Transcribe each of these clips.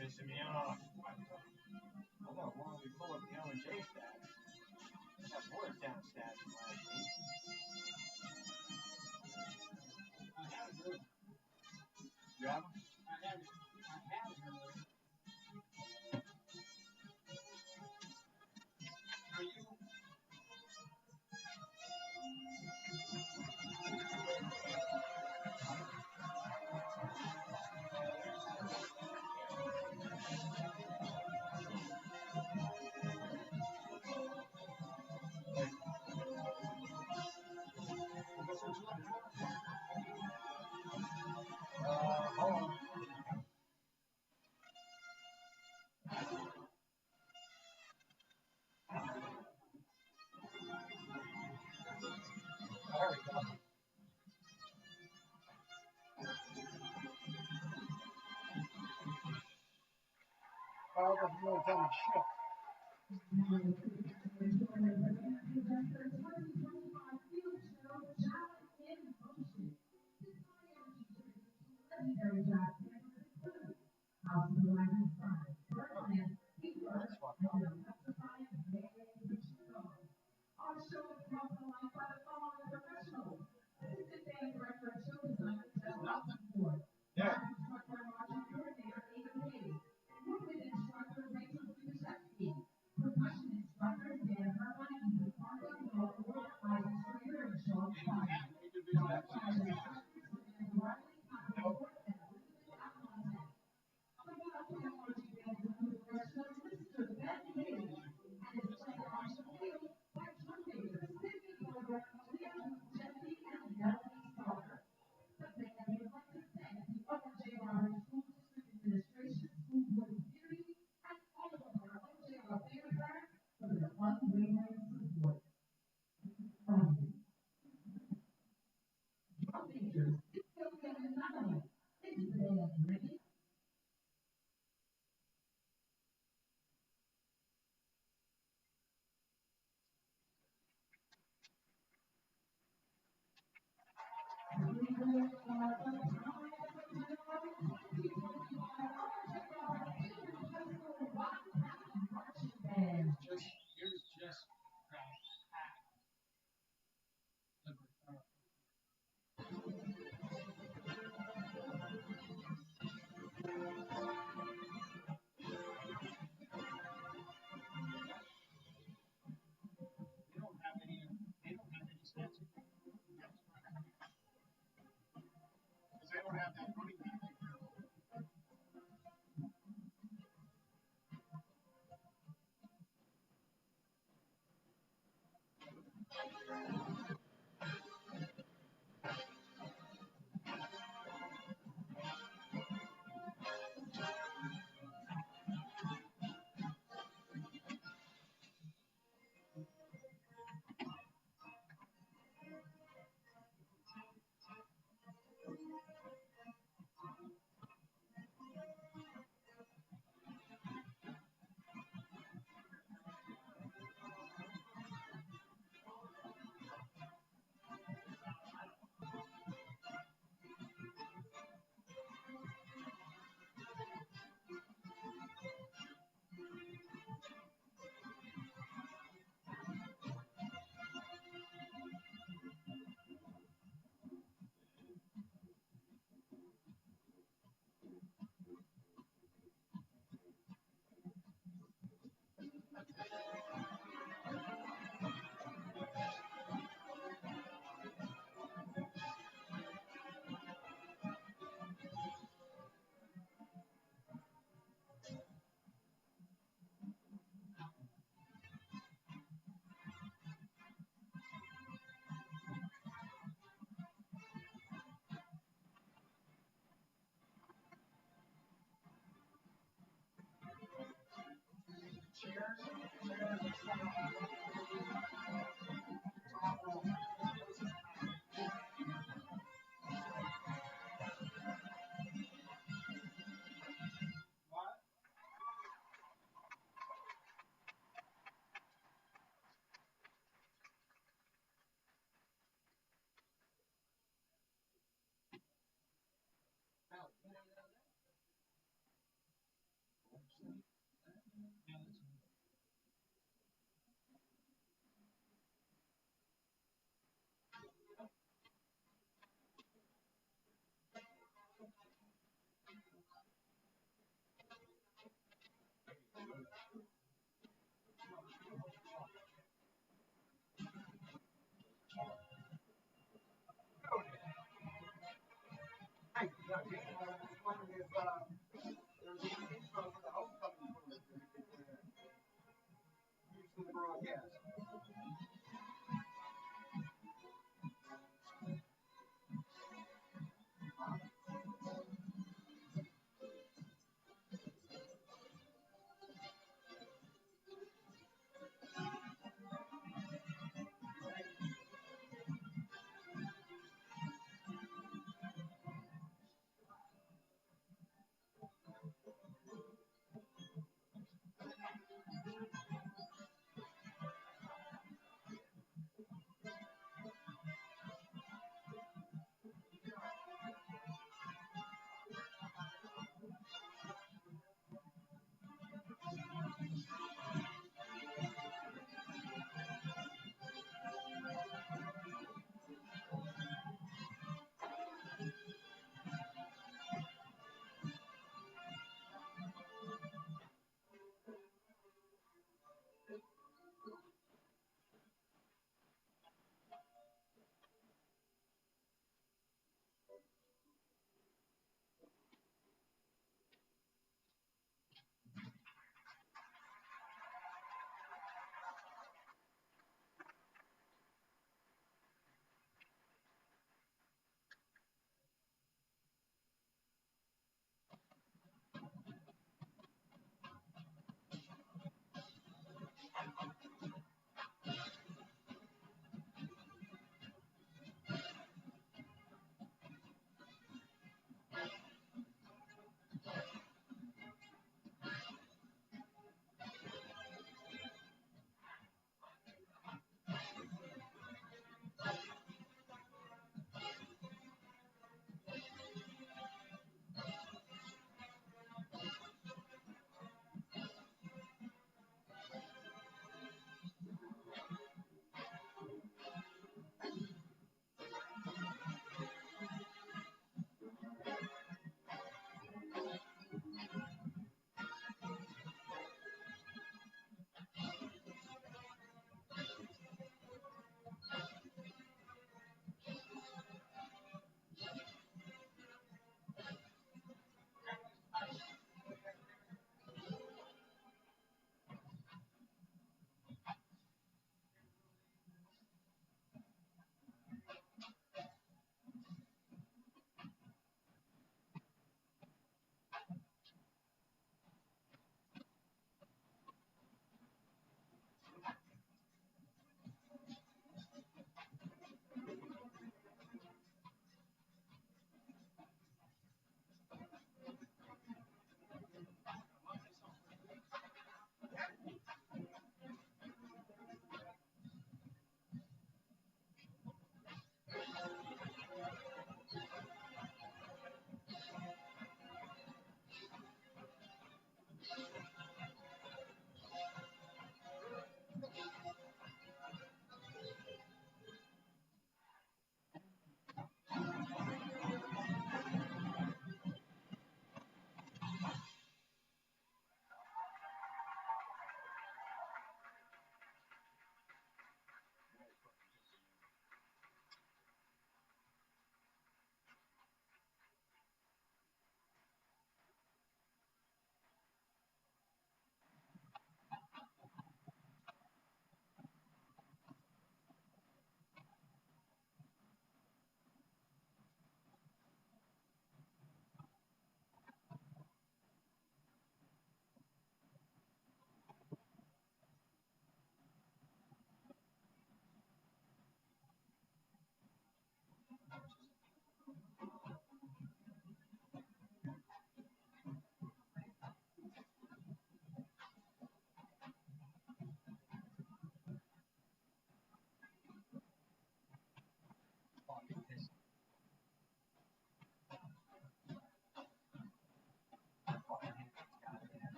Pissing me off. I know, why don't we pull up the Owen stats? I got Boyertown stats from last week. You have them? I have them. Are you? Hold on. There we go. Oh, that's really dumb shit. Yeah. They don't have that money.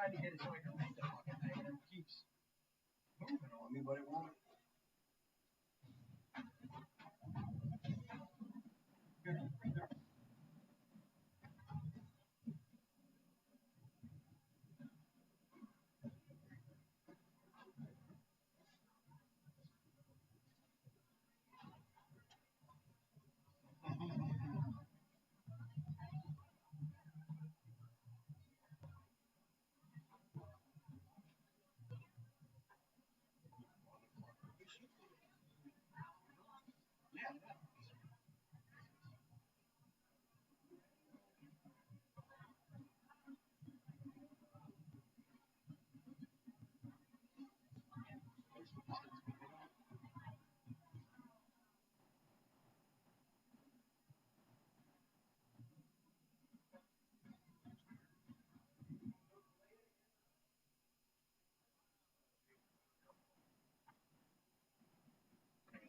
tried to get it so I could make the fucking thing, and it keeps moving on me, but it won't.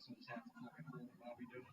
So just have to fucking hold it while we do it.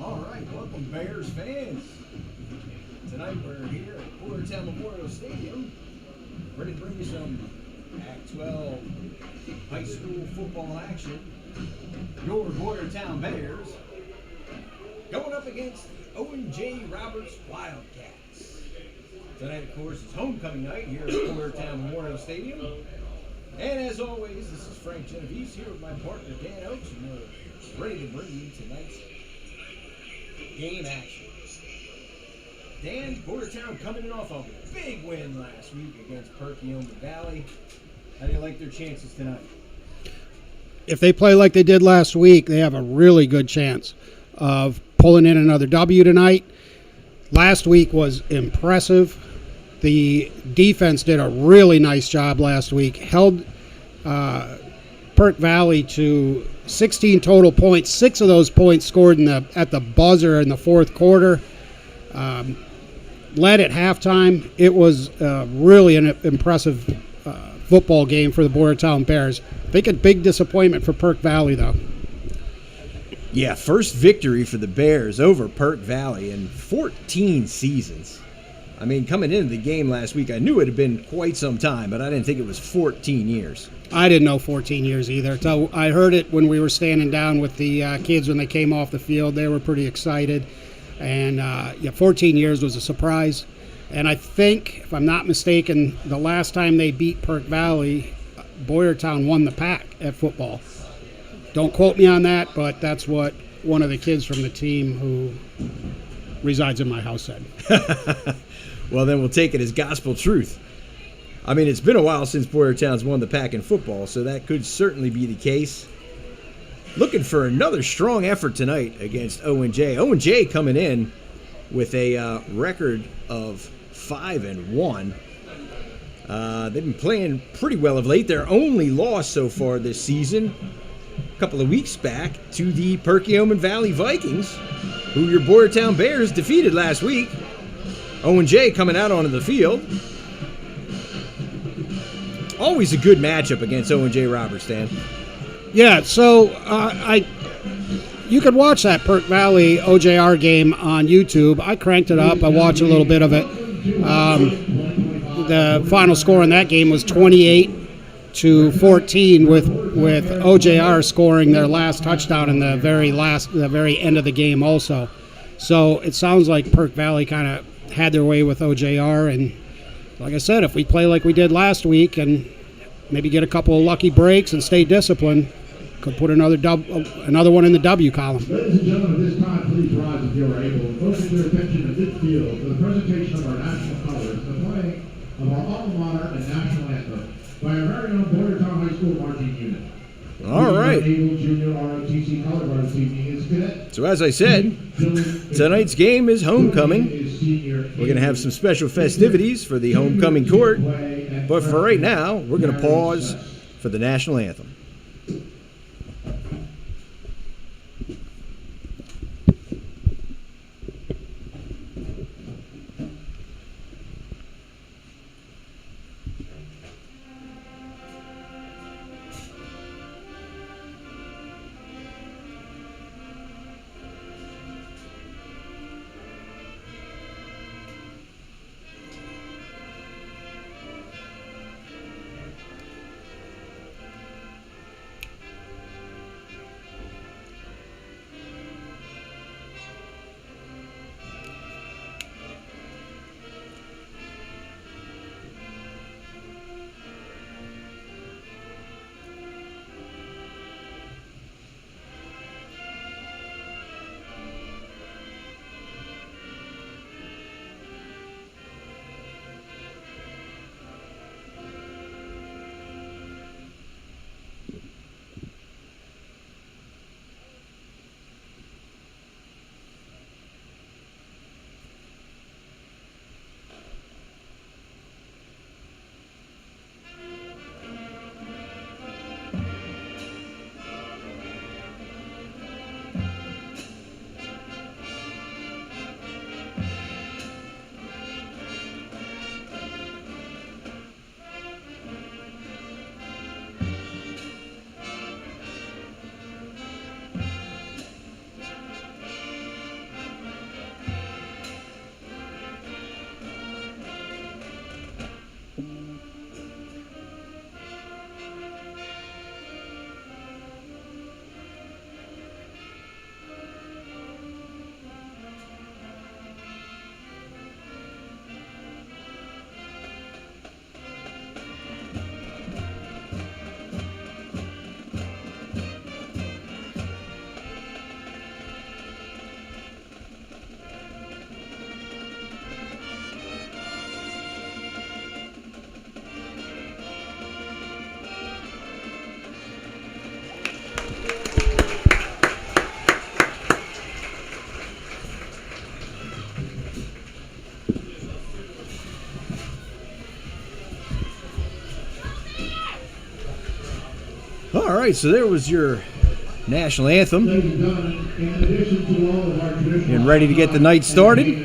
All right, welcome Bears fans. Tonight we're here at Boyertown Memorial Stadium, ready to bring you some Pac-12 high school football action. Your Boyertown Bears going up against the Owen J. Roberts Wildcats. Tonight, of course, is homecoming night here at Boyertown Memorial Stadium. And as always, this is Frank Genovese here with my partner Dan Oakes, and we're ready to bring you tonight's game action. Dan, Boyertown coming in off a big win last week against Perkiomen Valley. How do you like their chances tonight? If they play like they did last week, they have a really good chance of pulling in another W tonight. Last week was impressive. The defense did a really nice job last week. Held Perk Valley to 16 total points. 6 of those points scored at the buzzer in the fourth quarter. Led at halftime. It was really an impressive football game for the Boyertown Bears. I think a big disappointment for Perk Valley, though. Yeah, first victory for the Bears over Perk Valley in 14 seasons. I mean, coming into the game last week, I knew it had been quite some time, but I didn't think it was 14 years. I didn't know 14 years either. So I heard it when we were standing down with the kids when they came off the field. They were pretty excited. And, 14 years was a surprise. And I think, if I'm not mistaken, the last time they beat Perk Valley, Boyertown won the pack at football. Don't quote me on that, but that's what one of the kids from the team who resides in my house said. Well, then we'll take it as gospel truth. I mean, it's been a while since Boyertown's won the pack in football, so that could certainly be the case. Looking for another strong effort tonight against Owen J. Owen J coming in with a record of 5-1. They've been playing pretty well of late. Their only loss so far this season, a couple of weeks back, to the Perkiomen Valley Vikings, who your Boyertown Bears defeated last week. Owen J coming out onto the field. Always a good matchup against Owen J. Roberts, Dan. Yeah, so you could watch that Perk Valley OJR game on YouTube. I cranked it up. I watched a little bit of it. The final score in that game was 28-14, with OJR scoring their last touchdown in the very end of the game also. So it sounds like Perk Valley kind of had their way with OJR, and like I said, if we play like we did last week and maybe get a couple of lucky breaks and stay disciplined, could put another one in the W column. Ladies and gentlemen, at this time, please rise if you are able and focus your attention to midfield for the presentation of our national colors and the playing of our alma mater and national anthem by our very own Boyertown High School marching unit. All right. Junior ROTC color guard team is cadet. So as I said, tonight's game is homecoming. We're going to have some special festivities for the homecoming court, but for right now, we're going to pause for the national anthem. All right, so there was your national anthem. And ready to get the night started.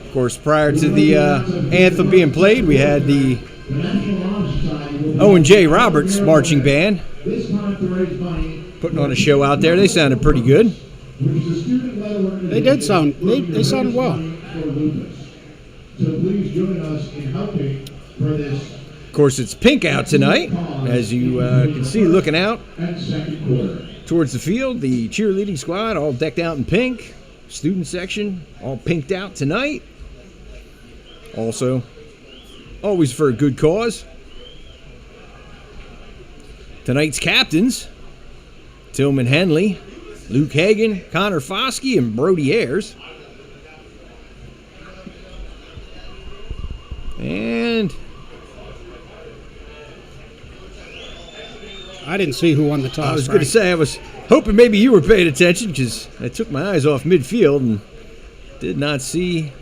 Of course, prior to the anthem being played, we had the Owen J. Roberts marching band putting on a show out there. They sounded pretty good. They did sound. They sounded well. So please join us in helping for this. Of course, it's pink out tonight, as you can see looking out towards the field. The cheerleading squad all decked out in pink. Student section all pinked out tonight. Also, always for a good cause. Tonight's captains, Tillman Henley, Luke Hagan, Connor Foskey, and Brody Ayers. And I didn't see who won the toss. I was going to say, I was hoping maybe you were paying attention because I took my eyes off midfield and did not see.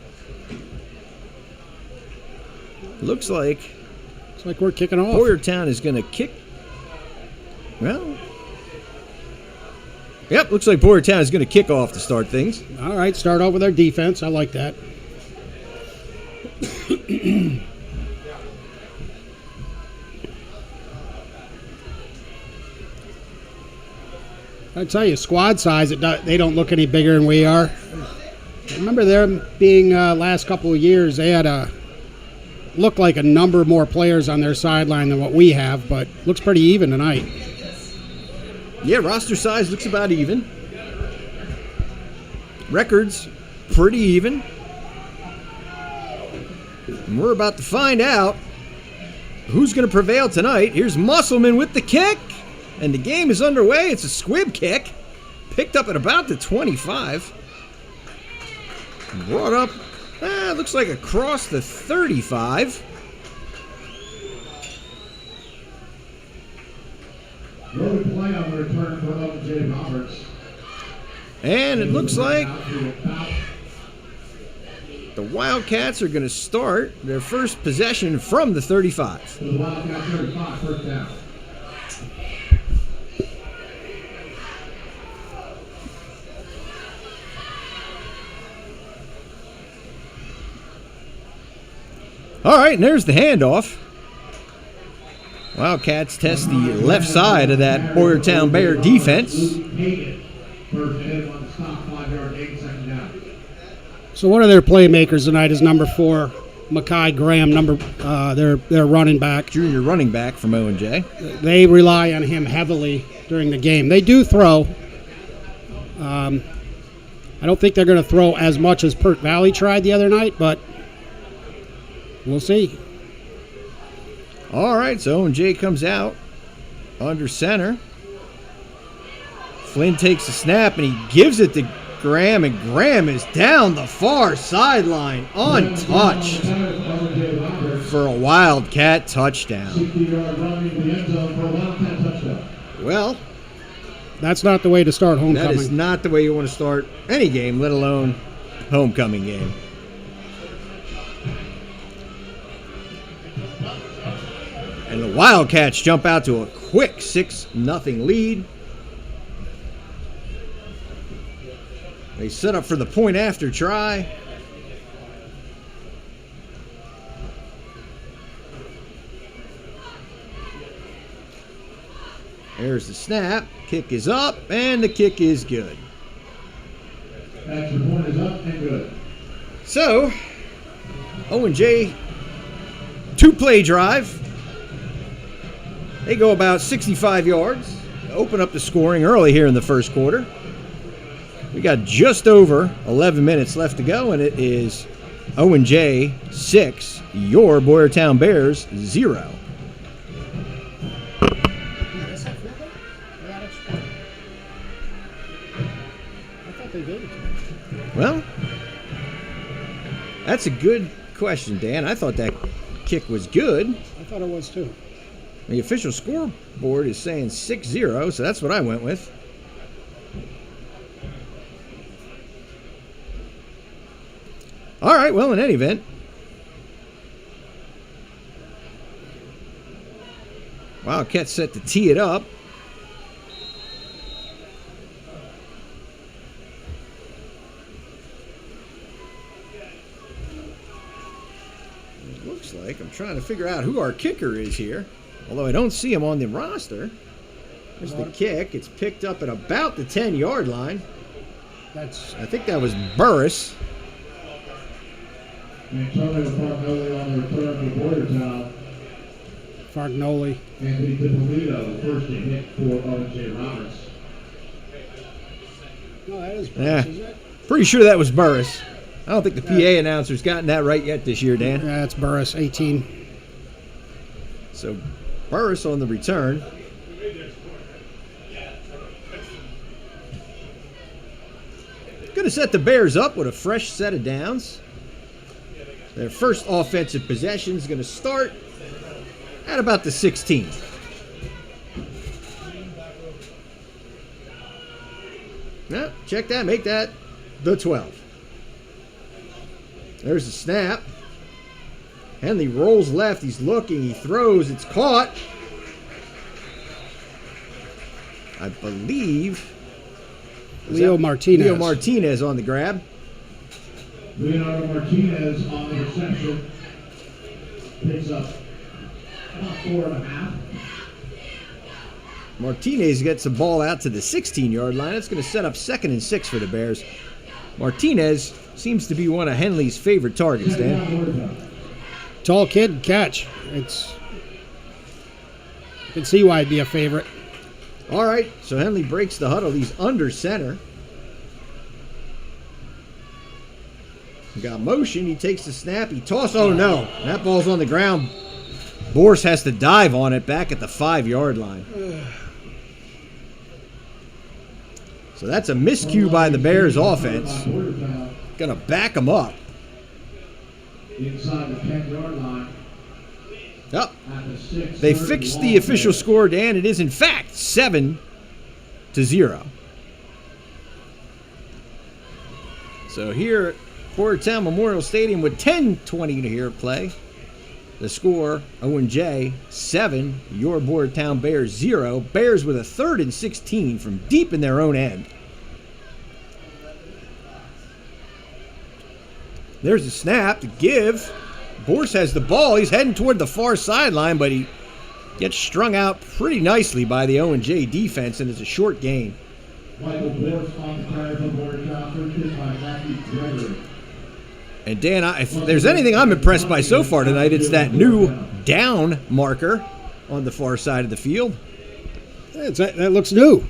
Looks like we're kicking off. Boyertown is going to kick. Well, yep, looks like Boyertown is going to kick off to start things. All right, start out with our defense. I like that. I tell you, squad size, they don't look any bigger than we are. I remember them being last couple of years, they had looked like a number more players on their sideline than what we have, but looks pretty even tonight. Yeah, roster size looks about even. Records pretty even. And we're about to find out who's going to prevail tonight. Here's Musselman with the kick. And the game is underway. It's a squib kick. Picked up at about the 25. Brought up, looks like across the 35. Loaded play on the return for Owen J. Roberts. And it looks like the Wildcats are going to start their first possession from the 35. The Wildcats 35, first down. All right, and there's the handoff. Wildcats test the left side of that Boyertown Bear defense. So one of their playmakers tonight is number 4, Makai Graham, their running back. Junior running back from O&J. They rely on him heavily during the game. They do throw. I don't think they're going to throw as much as Pert Valley tried the other night, but we'll see. All right, so O&J comes out under center. Flynn takes the snap, and he gives it to Graham, and Graham is down the far sideline, untouched, for a Wildcat touchdown. Well, that's not the way to start homecoming. That is not the way you want to start any game, let alone homecoming game. And the Wildcats jump out to a quick 6-0 lead. They set up for the point after try. There's the snap. Kick is up, and the kick is good. Extra point is up and good. So, O&J, 2-play drive. They go about 65 yards. Open up the scoring early here in the first quarter. We got just over 11 minutes left to go, and it is O&J 6, your Boyertown Bears 0. Well, that's a good question, Dan. I thought that kick was good. I thought it was too. The official scoreboard is saying 6-0, so that's what I went with. All right, well, in any event, Wildcats set to tee it up. It looks like I'm trying to figure out who our kicker is here. Although I don't see him on the roster. There's the kick. It's picked up at about the 10-yard line. I think that was Burris. Antonio Fargnoli on the return for Boyertown. Fargnoli. Anthony DiPolito, first to hit for Owen J. Roberts. No, that is Burris, isn't it? Pretty sure that was Burris. I don't think the PA announcer's gotten that right yet this year, Dan. Yeah, it's Burris, 18. So Burris on the return. Going to set the Bears up with a fresh set of downs. Their first offensive possession is going to start at about the 16. Now, check that, make that the 12. There's the snap. Henley rolls left, he's looking, he throws, it's caught. I believe Leo Martinez on the grab. Leonardo Martinez on the reception. Picks up about 4.5. Martinez gets the ball out to the 16-yard line. It's going to set up 2nd and 6 for the Bears. Martinez seems to be one of Henley's favorite targets, Dan. Tall kid, catch. You can see why it'd be a favorite. All right, so Henley breaks the huddle. He's under center. He got motion. He takes the snap. He tosses. Oh, no. That ball's on the ground. Bourse has to dive on it back at the 5-yard line. So that's a miscue by the Bears offense. Going to back them up. Inside the 10-yard line. Yep. They fixed the official score, Dan. It is, in fact, 7-0. So here at Boyertown Memorial Stadium with 10:20 to here play. The score, Owen J, 7. Your Boyertown Bears, 0. Bears with a 3rd and 16 from deep in their own end. There's the snap to give. Bourse has the ball. He's heading toward the far sideline, but he gets strung out pretty nicely by the Owen J defense, and it's a short gain. Michael Bourse on the carry for Boyertown, first hit by Matthew Gregory. And Dan, if there's anything I'm impressed by so far tonight, it's that new down marker on the far side of the field. That looks new.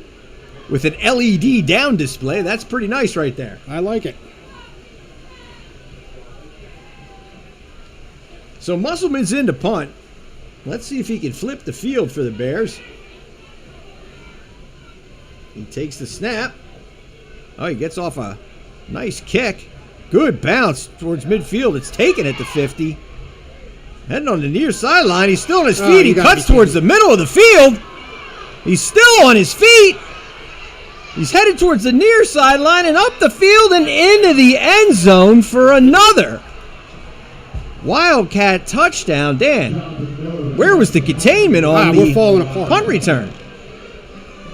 With an LED down display. That's pretty nice right there. I like it. So Musselman's in to punt. Let's see if he can flip the field for the Bears. He takes the snap. Oh, he gets off a nice kick. Good bounce towards midfield. It's taken at the 50. Heading on the near sideline. He's still on his feet. He cuts towards the middle of the field. He's still on his feet. He's headed towards the near sideline and up the field and into the end zone for another Wildcat touchdown. Dan, where was the containment on we're falling apart. Punt return?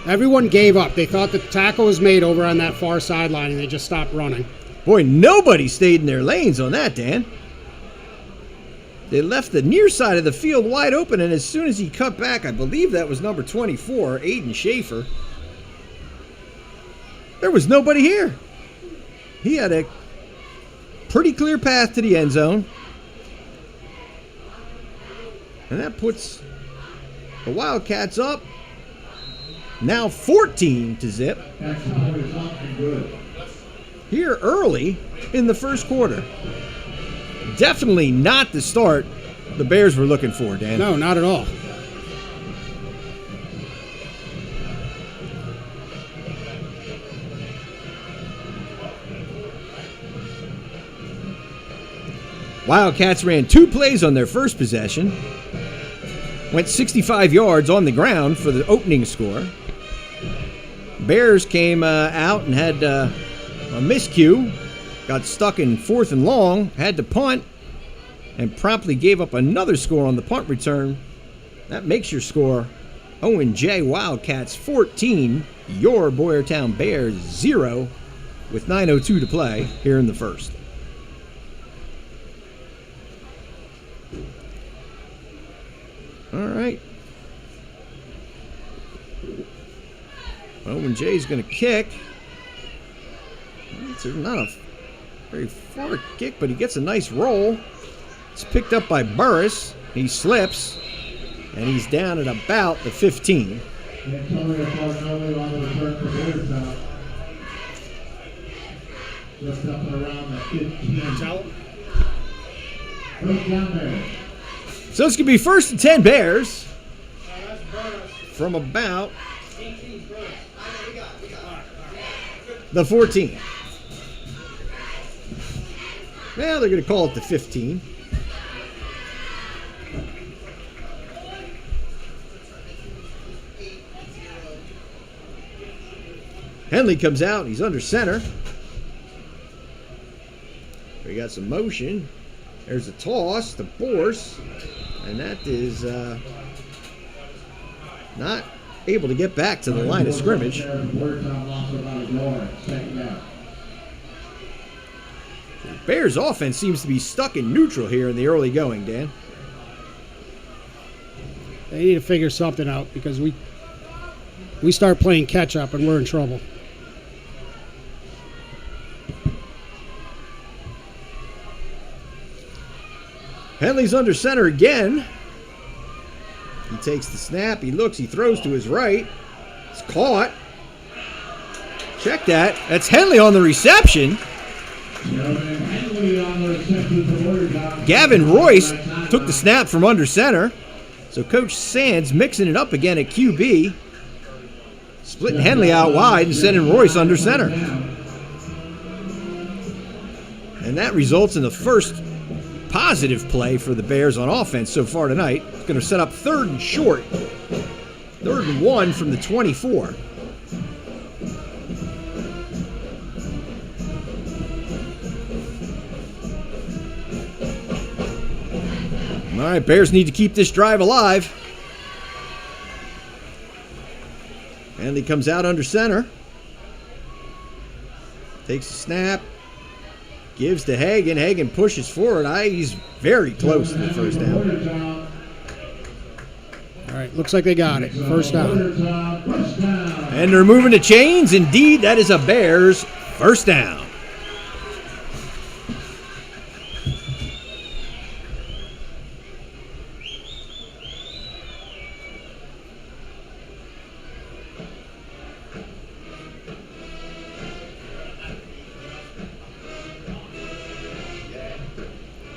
Everyone gave up. They thought the tackle was made over on that far sideline, and they just stopped running. Boy, nobody stayed in their lanes on that, Dan. They left the near side of the field wide open, and as soon as he cut back, I believe that was number 24, Aiden Schaefer, there was nobody here. He had a pretty clear path to the end zone. And that puts the Wildcats up. Now 14-0. Here early in the first quarter. Definitely not the start the Bears were looking for, Dan. No, not at all. Wildcats ran 2 plays on their first possession. Went 65 yards on the ground for the opening score. Bears came out and had a miscue. Got stuck in 4th and long. Had to punt. And promptly gave up another score on the punt return. That makes your score Owen J. Wildcats 14. Your Boyertown Bears 0. With 9:02 to play here in the first. All right. Owen J's going to kick. It's not a very far kick, but he gets a nice roll. It's picked up by Burris. He slips, and he's down at about the 15. Antonio Cardinelli on the return for Boyertown. Just up and around the 15. First down there. So it's going to be 1st and 10 Bears from about the 14. Well, they're going to call it the 15. Henley comes out. He's under center. We got some motion. There's a toss to Bourse. And that is not able to get back to the line of scrimmage. Bears offense seems to be stuck in neutral here in the early going, Dan. They need to figure something out because we start playing catch up and we're in trouble. Henley's under center again. He takes the snap. He looks. He throws to his right. It's caught. Check that. That's Henley on the reception. Gavin Royce took the snap from under center. So Coach Sands mixing it up again at QB. Splitting Henley out wide and sending Royce under center. And that results in the first positive play for the Bears on offense so far tonight. It's going to set up 3rd and short. 3rd and 1 from the 24. All right, Bears need to keep this drive alive. And he comes out under center. Takes a snap. Gives to Hagan. Hagan pushes forward. He's very close to the first down. All right, looks like they got it. First down. And they're moving the chains. Indeed, that is a Bears first down.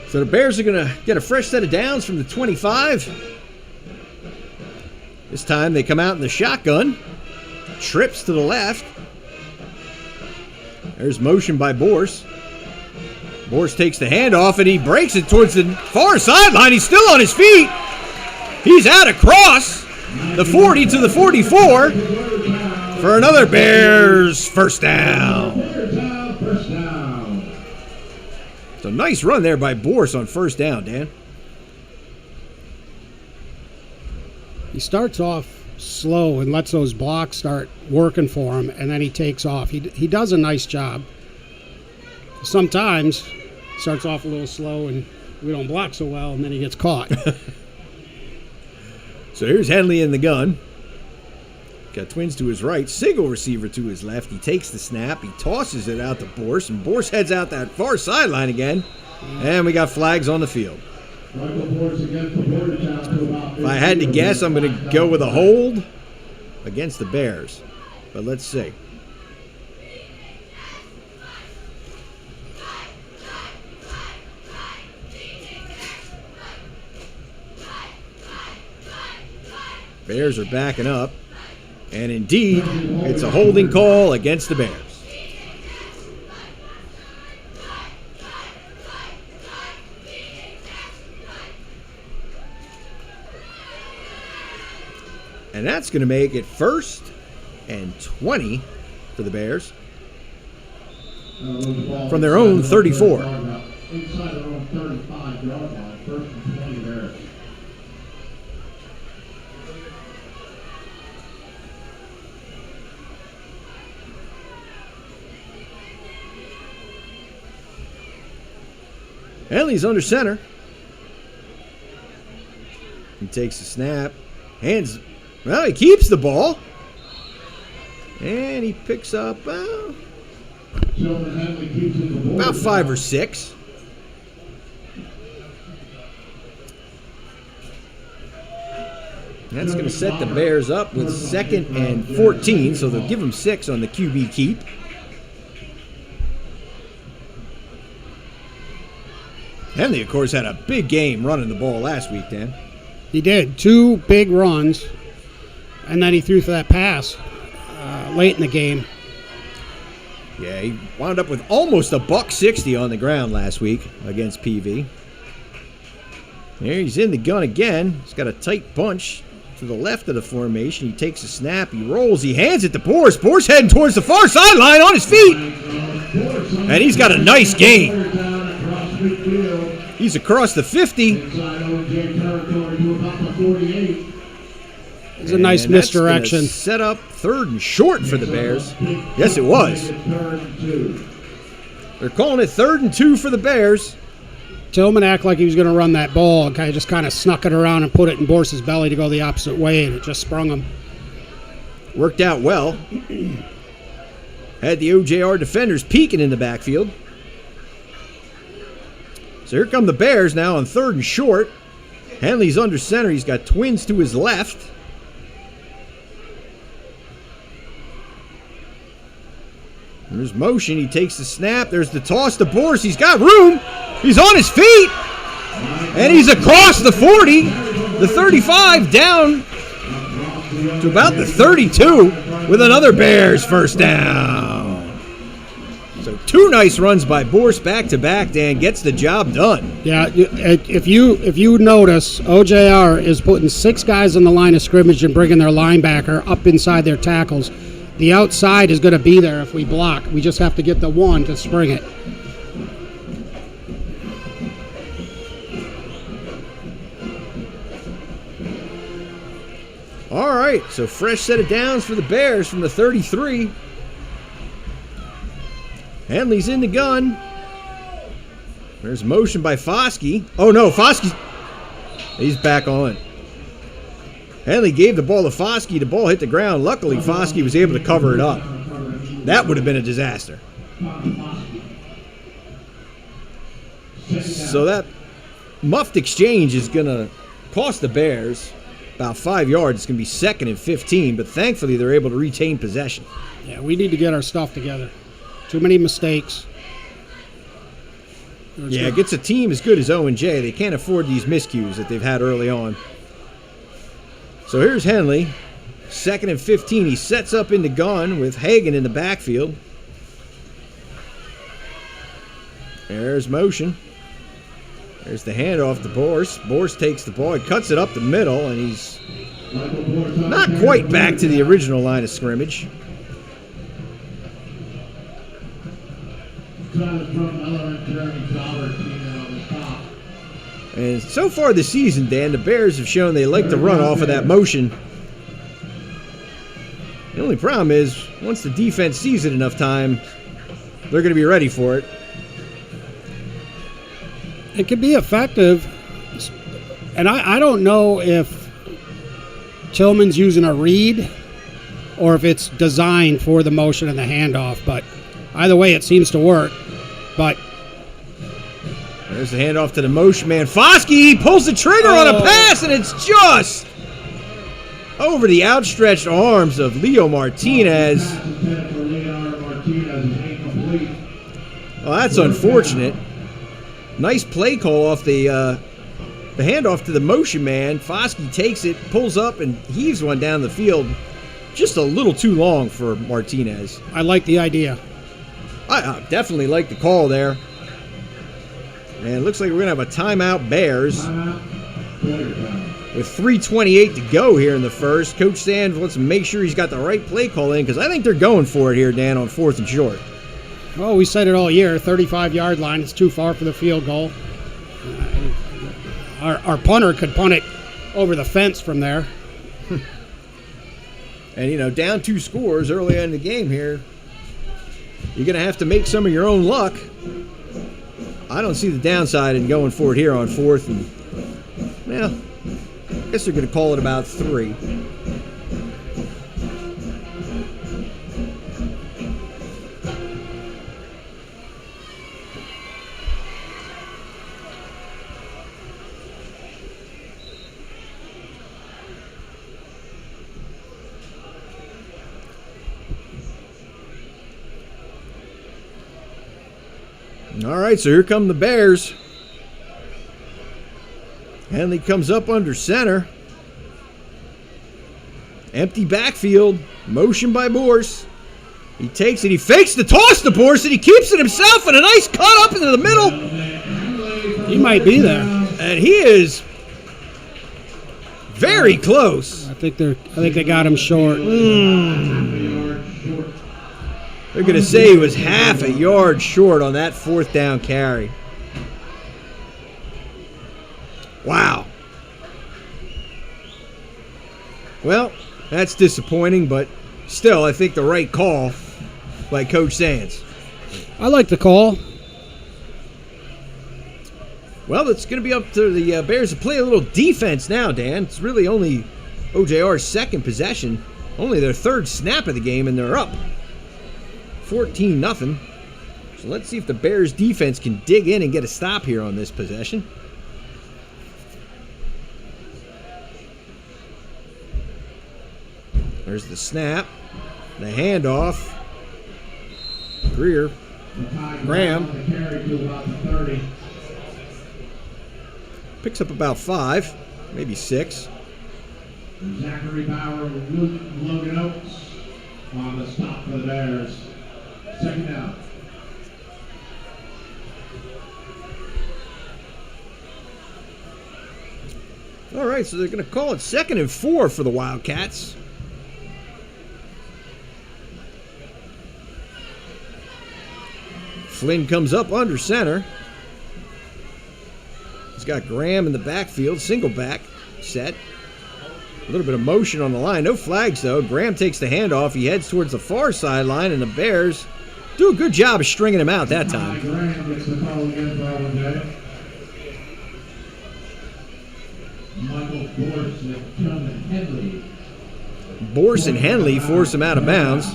So the Bears are going to get a fresh set of downs from the 25. This time they come out in the shotgun. Trips to the left. There's motion by Borse. Borse takes the handoff and he breaks it towards the far sideline. He's still on his feet. He's out across the 40 to the 44 for another Bears first down. So nice run there by Borse on first down, Dan. He starts off slow and lets those blocks start working for him, and then he takes off. He does a nice job. Sometimes he starts off a little slow and we don't block so well, and then he gets caught. So here's Henley in the gun. Got twins to his right, single receiver to his left. He takes the snap, he tosses it out to Borse, and Borse heads out that far sideline again. And we got flags on the field. If I had to guess, I'm going to go with a hold against the Bears. But let's see. Bears are backing up. And indeed, it's a holding call against the Bears. And that's going to make it 1st and 20 for the Bears from their own 34. Inside their own 35-yard line, 1st and 20 Bears. Henley's under center. He takes the snap. Hands. Well, he keeps the ball. And he picks up about 5 or 6. That's going to set the Bears up with 2nd and 14, so they'll give them 6 on the QB keep. Henley, of course, had a big game running the ball last week, Dan. He did. 2 big runs, and then he threw for that pass late in the game. Yeah, he wound up with almost a $160 on the ground last week against PV. There he's in the gun again. He's got a tight bunch to the left of the formation. He takes a snap. He rolls. He hands it to Borse. Borse heading towards the far sideline on his feet. And he's got a nice game. He's across the 50. It's a nice misdirection. Set up 3rd and short for the Bears. Yes, it was. They're calling it 3rd and 2 for the Bears. Tillman acted like he was going to run that ball and just kind of snuck it around and put it in Bors's belly to go the opposite way, and it just sprung him. Worked out well. Had the OJR defenders peeking in the backfield. So here come the Bears now on 3rd and short. Henley's under center. He's got twins to his left. There's motion. He takes the snap. There's the toss to Bors. He's got room. He's on his feet. And he's across the 40, the 35, down to about the 32 with another Bears first down. So 2 nice runs by Bors back-to-back, Dan. Gets the job done. Yeah, if you notice, OJR is putting 6 guys on the line of scrimmage and bringing their linebacker up inside their tackles. The outside is going to be there if we block. We just have to get the one to spring it. All right, so fresh set of downs for the Bears from the 33. Henley's in the gun. There's motion by Foskey. Oh, no, he's back on. Henley gave the ball to Foskey. The ball hit the ground. Luckily, Foskey was able to cover it up. That would have been a disaster. So that muffed exchange is going to cost the Bears about 5 yards. It's going to be 2nd and 15, but thankfully they're able to retain possession. Yeah, we need to get our stuff together. Too many mistakes. Yeah, it gets a team as good as Owen J. They can't afford these miscues that they've had early on. So here's Henley, 2nd and 15. He sets up in the gun with Hagan in the backfield. There's motion. There's the handoff to Bors. Bors takes the ball. He cuts it up the middle, and he's not quite back to the original line of scrimmage. And so far this season, Dan, the Bears have shown they like to run off of that motion. The only problem is, once the defense sees it enough time, they're going to be ready for it. It could be effective, and I don't know if Tillman's using a read or if it's designed for the motion and the handoff, but either way it seems to work. But there's the handoff to the motion man. Foskey pulls the trigger on a pass, and it's just over the outstretched arms of Leo Martinez. Well, that's unfortunate. Nice play call off the handoff to the motion man. Foskey takes it, pulls up, and heaves one down the field. Just a little too long for Martinez. I like the idea. I definitely like the call there. And it looks like we're going to have a timeout, Bears. With 3:28 to go here in the first. Coach Sands wants to make sure he's got the right play call in, because I think they're going for it here, Dan, on 4th and short. Oh, we said it all year. 35-yard line. It's too far for the field goal. Our punter could punt it over the fence from there. And, down 2 scores early in the game here. You're going to have to make some of your own luck. I don't see the downside in going for it here on 4th. And, well, I guess they're going to call it about 3. All right, so here come the Bears. Henley comes up under center. Empty backfield. Motion by Bors. He takes it. He fakes the toss to Bors, and he keeps it himself, and a nice cut up into the middle. He might be there. And he is very close. I think they got him short. They're going to say he was half a yard short on that 4th down carry. Wow. Well, that's disappointing, but still, I think the right call by Coach Sands. I like the call. Well, it's going to be up to the Bears to play a little defense now, Dan. It's really only OJR's second possession, only their third snap of the game, and they're up 14-0. So let's see if the Bears defense can dig in and get a stop here on this possession. There's the snap, the handoff. Graham picks up about 5, maybe 6. Zachary Bauer and Logan Oates on the stop for the Bears. Second down. All right, so they're going to call it 2nd and 4 for the Wildcats. Flynn comes up under center. He's got Graham in the backfield, single back set. A little bit of motion on the line. No flags, though. Graham takes the handoff. He heads towards the far sideline, and the Bears do a good job of stringing him out that time. Graham gets the call again for Owen Day. Michael Borse and John Henley. Borse and Henley force him out of bounds.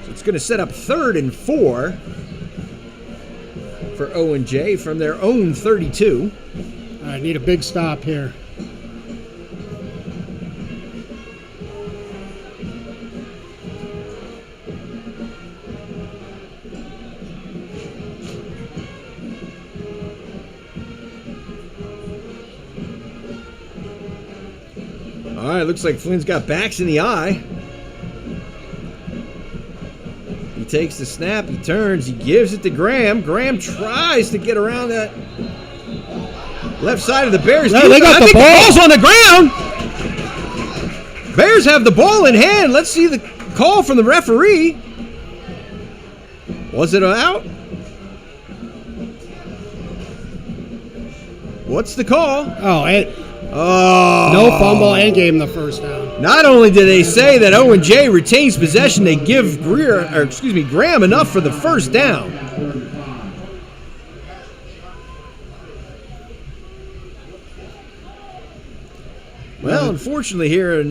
So it's going to set up 3rd and 4 for O&J from their own 32. I need a big stop here. All right, looks like Flynn's got backs in the eye. He takes the snap, he turns, he gives it to Graham. Graham tries to get around that left side of the Bears. No, they got the ball. The ball's on the ground. Bears have the ball in hand. Let's see the call from the referee. Was it out? What's the call? No fumble and gave him the first down. Not only did they say that O&J retains possession, they give Graham enough for the first down. Well, unfortunately here in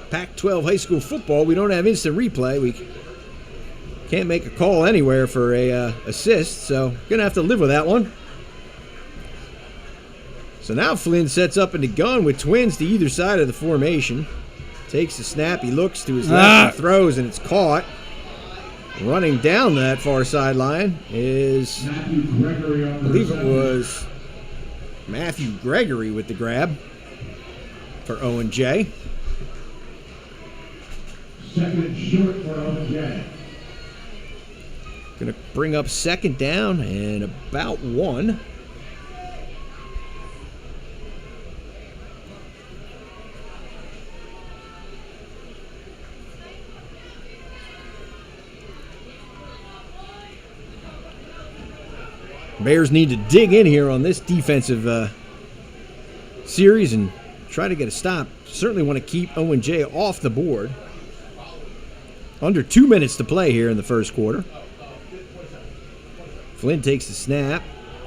Pac-12 high school football, we don't have instant replay. We can't make a call anywhere for a assist, so going to have to live with that one. So now Flynn sets up in the gun with twins to either side of the formation. Takes the snap, he looks to his left and throws, and it's caught. Running down that far sideline is, I believe it was Matthew Gregory with the grab for O&J. Second short for O&J. Going to bring up 2nd down and about 1. Bears need to dig in here on this defensive series and try to get a stop. Certainly want to keep O&J off the board. Under 2 minutes to play here in the first quarter. Flynn takes the snap,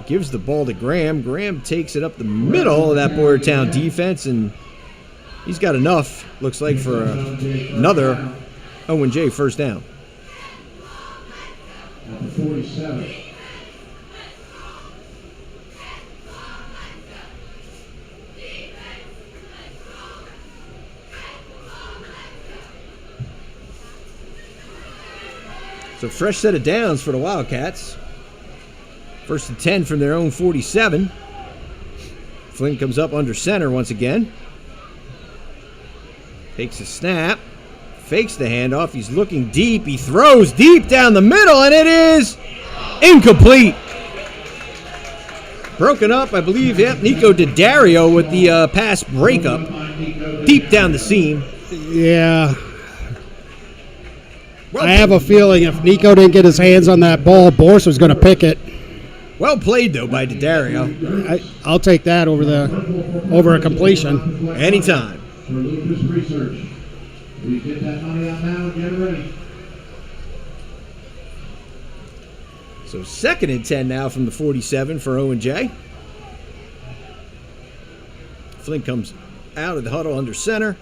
gives the ball to Graham. Graham takes it up the middle of that Boyertown defense, and he's got enough, looks like, for another O&J first down. At the 47. So fresh set of downs for the Wildcats. 1st and 10 from their own 47. Flynn comes up under center once again. Takes a snap. Fakes the handoff. He's looking deep. He throws deep down the middle, and it is incomplete. Broken up, I believe. Yep, Nico DiDario with the pass breakup. Deep down the seam. Yeah. I have a feeling if Nico didn't get his hands on that ball, Borse was going to pick it. Well played, though, by DiDario. I'll take that over a completion. Anytime. For Lucas Research. We get that money out now and get it ready. So 2nd and 10 now from the 47 for Owen J. Flynn comes out of the huddle under center.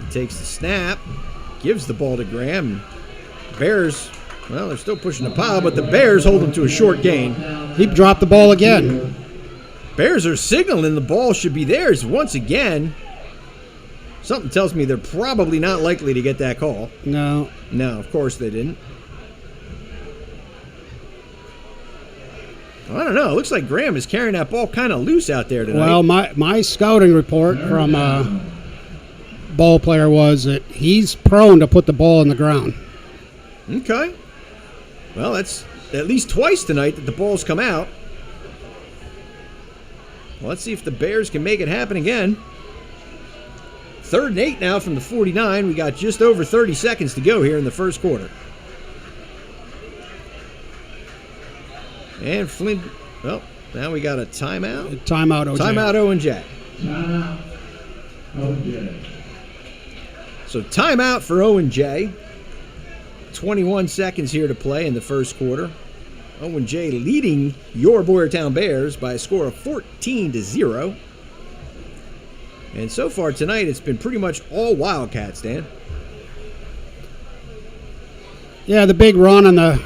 He takes the snap, gives the ball to Graham. Bears, well, they're still pushing the pile, but the Bears hold him to a short gain. He dropped the ball again. Bears are signaling the ball should be theirs once again. Something tells me they're probably not likely to get that call. No. No, of course they didn't. I don't know. It looks like Graham is carrying that ball kind of loose out there tonight. Well, my scouting report from ball player was that he's prone to put the ball on the ground. Okay. Well, that's at least twice tonight that the ball's come out. Well, let's see if the Bears can make it happen again. 3rd and 8 now from the 49. We got just over 30 seconds to go here in the first quarter. And Flynn, well, now we got a timeout. Timeout, OJ. Timeout, Owen J. Timeout, Owen J. So timeout for Owen J. 21 seconds here to play in the first quarter. Owen J leading your Boyertown Bears by a score of 14-0. And so far tonight, it's been pretty much all Wildcats, Dan. Yeah, the big run on the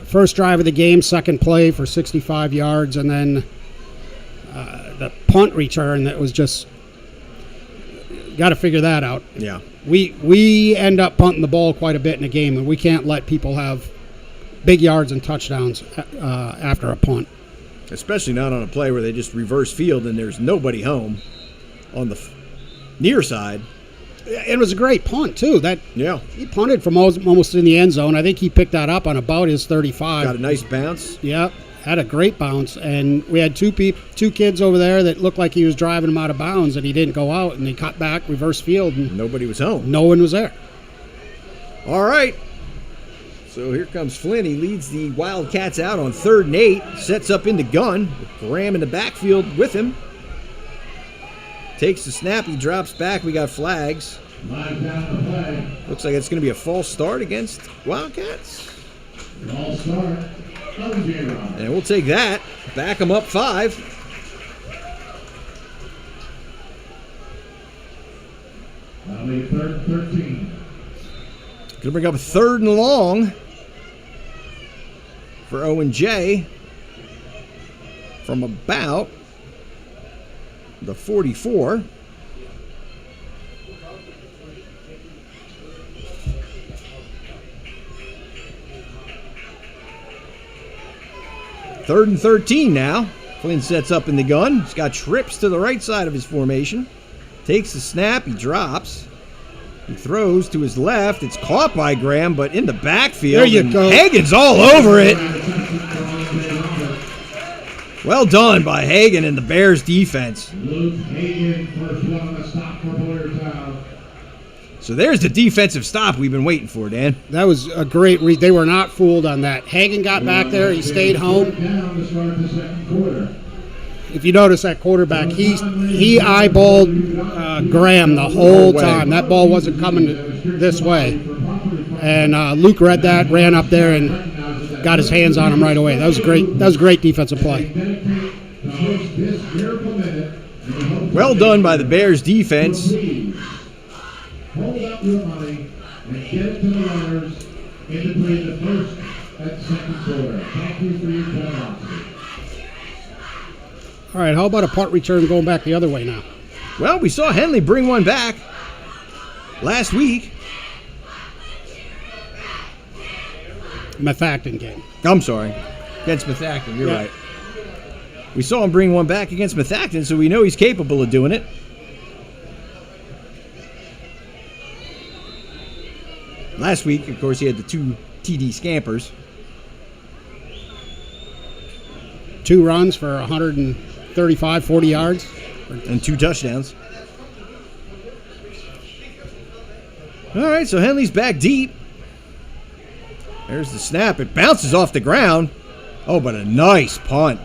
first drive of the game, second play for 65 yards, and then the punt return that was just got to figure that out. Yeah. We end up punting the ball quite a bit in a game, and we can't let people have big yards and touchdowns after a punt. Especially not on a play where they just reverse field and there's nobody home on the near side. It was a great punt, too. Yeah. He punted from almost in the end zone. I think he picked that up on about his 35. Got a nice bounce. Yeah, had a great bounce. And we had two kids over there that looked like he was driving them out of bounds, and he didn't go out, and he cut back, reverse field, and nobody was home. No one was there. All right. So here comes Flynn. He leads the Wildcats out on 3rd and 8. Sets up in the gun with Graham in the backfield with him. Takes the snap. He drops back. We got flags. Looks like it's going to be a false start against Wildcats. False start. And we'll take that. Back them up 5. That'll be 3rd and 13. Going to bring up a 3rd and long for Owen J. From about the 44. Third and 13 now. Flynn sets up in the gun. He's got trips to the right side of his formation. Takes the snap. He drops. He throws to his left. It's caught by Graham, but in the backfield. There you go. Hagen's all over it. Well done by Hagen and the Bears defense. Luke Hagen, first one on the stop for Boyertown. So there's the defensive stop we've been waiting for, Dan. That was a great read. They were not fooled on that. Hagen got back there. He stayed home. Down to start the second quarter. If you notice that quarterback, he eyeballed Graham the whole time. That ball wasn't coming this way. And Luke read that, ran up there, and got his hands on him right away. That was great. That was a great defensive play. Well done by the Bears defense. Hold up your money and get it to the runners in between the first and second quarter. Thank you for your generosity. All right, how about a punt return going back the other way now? Well, we saw Henley bring one back last week. Methacton game. I'm sorry. Against Methacton, you're Yeah. right. We saw him bring one back against Methacton, so we know he's capable of doing it. Last week, of course, he had the 2 TD scampers. 2 runs for 135, 40 yards. And 2 touchdowns. All right, so Henley's back deep. There's the snap. It bounces off the ground. Oh, but a nice punt.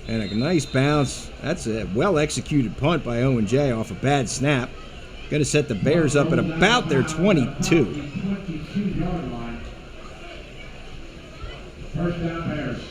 And a nice bounce. That's a well-executed punt by Owen J off a bad snap. Going to set the Bears up at about their 22. 22-yard line. First down, Bears.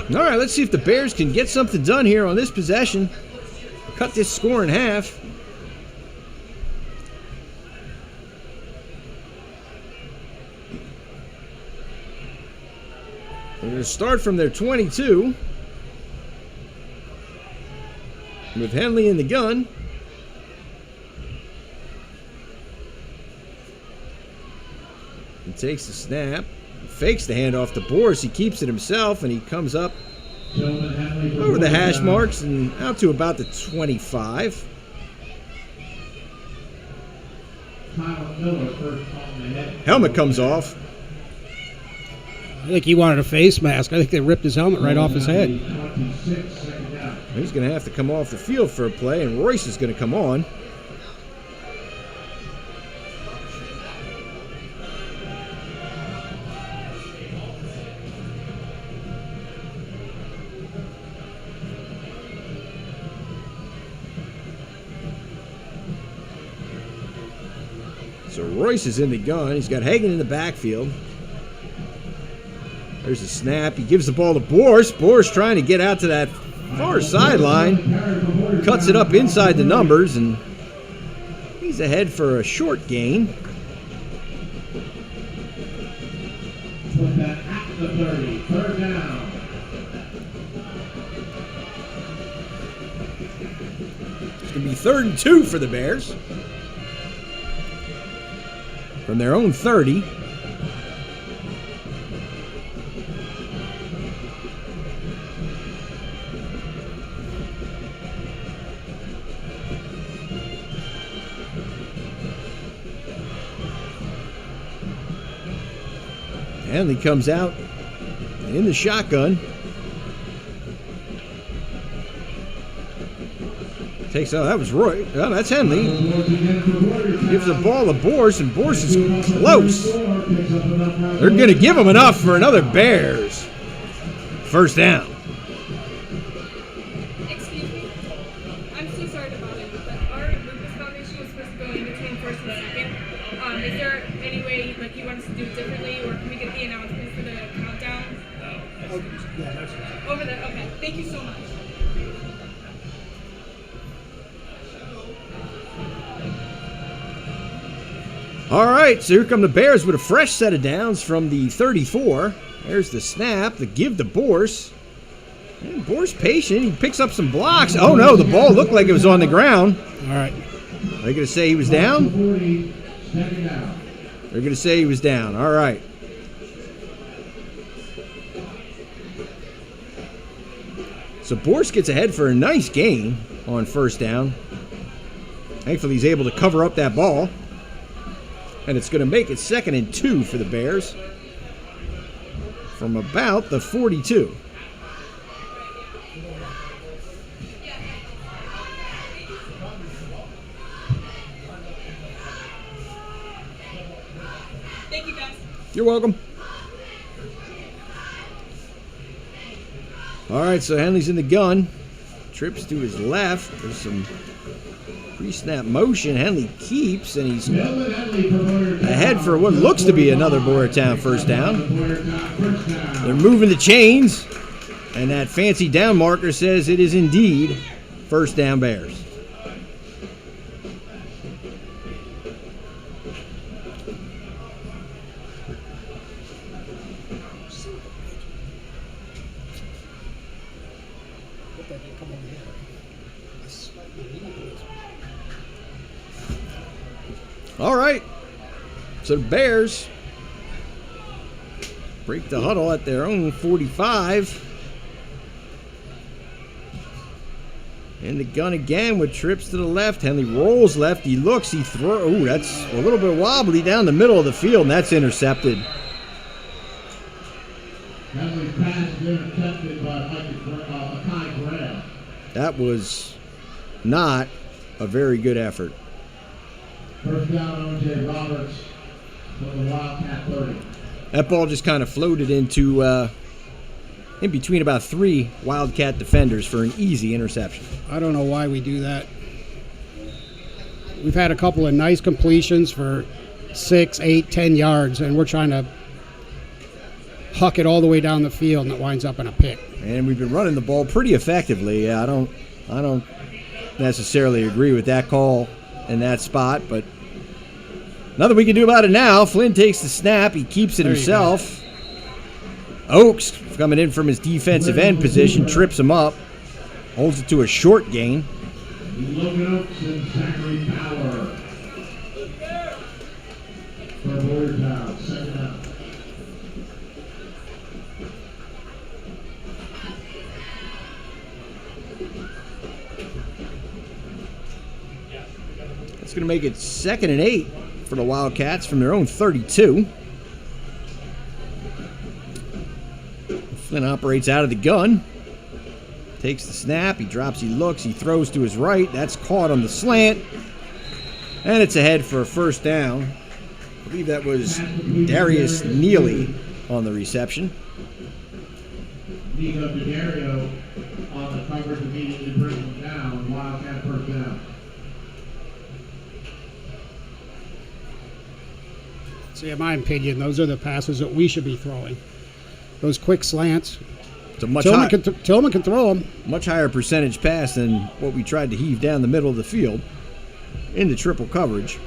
All right, let's see if the Bears can get something done here on this possession. Cut this score in half. They're going to start from their 22 with Henley in the gun. He takes the snap, fakes the handoff to Boris. He keeps it himself, and he comes up over the hash marks and out to about the 25. Helmet comes off. I think he wanted a face mask. I think they ripped his helmet right off his head. He's going to have to come off the field for a play, and Royce is going to come on. So Royce is in the gun. He's got Hagan in the backfield. There's a snap. He gives the ball to Boris. Boris trying to get out to that far sideline. Cuts it up inside the numbers, and he's ahead for a short gain. Put that at the 30. Third down. It's going to be 3rd and 2 for the Bears. From their own 30. Henley comes out in the shotgun. Takes out, that was Roy. Oh, that's Henley. Gives the ball to Boris, and Boris is close. They're going to give him enough for another Bears. First down. Excuse me? I'm so sorry about it, but our Lucas Foundation was supposed to go in between first and second. Is there any way you want us to do it differently, or can we get the announcements for the countdown? Over there, okay. Thank you so much. All right, so here come the Bears with a fresh set of downs from the 34. There's the snap, the give to Boris. And Boris patient. He picks up some blocks. Oh, no, the ball looked like it was on the ground. All right. Are they going to say he was down? They're going to say he was down. All right. So Boris gets ahead for a nice gain on first down. Thankfully, he's able to cover up that ball. And it's going to make it 2nd and 2 for the Bears from about the 42. Thank you, guys. You're welcome. All right, so Henley's in the gun. Trips to his left. There's some pre-snap motion. Henley keeps, and he's ahead for what looks to be another Boyertown first down. They're moving the chains, and that fancy down marker says it is indeed first down Bears. All right, so the Bears break the huddle at their own 45. In the gun again with trips to the left. Henley rolls left. He looks. He throws. Ooh, that's a little bit wobbly down the middle of the field, and that's intercepted. Henley's pass is intercepted by Akai Graham. That was not a very good effort. First down, Owen J. Roberts from the Wildcat 30. That ball just kind of floated into in between about 3 Wildcat defenders for an easy interception. I don't know why we do that. We've had a couple of nice completions for 6, 8, 10 yards, and we're trying to huck it all the way down the field, and it winds up in a pick. And we've been running the ball pretty effectively. I don't necessarily agree with that call in that spot, but nothing we can do about it now. Flynn takes the snap. He keeps it himself. Oakes, coming in from his defensive end position, trips him up, holds it to a short gain. Logan Oakes and Zachary Power for Boyertown, second down. It's going to make it 2nd and 8 for the Wildcats from their own 32. Flynn operates out of the gun. Takes the snap. He drops. He looks. He throws to his right. That's caught on the slant. And it's ahead for a first down. I believe that was Darius Neely on the reception. Nico DeDario on the coverage immediately brings him down. Wildcat first down. See, in my opinion, those are the passes that we should be throwing. Those quick slants. It's a much Tillman can throw them. much higher percentage pass than what we tried to heave down the middle of the field into triple coverage.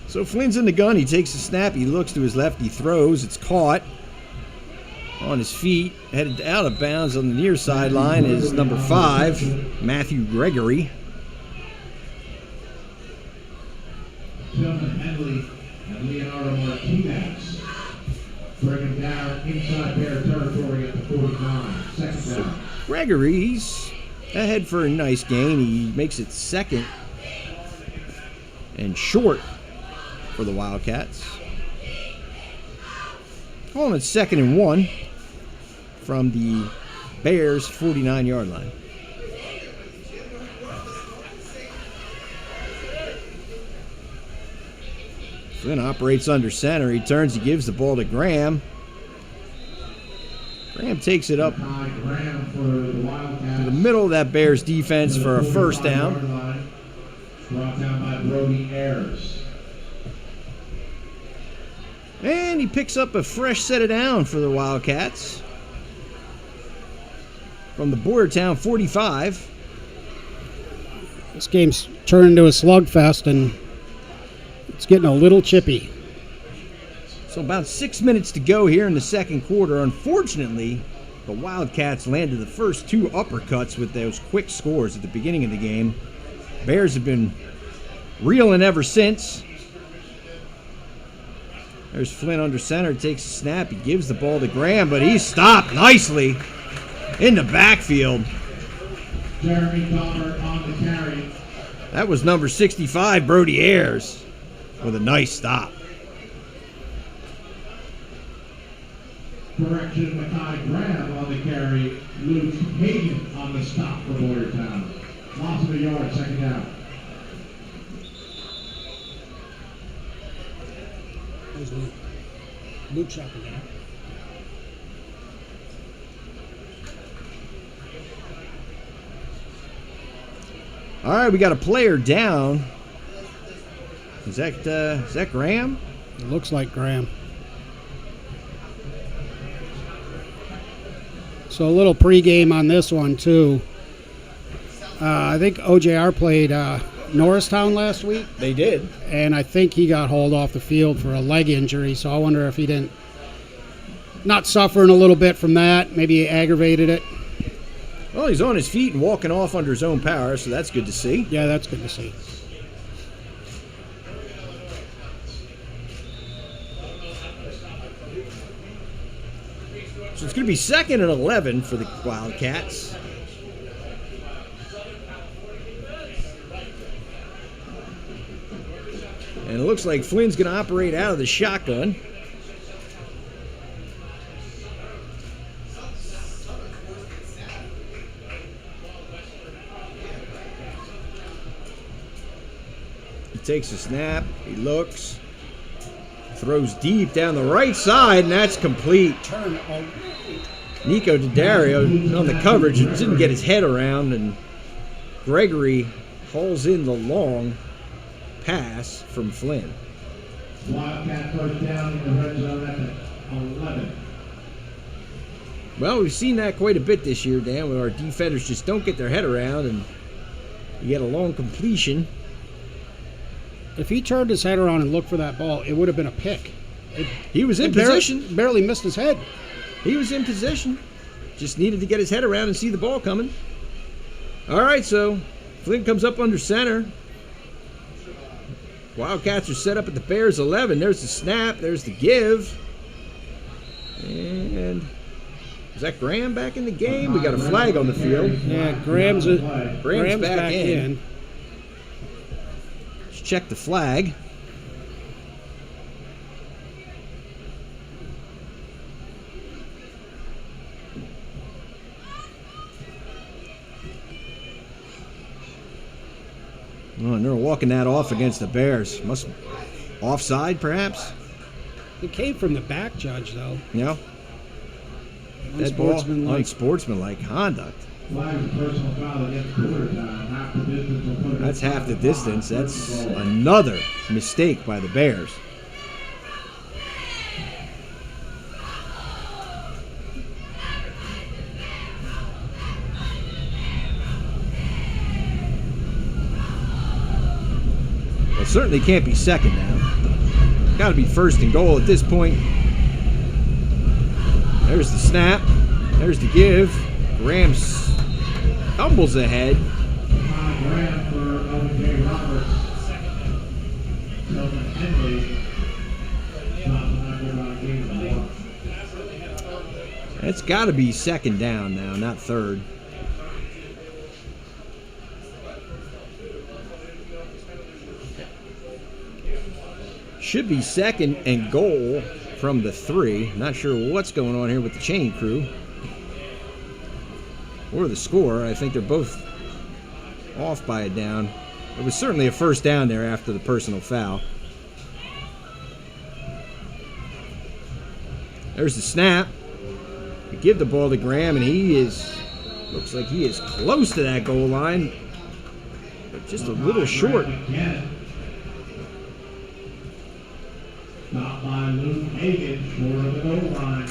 So Flynn's in the gun. He takes the snap. He looks to his left. He throws. It's caught on his feet. Headed out of bounds on the near sideline is number 5, Matthew Gregory. Tillman Henley and Leonardo Martinez bring him down inside their territory at the 49. Second down. Gregory's ahead for a nice gain. He makes it 2nd and short for the Wildcats. Calling it 2nd and 1 from the Bears' 49-yard line. Flynn operates under center. He turns. He gives the ball to Graham. Graham takes it up to the middle of that Bears defense for a first down. Brought down by Brody Ayers. And he picks up a fresh set of down for the Wildcats from the Boyertown 45. This game's turned into a slugfest, and it's getting a little chippy. So about 6 minutes to go here in the second quarter. Unfortunately, the Wildcats landed the first 2 uppercuts with those quick scores at the beginning of the game. Bears have been reeling ever since. There's Flynn under center, takes a snap. He gives the ball to Graham, but he's stopped nicely in the backfield. Jeremy Donner on the carry. That was number 65, Brody Ayers, with a nice stop. Correction, Makai Graham on the carry. Luke Hayden on the stop for Boyertown. Loss of a yard, second down. There's Luke. Luke shopping there. All right, we got a player down. Is that Graham? It looks like Graham. So a little pregame on this one, too. I think OJR played Norristown last week. They did. And I think he got hauled off the field for a leg injury, so I wonder if he didn't, not suffering a little bit from that, maybe he aggravated it. Well, he's on his feet and walking off under his own power, so that's good to see. Yeah, that's good to see. So it's going to be 2nd and 11 for the Wildcats. And it looks like Flynn's going to operate out of the shotgun. takes a snap. He looks. Throws deep down the right side, and that's complete. Turn. Nico Daddario on the coverage didn't get his head around, and Gregory hauls in the long pass from Flynn. Wildcat first down in the red zone at 11. Well, we've seen that quite a bit this year, Dan, where our defenders just don't get their head around, and you get a long completion. If he turned his head around and looked for that ball, it would have been a pick. He was in position. Barely missed his head. He was in position. Just needed to get his head around and see the ball coming. All right, so Flynn comes up under center. Wildcats are set up at the Bears 11. There's the snap. There's the give. And is that Graham back in the game? We got a flag on the field. Yeah, Graham's back in. Let's check the flag. Oh, and they're walking that off against the Bears. Must offside, perhaps? It came from the back, Judge, though. Yeah. Unsportsmanlike conduct. That's half the distance. That's another mistake by the Bears. It certainly can't be second now. Got to be first and goal at this point. There's the snap. There's the give. Graham stumbles ahead. Graham for Owen J. Roberts. Kelvin Henley. That's got to be second down now, not third. Should be second and goal from the 3. Not sure what's going on here with the chain crew or the score. I think they're both off by a down. It was certainly a first down there after the personal foul. There's the snap. We give the ball to Graham, and looks like he is close to that goal line, but just a little short. Stopped by Luke Hagan, short of the goal line.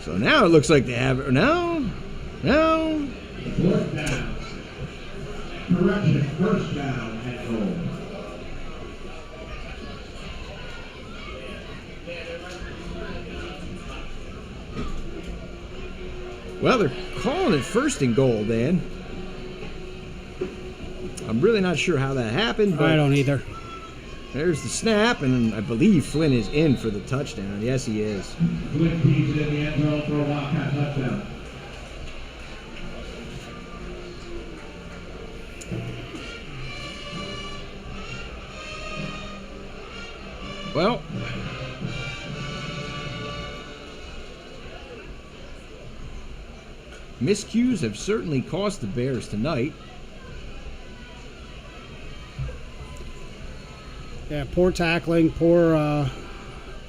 So now it looks like they have it. No. Fourth down. Correction, first down and goal. Well, they're calling it first and goal, Dan. I'm really not sure how that happened, but I don't either. There's the snap, and I believe Flynn is in for the touchdown. Yes, he is. Flynn keeps in the end zone for a Wildcat touchdown. Well, miscues have certainly cost the Bears tonight. Yeah, poor tackling, poor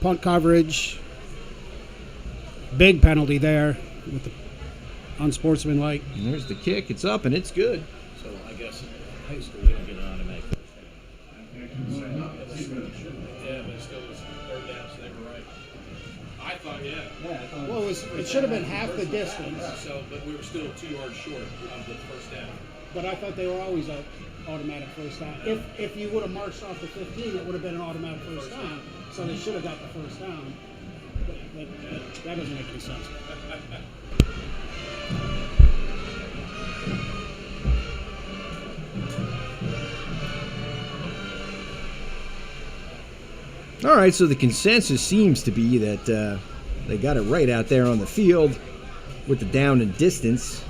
punt coverage. Big penalty there with the unsportsmanlike. And there's the kick. It's up, and it's good. So I guess in high school we don't get an automatic first down. Yeah, but it still was third down, so they were right. I thought, yeah. Well, it should have been half the distance. So, but we were still 2 yards short of the first down. But I thought they were always an automatic first down. If you would have marched off the 15, it would have been an automatic first down. So they should have got the first down. But that doesn't make any sense. All right, so the consensus seems to be that they got it right out there on the field with the down and distance.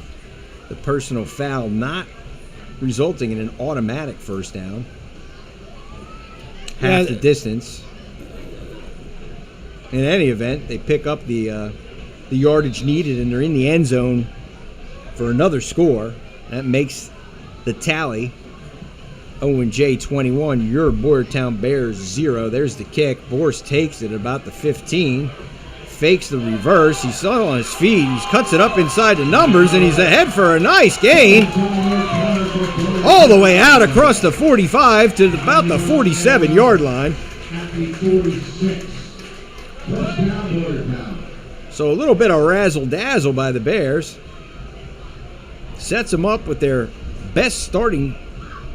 The personal foul not resulting in an automatic first down. Half the distance. In any event, they pick up the yardage needed, and they're in the end zone for another score. That makes the tally. Owen J 21, your Boyertown Bears 0. There's the kick. Boris takes it at about the 15. Fakes the reverse. He's still on his feet. He cuts it up inside the numbers, and he's ahead for a nice gain. All the way out across the 45 to about the 47-yard line. So a little bit of razzle-dazzle by the Bears. Sets them up with their best starting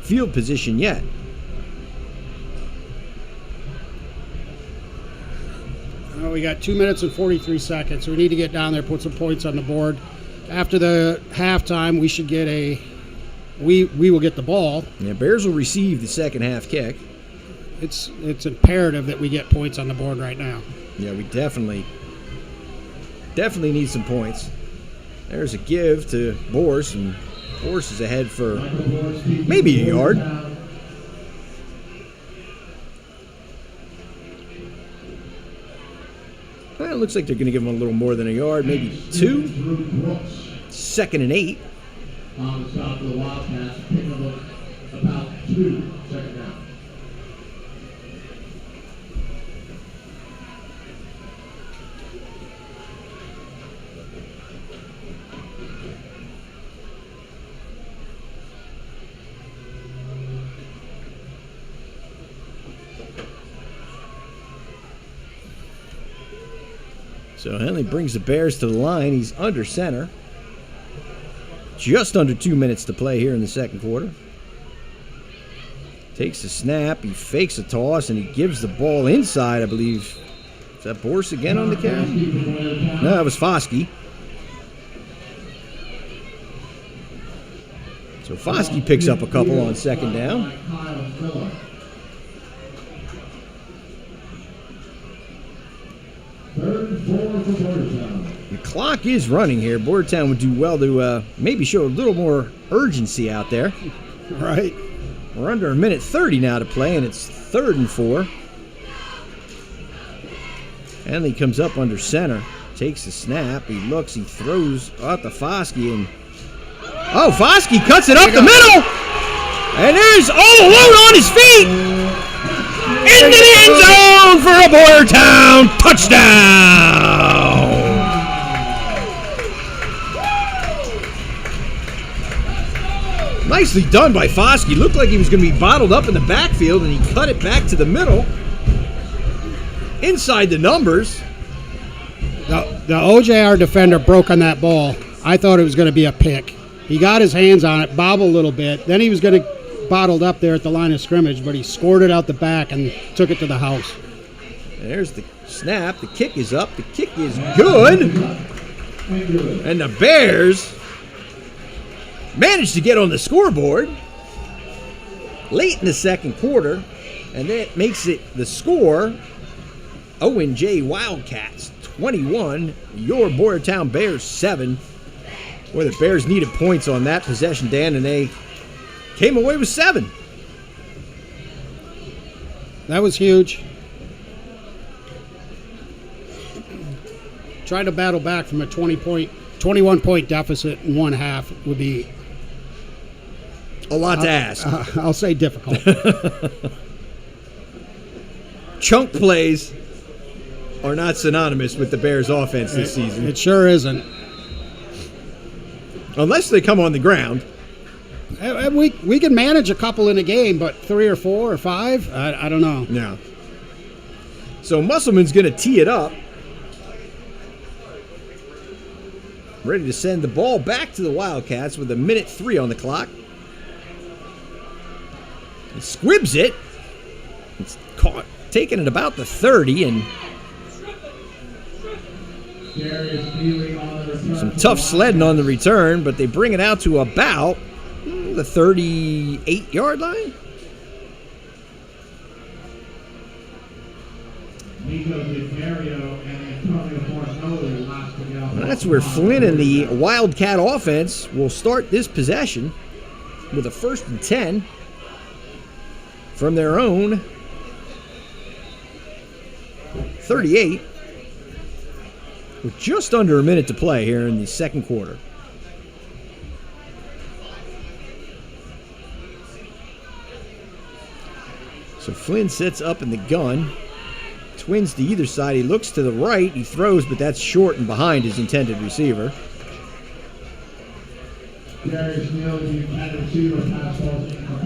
field position yet. Well, we got 2 minutes and 43 seconds. So we need to get down there, put some points on the board. After the halftime, we should get we will get the ball. Yeah, Bears will receive the second half kick. It's imperative that we get points on the board right now. Yeah, we definitely need some points. There's a give to Boris, and Boris is ahead for maybe a yard. Well, it looks like they're going to give him a little more than a yard, maybe 2. 2nd and 8. On the stop of the Wildcats, picking up about 2, second down. So Henley brings the Bears to the line. He's under center. Just under 2 minutes to play here in the second quarter. Takes the snap. He fakes a toss, and he gives the ball inside, I believe. Is that Boris again on the carry? No, that was Foskey. So Foskey picks up a couple on second down. The clock is running here. Boyertown would do well to maybe show a little more urgency out there. Right. We're under a minute 30 now to play, and it's 3rd and 4. Henley comes up under center, takes the snap, he looks, he throws out to Foskey, and Foskey cuts it up the middle, and there's Owen on his feet into the end zone for a Boyertown touchdown. Nicely done by Foskey. Looked like he was going to be bottled up in the backfield, and he cut it back to the middle. Inside the numbers. The OJR defender broke on that ball. I thought it was going to be a pick. He got his hands on it, bobbled a little bit. Then he was going to bottled up there at the line of scrimmage, but he scored it out the back and took it to the house. There's the snap. The kick is up. The kick is good. And the Bears managed to get on the scoreboard late in the second quarter, and that makes it the score. Owen J. Wildcats 21, your Boyertown Bears 7. Where the Bears needed points on that possession, Dan, and they came away with 7. That was huge. Trying to battle back from a 21-point deficit in one half would be a lot to ask. I'll say difficult. Chunk plays are not synonymous with the Bears' offense this season. It sure isn't. Unless they come on the ground. We can manage a couple in a game, but 3 or 4 or 5, I don't know. No. So Musselman's going to tee it up. Ready to send the ball back to the Wildcats with 1:03 on the clock. He squibs it. It's caught, taken at about the 30, and some tough sledding on the return, but they bring it out to about the 38-yard line. And that's where Flynn and the Wildcat offense will start this possession with a 1st and 10 from their own 38 with just under a minute to play here in the second quarter. So Flynn sets up in the gun. Twins to either side. He looks to the right. He throws, but that's short and behind his intended receiver.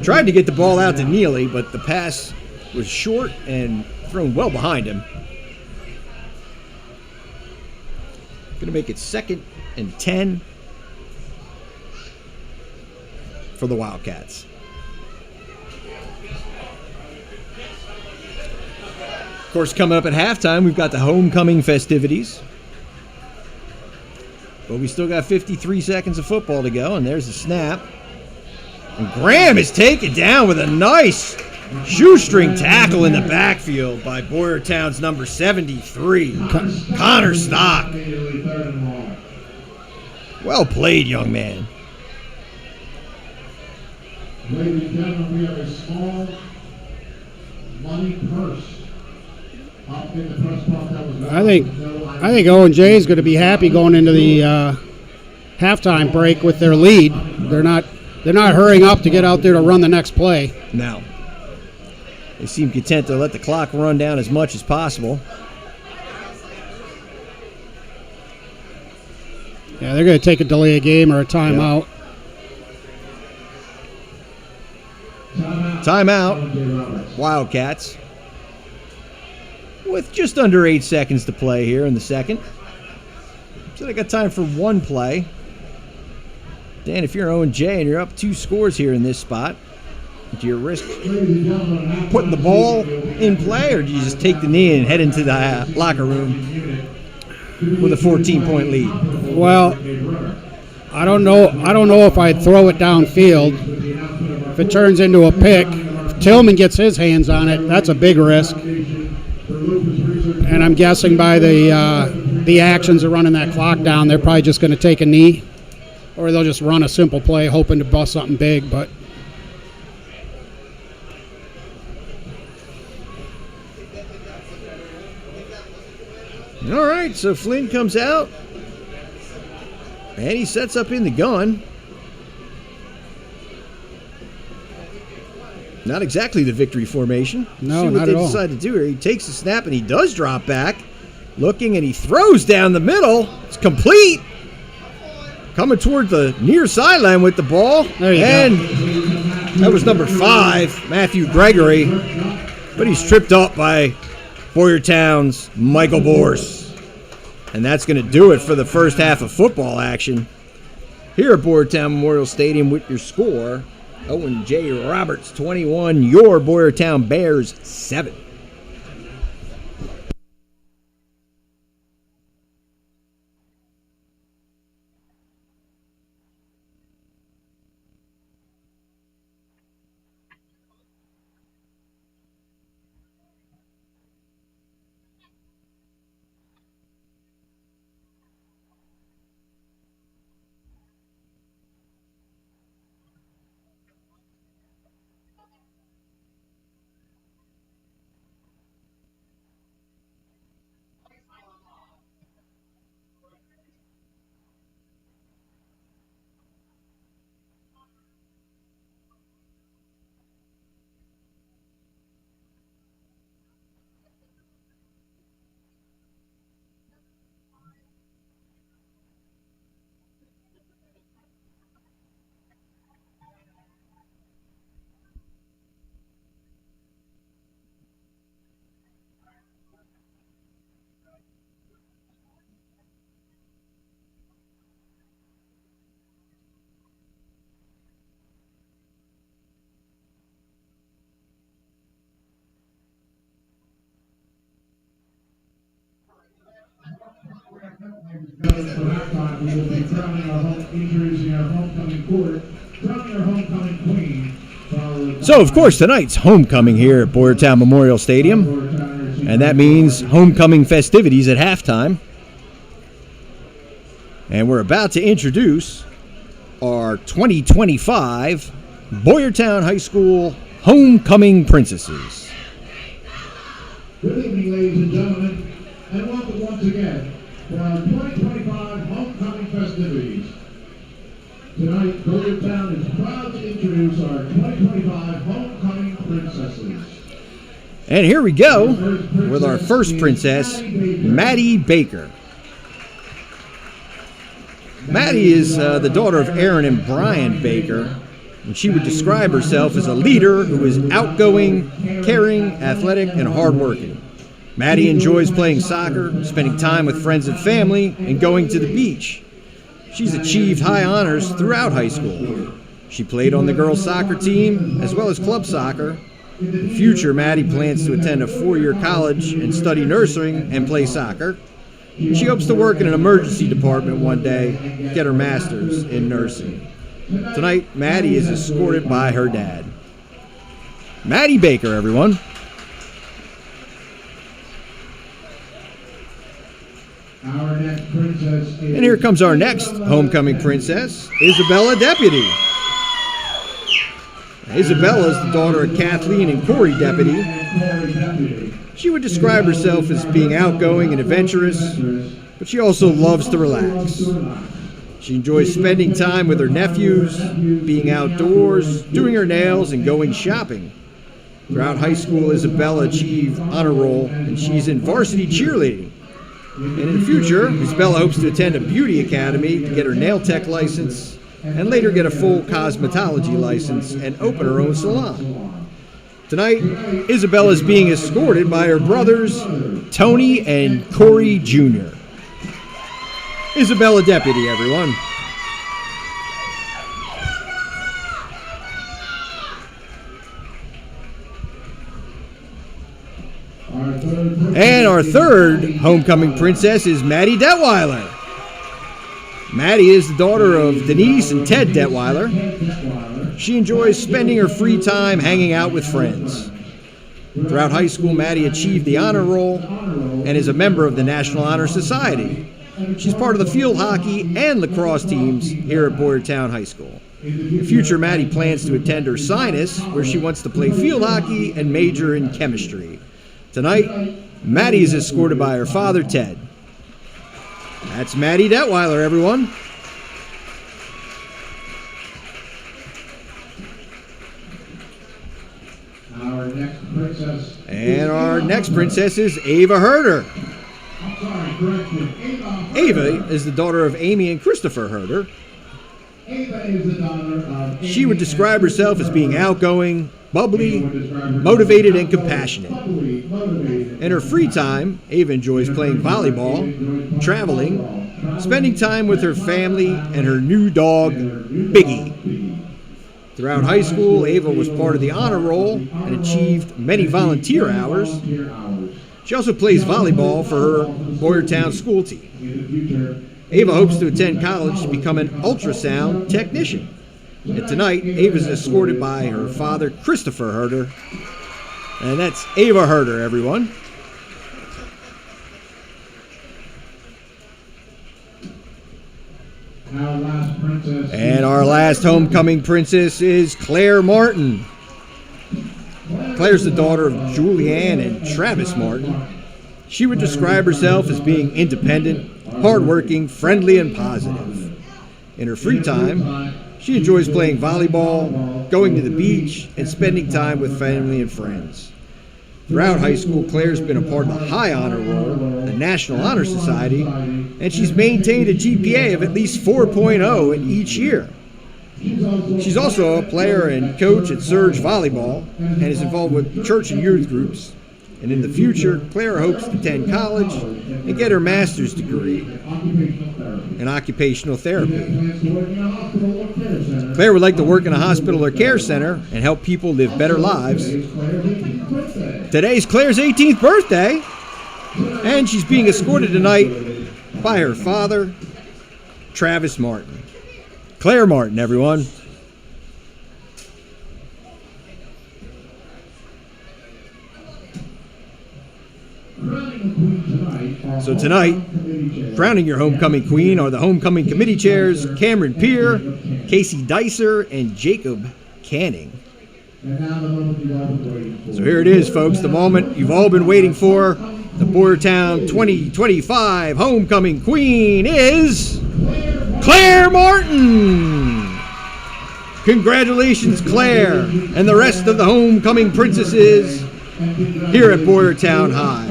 Tried to get the ball out to Neely, but the pass was short and thrown well behind him. Going to make it 2nd and 10 for the Wildcats. Of course, coming up at halftime, we've got the homecoming festivities. But we still got 53 seconds of football to go, and there's the snap. And Graham is taken down with a nice shoestring tackle in the backfield by Boyertown's number 73, Connor Stock. Well played, young man. Ladies and gentlemen, we have a small money purse. I think Owen J is going to be happy going into the halftime break with their lead. They're not hurrying up to get out there to run the next play. No. They seem content to let the clock run down as much as possible. Yeah, they're going to take a delay a game or a timeout. Timeout. Wildcats. With just under 8 seconds to play here in the second. So they got time for one play. Dan, if you're Owen J and you're up 2 scores here in this spot, do you risk putting the ball in play, or do you just take the knee and head into the locker room with a 14-point lead? Well, I don't know if I'd throw it downfield. If it turns into a pick, if Tillman gets his hands on it, that's a big risk. And I'm guessing by the actions of running that clock down, they're probably just going to take a knee, or they'll just run a simple play hoping to bust something big. But all right, so Flynn comes out, and he sets up in the gun. Not exactly the victory formation. No, see what not they at all. decide to do here. He takes the snap, and he does drop back, looking, and he throws down the middle. It's complete. Coming toward the near sideline with the ball. There you go. That was number 5, Matthew Gregory. But he's tripped up by Boyertown's Michael Borse. And that's going to do it for the first half of football action here at Boyertown Memorial Stadium with your score. Owen J. Roberts, 21. Your Boyertown Bears, 7. For halftime, we will be crowning our introducing our homecoming court, crowning our homecoming queen. So, of course, tonight's homecoming here at Boyertown Memorial Stadium. And that means homecoming festivities at halftime. And we're about to introduce our 2025 Boyertown High School Homecoming Princesses. Good evening, ladies and gentlemen, and welcome once again to our 2025 Homecoming festivities. Tonight, Boyertown is proud to introduce our 2025 Homecoming Princesses. And here we go with our first princess, Maddie Baker. Maddie is the daughter of Aaron and Brian Baker, and she would describe herself as a leader who is outgoing, caring, athletic, and hardworking. Maddie enjoys playing soccer, spending time with friends and family, and going to the beach. She's achieved high honors throughout high school. She played on the girls' soccer team as well as club soccer. In the future, Maddie plans to attend a 4-year college and study nursing and play soccer. She hopes to work in an emergency department one day and get her master's in nursing. Tonight, Maddie is escorted by her dad. Maddie Baker, everyone. Our next princess is... And here comes our next homecoming princess, Isabella Deputy. Isabella is the daughter of Kathleen and Corey Deputy. She would describe herself as being outgoing and adventurous, but she also loves to relax. She enjoys spending time with her nephews, being outdoors, doing her nails, and going shopping. Throughout high school, Isabella achieved honor roll, and she's in varsity cheerleading. And in the future, Isabella hopes to attend a beauty academy to get her nail tech license and later get a full cosmetology license and open her own salon. Tonight, Isabella is being escorted by her brothers, Tony and Corey Jr. Isabella Deputy, everyone. And our third homecoming princess is Maddie Detweiler. Maddie is the daughter of Denise and Ted Detweiler. She enjoys spending her free time hanging out with friends. Throughout high school, Maddie achieved the honor roll and is a member of the National Honor Society. She's part of the field hockey and lacrosse teams here at Boyertown High School. In the future, Maddie plans to attend her sinus, where she wants to play field hockey and major in chemistry. Tonight, Maddie is escorted by her father, Ted. That's Maddie Detweiler, everyone. Our next princess. And our next princess is Ava Herder. I'm sorry, correction. Ava is the daughter of Amy and Christopher Herder. Ava is the daughter of... She would describe herself as being outgoing, bubbly, motivated, and compassionate. In her free time, Ava enjoys playing volleyball, traveling, spending time with her family, and her new dog, Biggie. Throughout high school, Ava was part of the honor roll and achieved many volunteer hours. She also plays volleyball for her Boyertown school team. Ava hopes to attend college to become an ultrasound technician. And tonight, Ava is escorted by her father, Christopher Herder. And that's Ava Herder, everyone. Our last princess. And our last homecoming princess is Claire Martin. Claire's the daughter of Julianne and Travis Martin. She would describe herself as being independent, hardworking, friendly, and positive. In her free time, she enjoys playing volleyball, going to the beach, and spending time with family and friends. Throughout high school, Claire's been a part of the High Honor Roll, the National Honor Society, and she's maintained a GPA of at least 4.0 in each year. She's also a player and coach at Surge Volleyball and is involved with church and youth groups. And in the future, Claire hopes to attend college and get her master's degree in occupational therapy. Claire would like to work in a hospital or care center and help people live better lives. Today's Claire's 18th birthday, and she's being escorted tonight by her father, Travis Martin. Claire Martin, everyone. So tonight, crowning your homecoming queen are the homecoming committee chairs, Cameron Peer, Casey Dicer, and Jacob Canning. So here it is, folks, the moment you've all been waiting for. The Boyertown 2025 homecoming queen is Claire Martin. Congratulations, Claire, and the rest of the homecoming princesses. here at Boyertown High.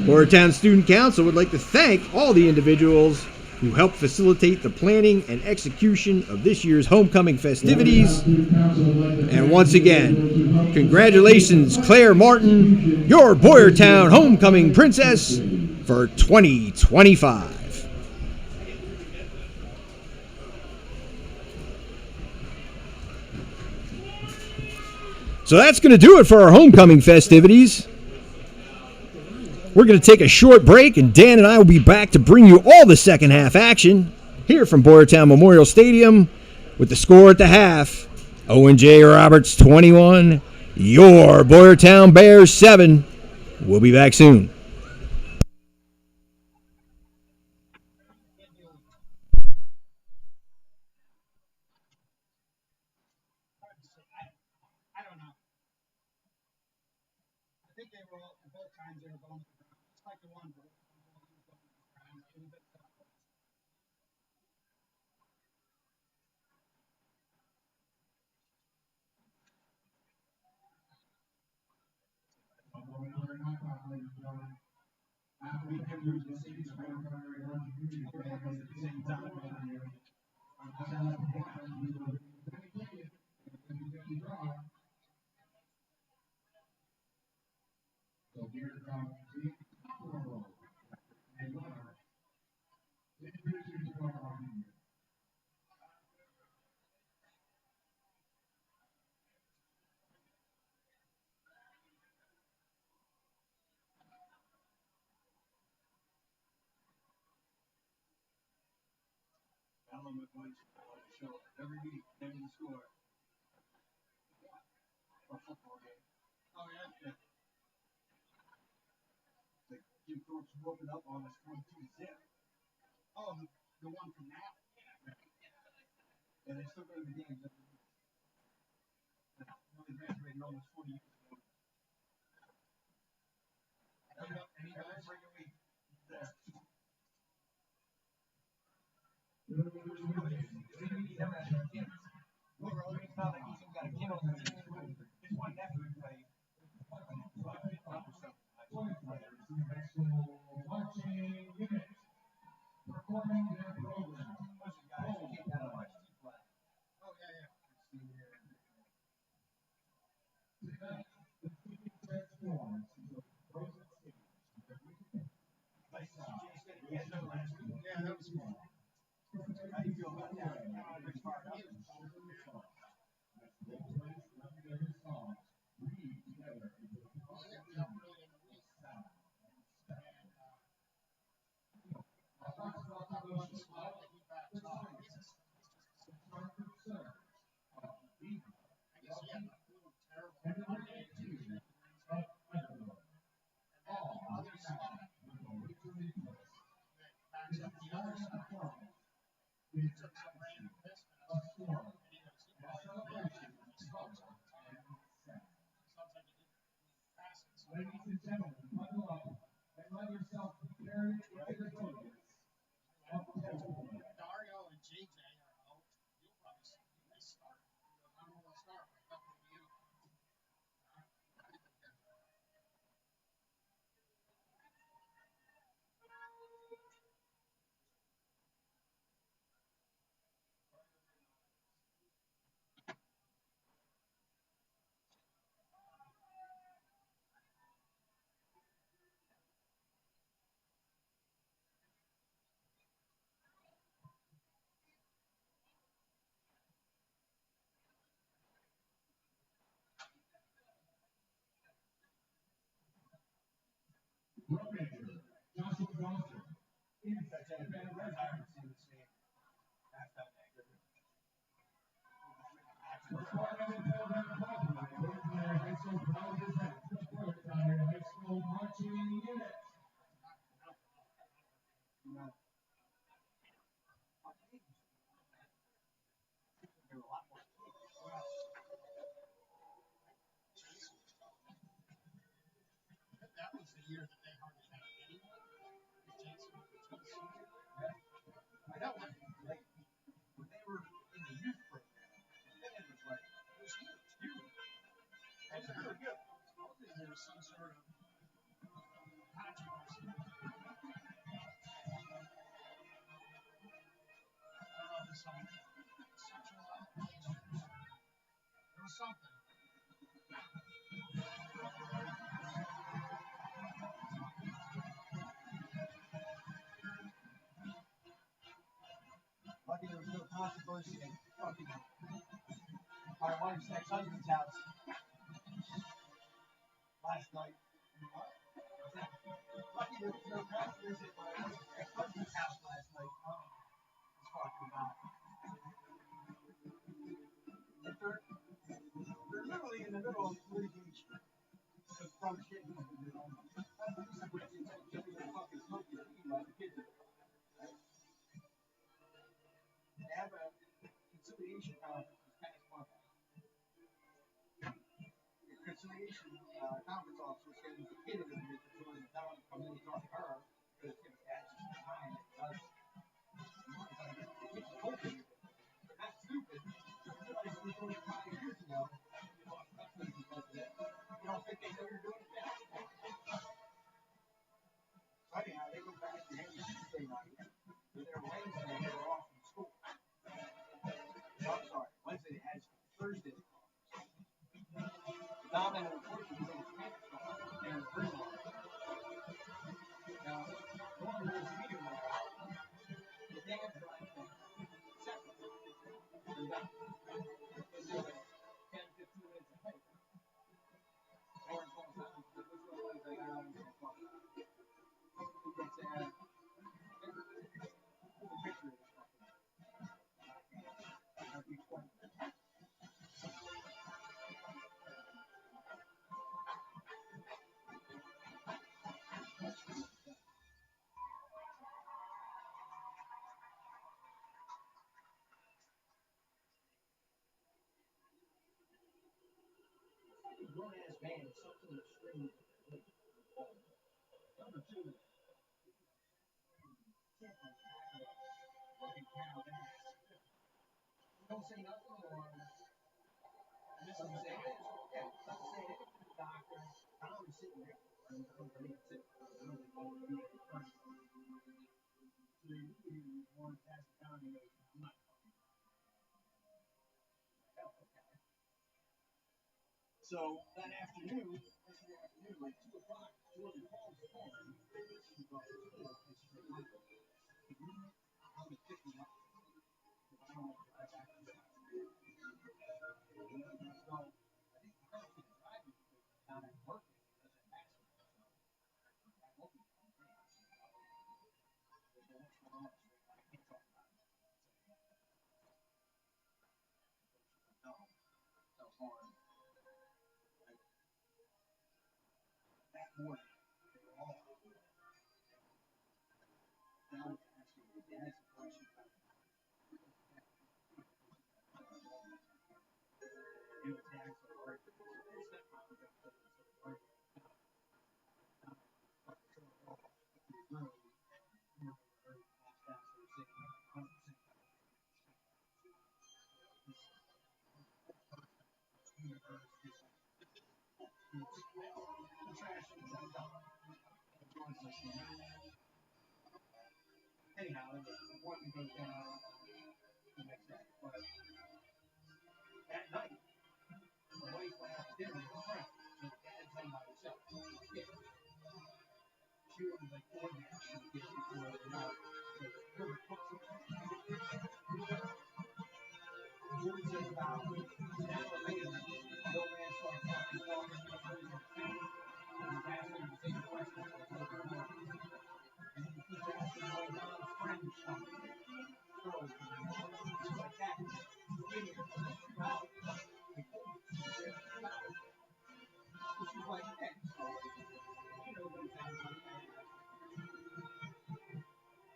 Boyertown Student Council would like to thank all the individuals who helped facilitate the planning and execution of this year's homecoming festivities. And once again, congratulations, Claire Martin, your Boyertown homecoming princess for 2025. So that's going to do it for our homecoming festivities. We're going to take a short break, and Dan and I will be back to bring you all the second half action here from Boyertown Memorial Stadium with the score at the half. Owen J. Roberts 21, your Boyertown Bears 7. We'll be back soon. I don't know. I think they were all, both times they were going to the ground. It's like the one. Every week, name the score. For a football game. Oh, yeah? Like, Jim Thorpe's whooping up on us 22-0. Oh, the one from now? Yeah, they still go to the games every week. They graduated almost 40 years ago. Any guys bring a week there. Yeah, that was fun. How do you feel about that? was some sort of controversy. I don't know if it's some sexual allegation. There was something. Lucky there was no controversy in fucking my wife's ex-husband's house last night. Lucky there was no controversy at my ex-husband's house last night. Oh, it's fucking hot. They're literally in the middle of litigation. It's from shit. That's the reason for it. It's fucking smoking while the kids are there. They have a conciliation conference this past month. The conciliation conference officer said there's a kid in the midst of the town to come in and talk to her because his dad's just behind it. The kids are hoping they're not stupid. They're realizing it's only 5 years ago. You lost custody because of it. You don't think they know you're doing it now? So anyhow, they go back to him Tuesday night. They're Wednesday, they were off from school. No, I'm sorry, Wednesday they had school. Thursday they were off. Dom and unfortunately was in his pants and in the prison. Now, one of the rules meeting was the dad drives them separately. They're done. They do like 10, 15 minutes ahead. Owen calls out and says, "What's going on?" He's like, "I don't know what the fuck." He gets there. There's a picture of this fucking. Grown-ass man, something extreme. Number two, fucking cow ass. Don't say nothing or miss him say it. Yeah, don't say it to the doctor. I don't even sit there. I don't even sit there. I don't even want to be in front of you. So you want to pass it down and goes, I'm not fucking. Hell, okay. So that afternoon, yesterday afternoon, like 2 o'clock, Jordan calls the phone. She goes, I'm going to pick me up. I don't want to drive back to the house. So I think the car can drive me because it's not at work. It doesn't pass me. So I won't be home. What's going on? I can't talk about it. No, no harm. That morning, they were all down asking the dad's a question about it. It was dad's alert. Their stepmom got told us alert. Anyhow, the one goes down the next day. But that night, the wife went out to dinner with a friend. So the dad's home by himself. She was like 4 minutes. She would get before they went out. Jordan says about an hour later, the old man started talking in the face. And he's asking him the same question. And he keeps asking my mom's friend something. Girls, she's like that. She's like, hey, you know what he's having like that.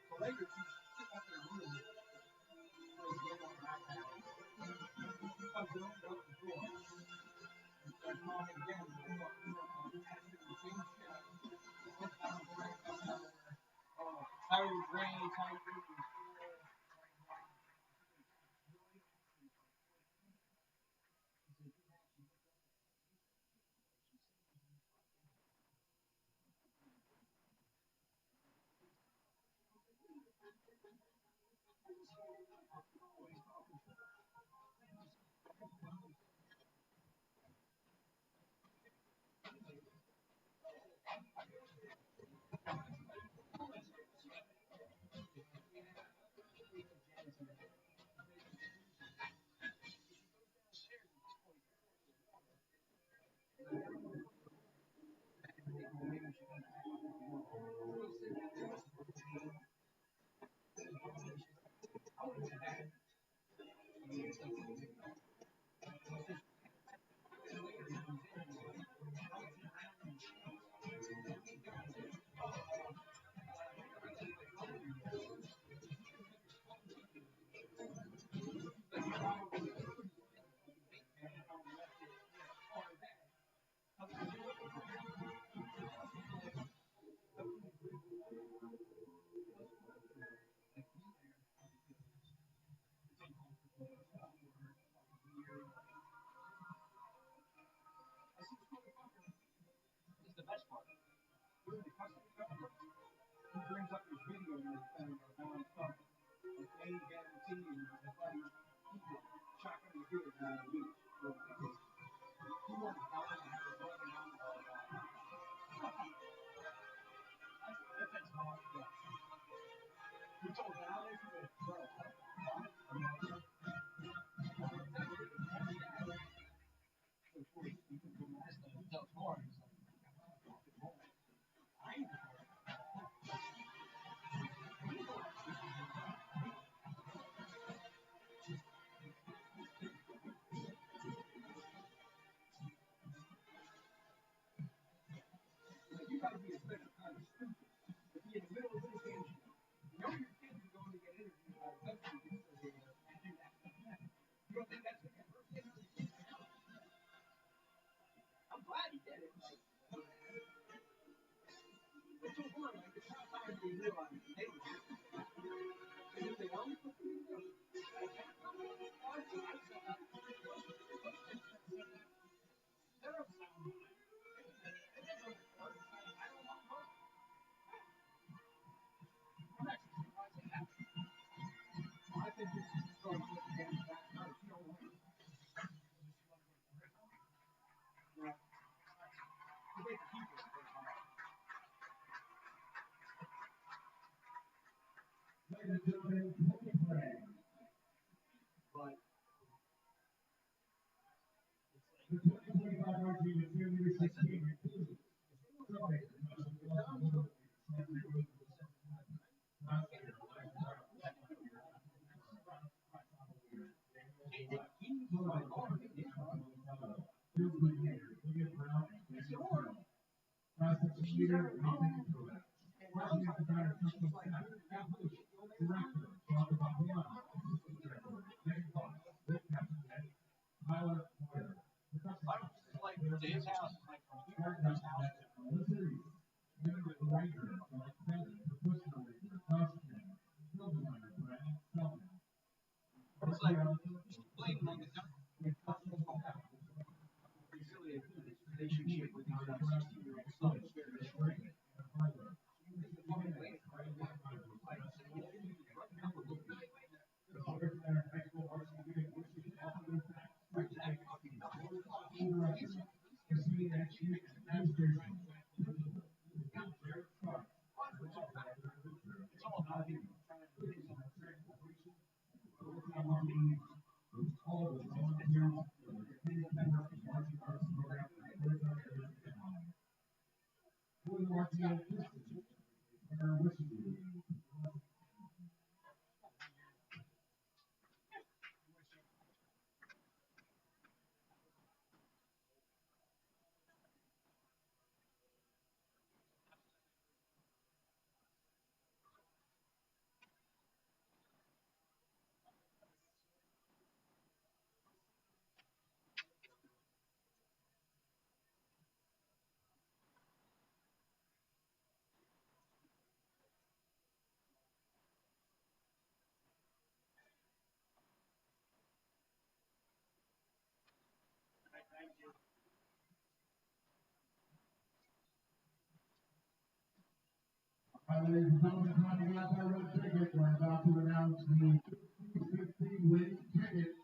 So later, she's sitting up in her room, plays a game on her iPad. She comes in, opens the door, and starts talking again with the fucking asking the same shit. How are your brains? How are you doing? It's the best part. Really, the customer he brings up his video and non-stop. Okay, guarantee you, if I keep it shotgun the beer down the beach, he won't die and have a broken arm or that's hard. We told Alex that, bro, you gotta be a special kind of stupid. To be in the middle of litigation, you know your kids are going to get interviewed by the government and do that. You don't think that's the first thing? I'm glad he did it. It's so fun, like it's not time to realize they were and if they only put the video, I think this is going to get back. You know what? Ladies and gentlemen, Tony Bragg. But The 2025 marching in January 16 includes Sunday, like his house, like from here, it's like playing like a relationship with these 16-year-old sons. Ladies and gentlemen, coming out that red ticket, we're about to announce the 15 win ticket.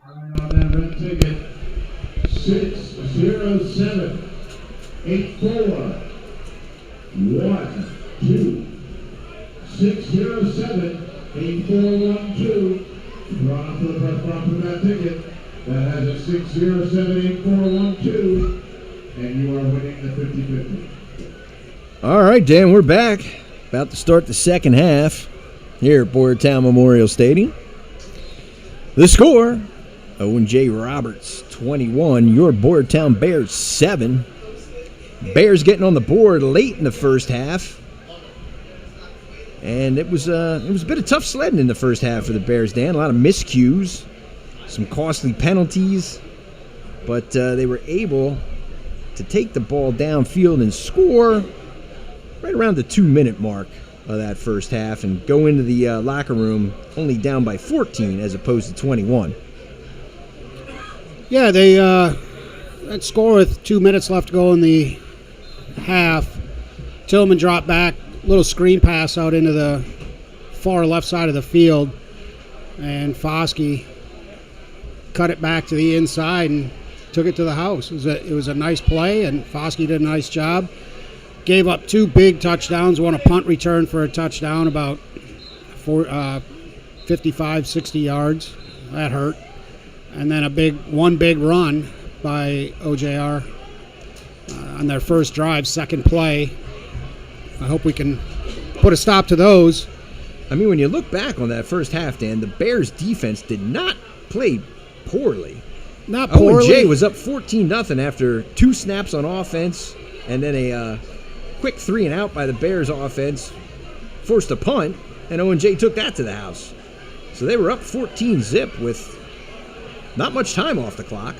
Coming on that red ticket, 6-0-7. 8-4. 1-2. 6-0-7. 8-4-1-2. Run up to the press box with that ticket. That has a 6-0-7-8-4-1-2. And you are winning the 50-50. All right, Dan, we're back. About to start the second half here at Boyertown Memorial Stadium. The score, Owen J. Roberts, 21. Your Boyertown Bears, 7. Bears getting on the board late in the first half. And it was a bit of tough sledding in the first half for the Bears, Dan. A lot of miscues, some costly penalties. But they were able to take the ball downfield and score right around the 2-minute mark of that first half and go into the locker room only down by 14 as opposed to 21. Yeah, they that score with 2 minutes left to go in the half. Tillman dropped back, little screen pass out into the far left side of the field, and Foskey cut it back to the inside and took it to the house. It was a nice play, and Foskey did a nice job. Gave up 2 big touchdowns, one a punt return for a touchdown about 55, 60 yards. That hurt. And then one big run by OJR on their first drive, second play. I hope we can put a stop to those. I mean, when you look back on that first half, Dan, the Bears' defense did not play poorly. Not poorly. Owen J was up 14-0 after 2 snaps on offense, and then a quick 3-and-out by the Bears offense, forced a punt, and Owen J took that to the house. So they were up 14-0 with not much time off the clock.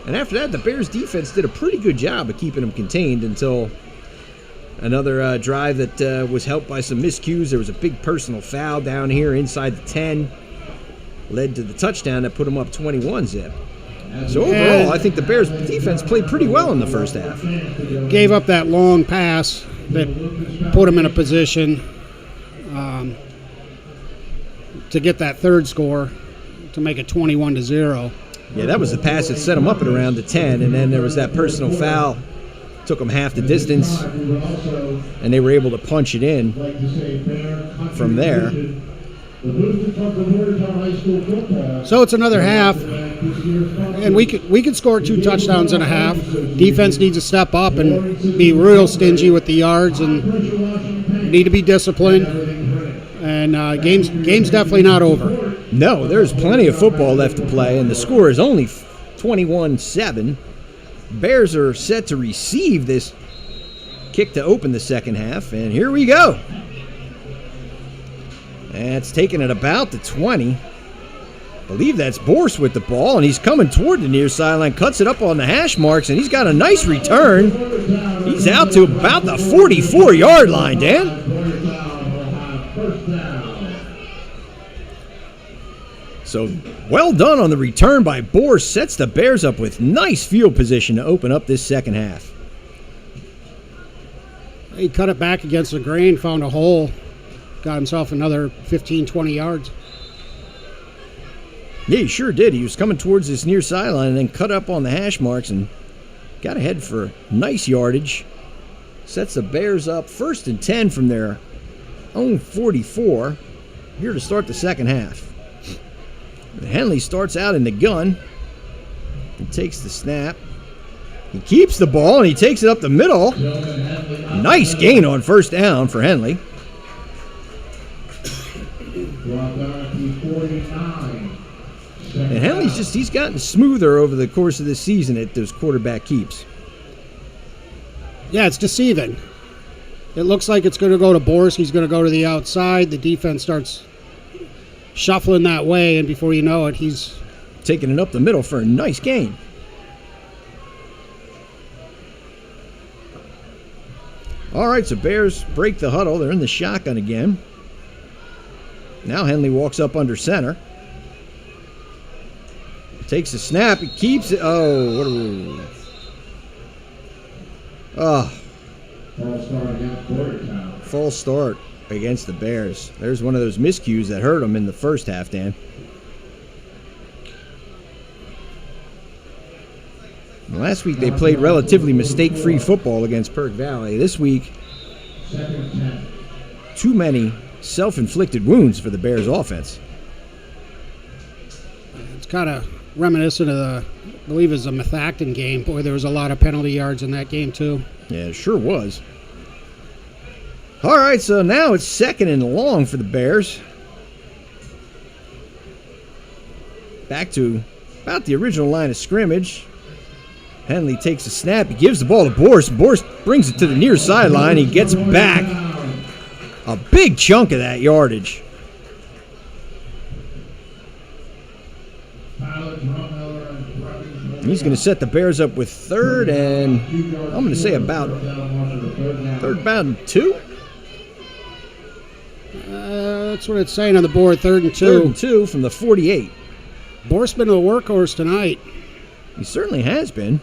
And after that, the Bears defense did a pretty good job of keeping them contained until another drive that was helped by some miscues. There was a big personal foul down here inside the 10, led to the touchdown that put them up 21-0. So overall, I think the Bears defense played pretty well in the first half. Gave up that long pass that put them in a position to get that third score to make it 21-0. Yeah, that was the pass that set them up at around the 10, and then there was that personal foul. Took them half the distance, and they were able to punch it in from there. So it's another half, and we could score 2 touchdowns in a half. Defense needs to step up and be real stingy with the yards, and need to be disciplined. And game's definitely not over. No, there's plenty of football left to play, and the score is only 21-7. Bears are set to receive this kick to open the second half, and here we go. And it's taken at about the 20. I believe that's Borse with the ball, and he's coming toward the near sideline, cuts it up on the hash marks, and he's got a nice return. He's out to about the 44-yard line, Dan. So well done on the return by Borse. Sets the Bears up with nice field position to open up this second half. He cut it back against the grain, found a hole, got himself another 15, 20 yards. Yeah, he sure did. He was coming towards this near sideline and then cut up on the hash marks and got ahead for nice yardage. Sets the Bears up 1st and 10 from their own 44 here to start the second half. Henley starts out in the gun and takes the snap. He keeps the ball and he takes it up the middle. Nice gain on first down for Henley. And Henley's he's gotten smoother over the course of this season at those quarterback keeps. Yeah, it's deceiving. It looks like it's going to go to Borse. He's going to go to the outside. The defense starts shuffling that way, and before you know it, he's taking it up the middle for a nice gain. All right, so Bears break the huddle. They're in the shotgun again. Now Henley walks up under center. Takes the snap. He keeps it. Oh, what are we... Oh. False start against Boyertown. False start against the Bears. There's one of those miscues that hurt them in the first half, Dan. Last week they played relatively mistake-free football against Perk Valley. This week, too many self-inflicted wounds for the Bears offense. It's kind of reminiscent of I believe it was a Methacton game. Boy, there was a lot of penalty yards in that game too. Yeah, it sure was. All right, so now it's 2nd and long for the Bears. Back to about the original line of scrimmage. Henley takes a snap. He gives the ball to Borst. Borst brings it to the near sideline. He gets back a big chunk of that yardage. He's going to set the Bears up with 3rd and I'm going to say about 3rd and 2. That's what it's saying on the board. 3rd and 2. 3rd and 2 from the 48. Borst been a workhorse tonight. He certainly has been.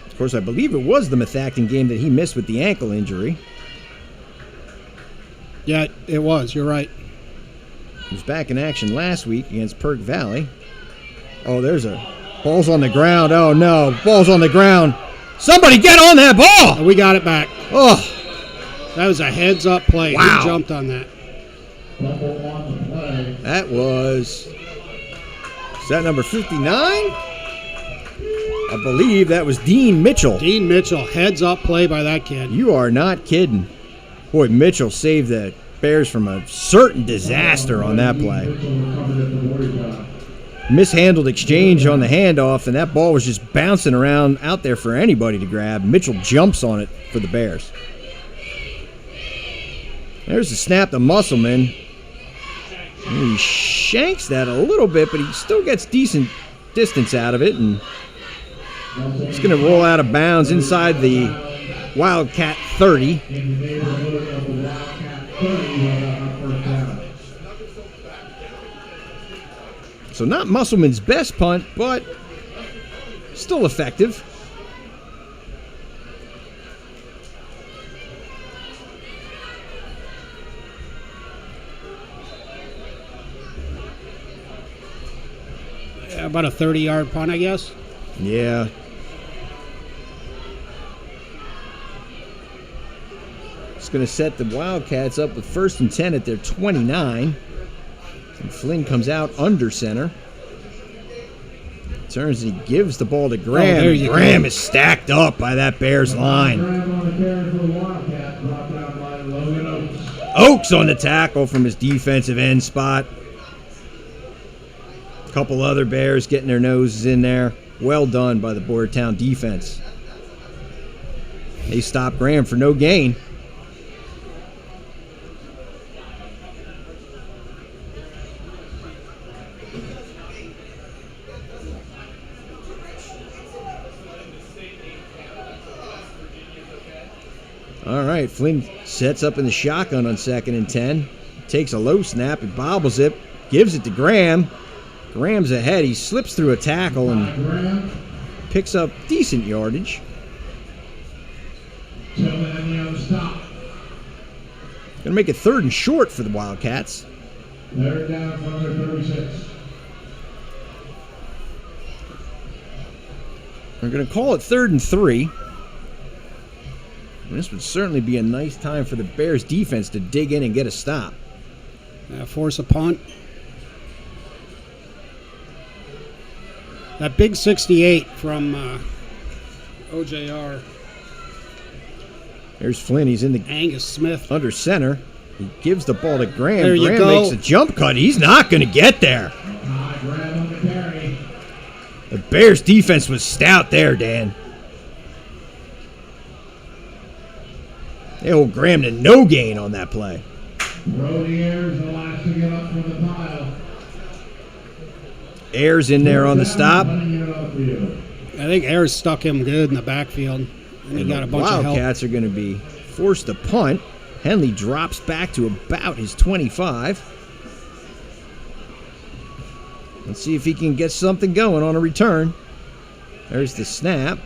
Of course, I believe it was the Methacton game that he missed with the ankle injury. Yeah, it was. You're right. He was back in action last week against Perk Valley. Oh, there's a ball's on the ground. Oh, no. Ball's on the ground. Somebody get on that ball. We got it back. Oh, that was a heads-up play. Wow. He jumped on that. That was... Is that number 59? I believe that was Dean Mitchell. Dean Mitchell, heads-up play by that kid. You are not kidding. Boy, Mitchell saved the Bears from a certain disaster on that play. Mishandled exchange on the handoff, and that ball was just bouncing around out there for anybody to grab. Mitchell jumps on it for the Bears. There's the snap to Musselman. He shanks that a little bit, but he still gets decent distance out of it, and he's going to roll out of bounds inside the Wildcat 30. So not Musselman's best punt, but still effective. Yeah, about a 30-yard punt, I guess. Yeah. It's going to set the Wildcats up with 1st and 10 at their 29. And Flynn comes out under center. Turns and he gives the ball to Graham. Graham is stacked up by that Bears line. Oaks on the tackle from his defensive end spot. A couple other Bears getting their noses in there. Well done by the Boyertown defense. They stop Graham for no gain. All right, Flynn sets up in the shotgun on 2nd and 10. Takes a low snap and bobbles it. Gives it to Graham. Graham's ahead. He slips through a tackle and picks up decent yardage. Going to make it 3rd and short for the Wildcats. They're down from their 36. We're going to call it 3rd and 3. And this would certainly be a nice time for the Bears defense to dig in and get a stop. Force a punt. That big 68 from OJR. There's Flynn. He's in the Angus Smith under center. He gives the ball to Graham. There you Graham go. makes a jump cut. He's not going to get there. The Bears defense was stout there, Dan. They hold Graham to no gain on that play. Brody Ayers, the last to get up from the pile. Ayers in there on the stop. I think Ayers stuck him good in the backfield. And he got a bunch of help. Wildcats are going to be forced to punt. Henley drops back to about his 25. Let's see if he can get something going on a return. There's the snap.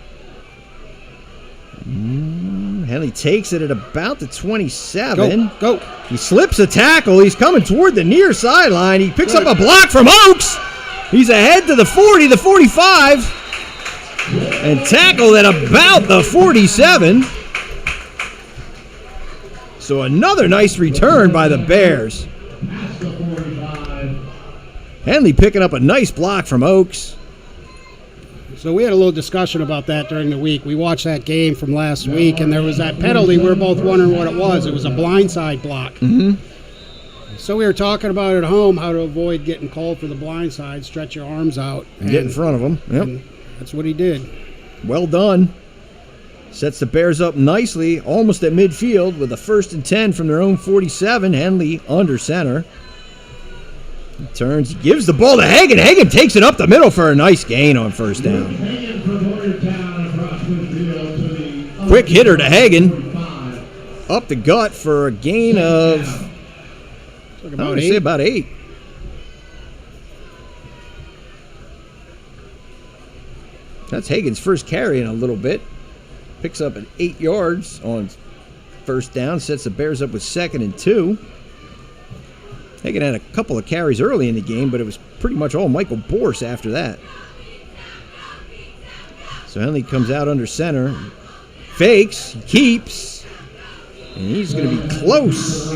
Henley takes it at about the 27. Go. He slips a tackle. He's coming toward the near sideline. He picks up a block from Oaks. He's ahead to the 40, the 45, and tackled at about the 47. So another nice return by the Bears. Henley picking up a nice block from Oaks. So we had a little discussion about that during the week. We watched that game from last week, and there was that penalty. We were both wondering what it was. It was a blindside block. Mm-hmm. So we were talking about at home how to avoid getting called for the blindside. Stretch your arms out. And get in front of him. Yep. And that's what he did. Well done. Sets the Bears up nicely, almost at midfield with a 1st and 10 from their own 47. Henley under center. He turns, he gives the ball to Hagan. Hagan takes it up the middle for a nice gain on first down. Quick hitter to Hagan. Up the gut for a gain of, I would say about 8. That's Hagan's first carry in a little bit. Picks up at 8 yards on first down. Sets the Bears up with 2nd and 2. Hagan had a couple of carries early in the game, but it was pretty much all Michael Borse after that. So Henley comes out under center. Fakes. He keeps. And he's going to be close.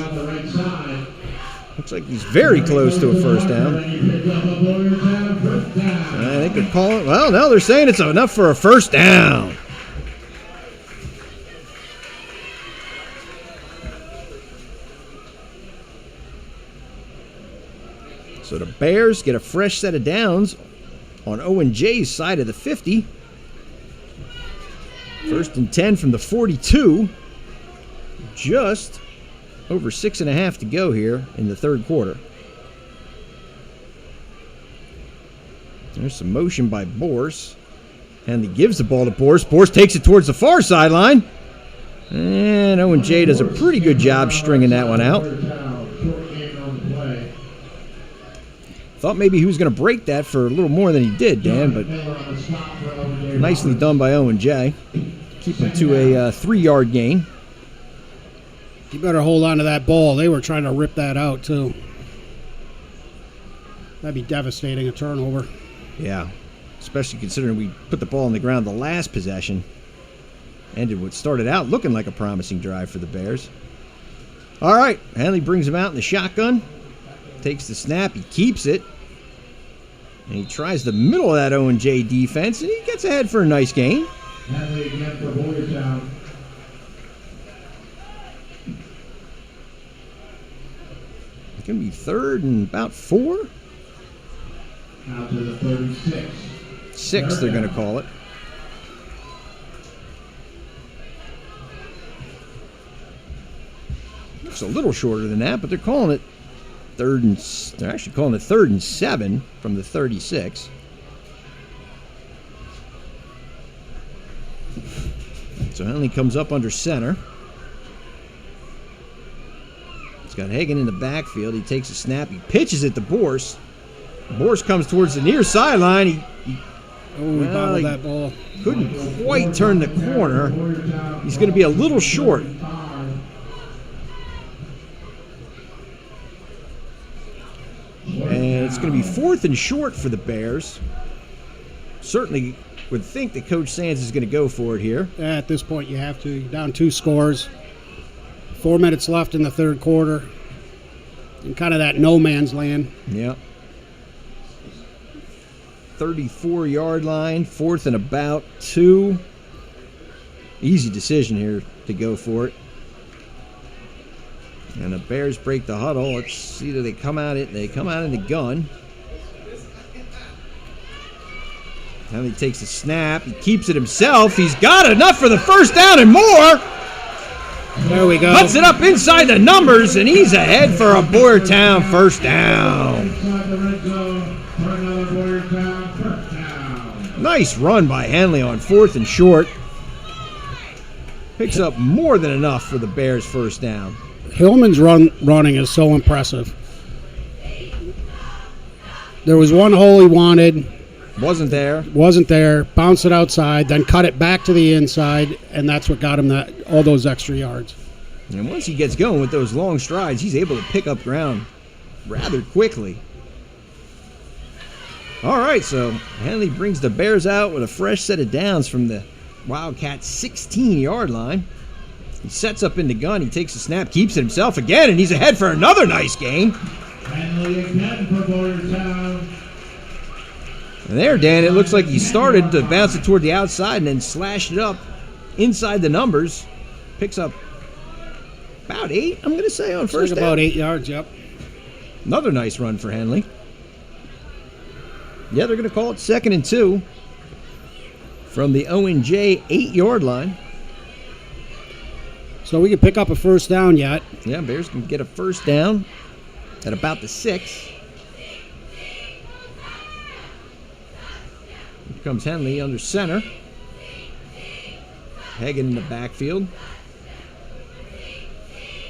Looks like he's very close to a first down. I think they're calling. Well, no, they're saying it's enough for a first down. So the Bears get a fresh set of downs on Owen J's side of the 50. 1st and 10 from the 42. Just over 6.5 to go here in the third quarter. There's some motion by Borse. And he gives the ball to Borse. Borse takes it towards the far sideline. And Owen J does a pretty good job stringing that one out. Thought maybe he was going to break that for a little more than he did, Dan, but nicely done by Owen J. Keeping it to a 3-yard gain. You better hold on to that ball. They were trying to rip that out, too. That'd be devastating, a turnover. Yeah, especially considering we put the ball on the ground the last possession. Ended what started out looking like a promising drive for the Bears. All right, Henley brings him out in the shotgun. Takes the snap, he keeps it. And he tries the middle of that Owen J defense, and he gets ahead for a nice gain. Henley again for Boyertown. It's going to be 3rd and about 4. Out to the 36. 6, they're going to call it. Looks a little shorter than that, but they're calling it they're actually calling it 3rd and 7 from the 36. So Henley comes up under center. He's got Hagan in the backfield. He takes a snap. He pitches it to Borse. Borse comes towards the near sideline. He Bobbled that ball. Couldn't quite turn the corner. He's going to be a little short. And it's going to be 4th and short for the Bears. Certainly would think that Coach Sands is going to go for it here. At this point, you have to. You're down 2 scores. 4 minutes left in the third quarter. In kind of that no man's land. Yeah. 34-yard line, 4th and about 2. Easy decision here to go for it. And the Bears break the huddle. Let's see, do they come out in the gun. Now he takes a snap. He keeps it himself. He's got enough for the first down and more. There we go. Puts it up inside the numbers, and he's ahead for a Boyertown first down. Nice run by Henley on 4th and short. Picks up more than enough for the Bears first down. Hillman's running is so impressive. There was one hole he wanted. Wasn't there. Wasn't there. Bounced it outside, then cut it back to the inside, and that's what got him all those extra yards. And once he gets going with those long strides, he's able to pick up ground rather quickly. All right, so Henley brings the Bears out with a fresh set of downs from the Wildcats' 16-yard line. He sets up in the gun. He takes a snap, keeps it himself again, and he's ahead for another nice gain. Henley again for Boyertown. And there, Dan, it looks like he started to bounce it toward the outside and then slashed it up inside the numbers. Picks up about 8, I'm going to say, on first down. About 8 yards, yep. Another nice run for Henley. Yeah, they're going to call it 2nd and 2 from the Owen J 8-yard line. So we can pick up a first down yet. Yeah, Bears can get a first down at about the 6. Here comes Henley under center. Hagan in the backfield.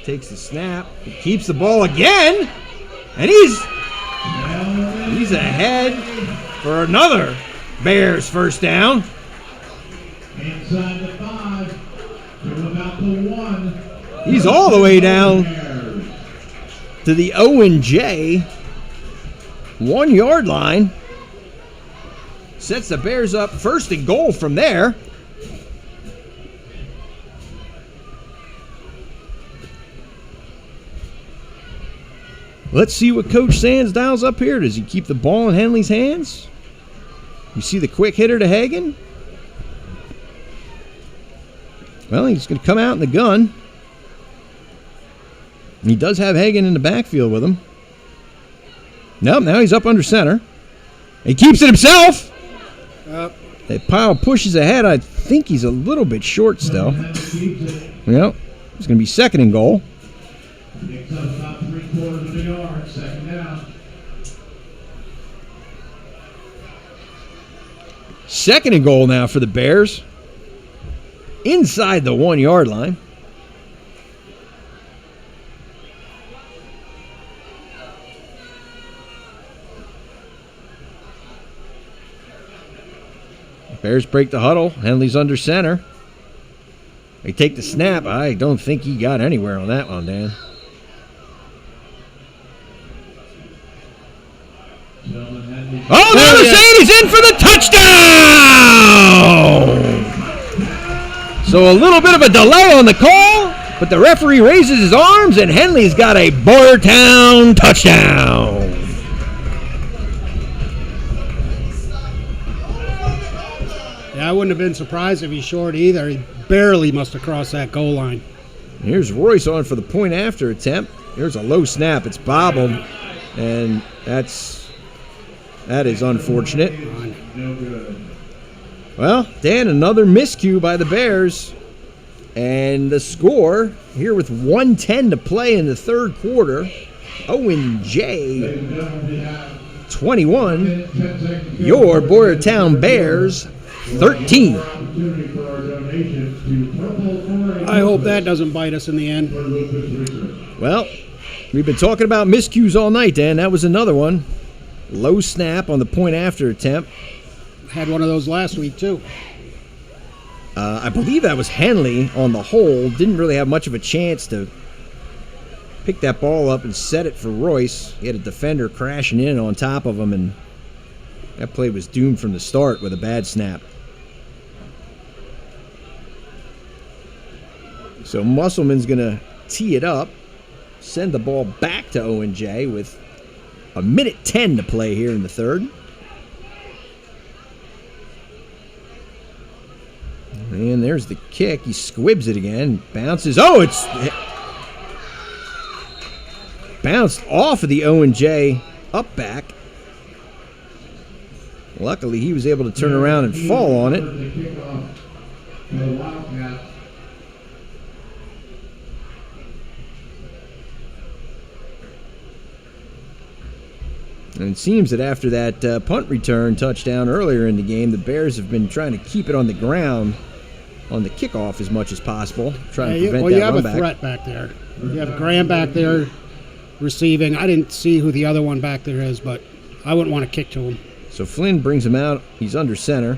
Takes the snap. He keeps the ball again. And he's ahead for another Bears first down. Inside the 5 to about the 1. He's all the way down to the Owen J 1-yard line. Sets the Bears up 1st and goal from there. Let's see what Coach Sands dials up here. Does he keep the ball in Henley's hands? You see the quick hitter to Hagan? Well, he's going to come out in the gun. He does have Hagan in the backfield with him. Nope, now he's up under center. He keeps it himself. That pile pushes ahead. I think he's a little bit short still. Well, it's going to be 2nd and goal. Picks up about 3/4 of the yard, 2nd down. 2nd and goal now for the Bears. Inside the 1-yard line. Bears break the huddle. Henley's under center. They take the snap. I don't think he got anywhere on that one, Dan. Oh, now they're saying he's in for the touchdown! So a little bit of a delay on the call, but the referee raises his arms, and Henley's got a Boyertown touchdown. Yeah, I wouldn't have been surprised if he's short either. He barely must have crossed that goal line. Here's Royce on for the point after attempt. Here's a low snap. It's bobbled, and that is unfortunate. Well, Dan, another miscue by the Bears. And the score here with 1:10 to play in the 3rd quarter. Owen J 21. Your Boyertown Bears 13. I hope that doesn't bite us in the end. Well, we've been talking about miscues all night, Dan. That was another one. Low snap on the point after attempt. Had one of those last week, too. I believe that was Henley on the hole. Didn't really have much of a chance to pick that ball up and set it for Royce. He had a defender crashing in on top of him, and that play was doomed from the start with a bad snap. So Musselman's going to tee it up, send the ball back to Owen J with 1:10 to play here in the 3rd. And there's the kick. He squibs it again. Bounces. Oh, it's bounced off of the Owen J up back. Luckily, he was able to turn around and fall on it. And it seems that after that punt return touchdown earlier in the game, the Bears have been trying to keep it on the ground on the kickoff as much as possible, trying to prevent that run back. Well, you have a threat back there. You have Graham back there receiving. I didn't see who the other one back there is, but I wouldn't want to kick to him. So Flynn brings him out. He's under center.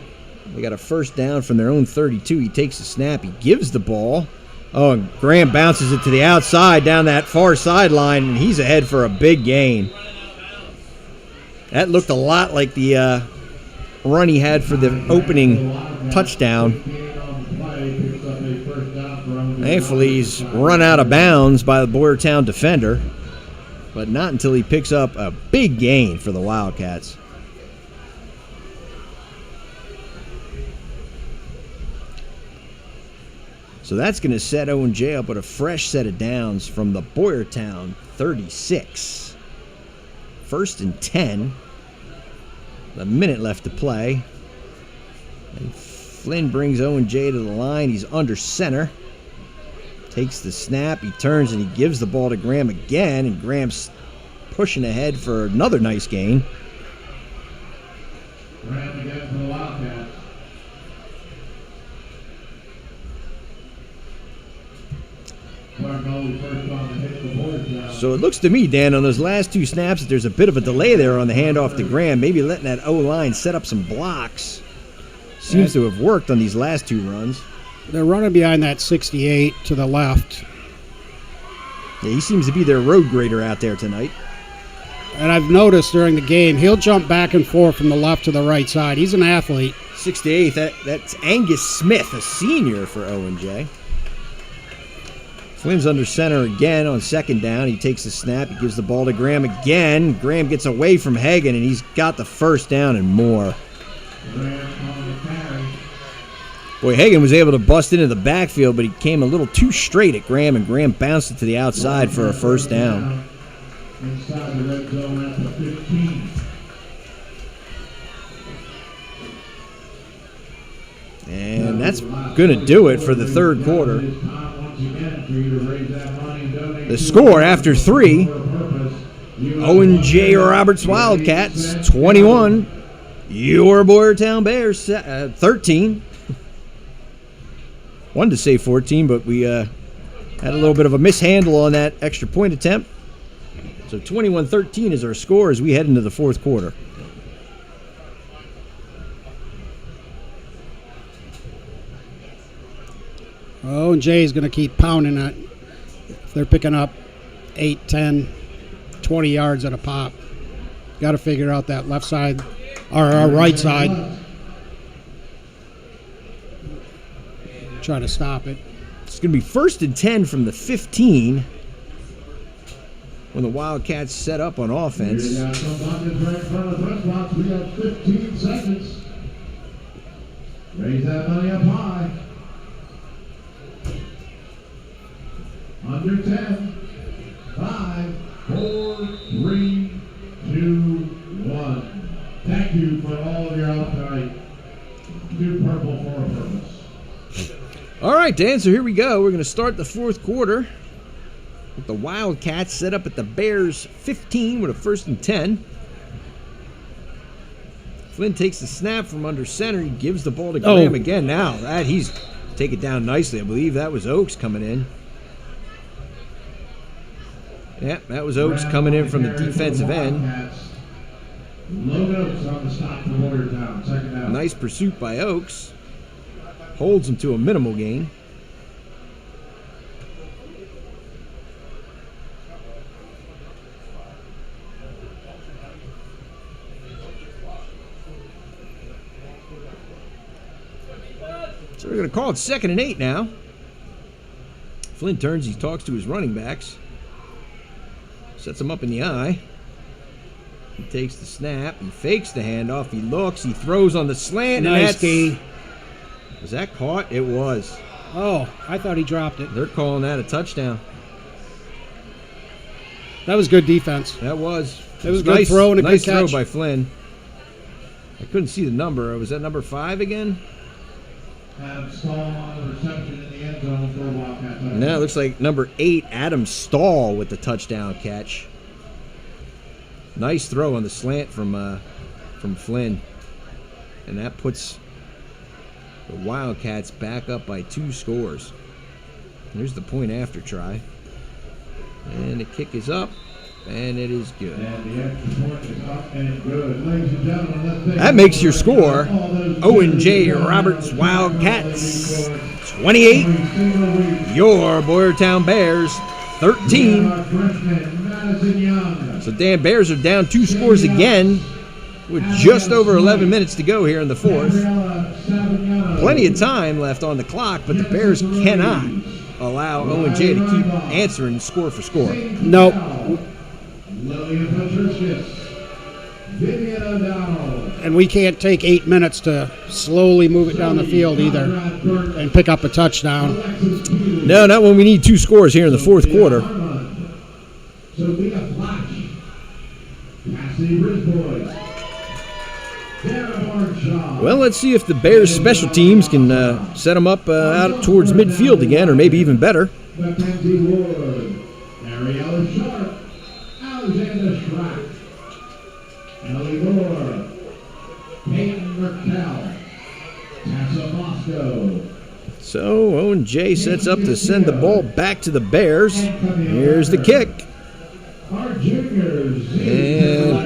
They got a first down from their own 32. He takes the snap. He gives the ball. Oh, and Graham bounces it to the outside down that far sideline, and he's ahead for a big gain. That looked a lot like the run he had for the opening touchdown. Thankfully, he's run out of bounds by the Boyertown defender, but not until he picks up a big gain for the Wildcats. So that's going to set Owen J up with a fresh set of downs from the Boyertown 36. 1st and 10. A minute left to play. And Flynn brings Owen J to the line. He's under center. Takes the snap. He turns and he gives the ball to Graham again. And Graham's pushing ahead for another nice gain. Graham again for the Wildcats. So it looks to me, Dan, on those last two snaps that there's a bit of a delay there on the handoff to Graham. Maybe letting that O-line set up some blocks. Seems to have worked on these last two runs. They're running behind that 68 to the left. Yeah, he seems to be their road grader out there tonight. And I've noticed during the game, he'll jump back and forth from the left to the right side. He's an athlete. 68, that's Angus Smith, a senior for Owen J. Flynn's under center again on 2nd down. He takes the snap. He gives the ball to Graham again. Graham gets away from Hagan, and he's got the first down and more. Boy, Hagan was able to bust into the backfield, but he came a little too straight at Graham, and Graham bounced it to the outside for a first down. Inside the red zone at the 15. And that's going to do it for the third quarter. The score after 3, Owen J. Roberts Wildcats 21, your Boyertown Bears 13. Wanted to say 14, but we had a little bit of a mishandle on that extra point attempt. So 21-13 is our score as we head into the fourth quarter. Oh, and Jay's going to keep pounding it. If they're picking up 8, 10, 20 yards at a pop, got to figure out that left side or our right side. Try to stop it. It's going to be 1st and 10 from the 15 when the Wildcats set up on offense. We have 15 seconds. Raise that money up high. Under 10, 5, 4, 3, 2, 1. Thank you for all of your help tonight. Do purple for a purpose. All right, Dan, so here we go. We're going to start the fourth quarter with the Wildcats set up at the Bears 15 with a 1st and 10. Flynn takes the snap from under center. He gives the ball to Graham again. Now, he's taken down nicely. I believe that was Oakes coming in. Yeah, that was Oakes coming in from the defensive end. Oakes on the stop for Boyertown, 2nd down. Nice pursuit by Oakes. Holds him to a minimal gain. So we're going to call it 2nd and 8 now. Flynn turns, he talks to his running backs. Sets him up in the eye. He takes the snap. He fakes the handoff. He looks. He throws on the slant. Nice D. Was that caught? It was. Oh, I thought he dropped it. They're calling that a touchdown. That was good defense. That was. It was a good throw and a nice good catch. throw by Flynn. I couldn't see the number. Was that number 5 again? Stall on the reception in the end zone for a Wildcat. No, it looks like number 8, Adam Stahl with the touchdown catch. Nice throw on the slant from Flynn. And that puts the Wildcats back up by 2 scores. Here's the point after try. And the kick is up, and it is good. And the extra point is up and good. Ladies and gentlemen, let's That makes your score Owen J. Roberts Wildcats 28, your Boyertown Bears 13. So Dan, Bears are down 2 scores again with just over 11 minutes to go here in the fourth. Plenty of time left on the clock, but the Bears cannot allow Owen J. to keep answering score for score. Nope. And we can't take 8 minutes to slowly move it down the field either and pick up a touchdown. No, not when we need 2 scores here in the fourth quarter. Well, let's see if the Bears special teams can set them up out towards midfield again, or maybe even better. Ellie Moore, Peyton Merkel, Tessa Moscow. So Owen J sets up to send the ball back to the Bears. Here's the kick. And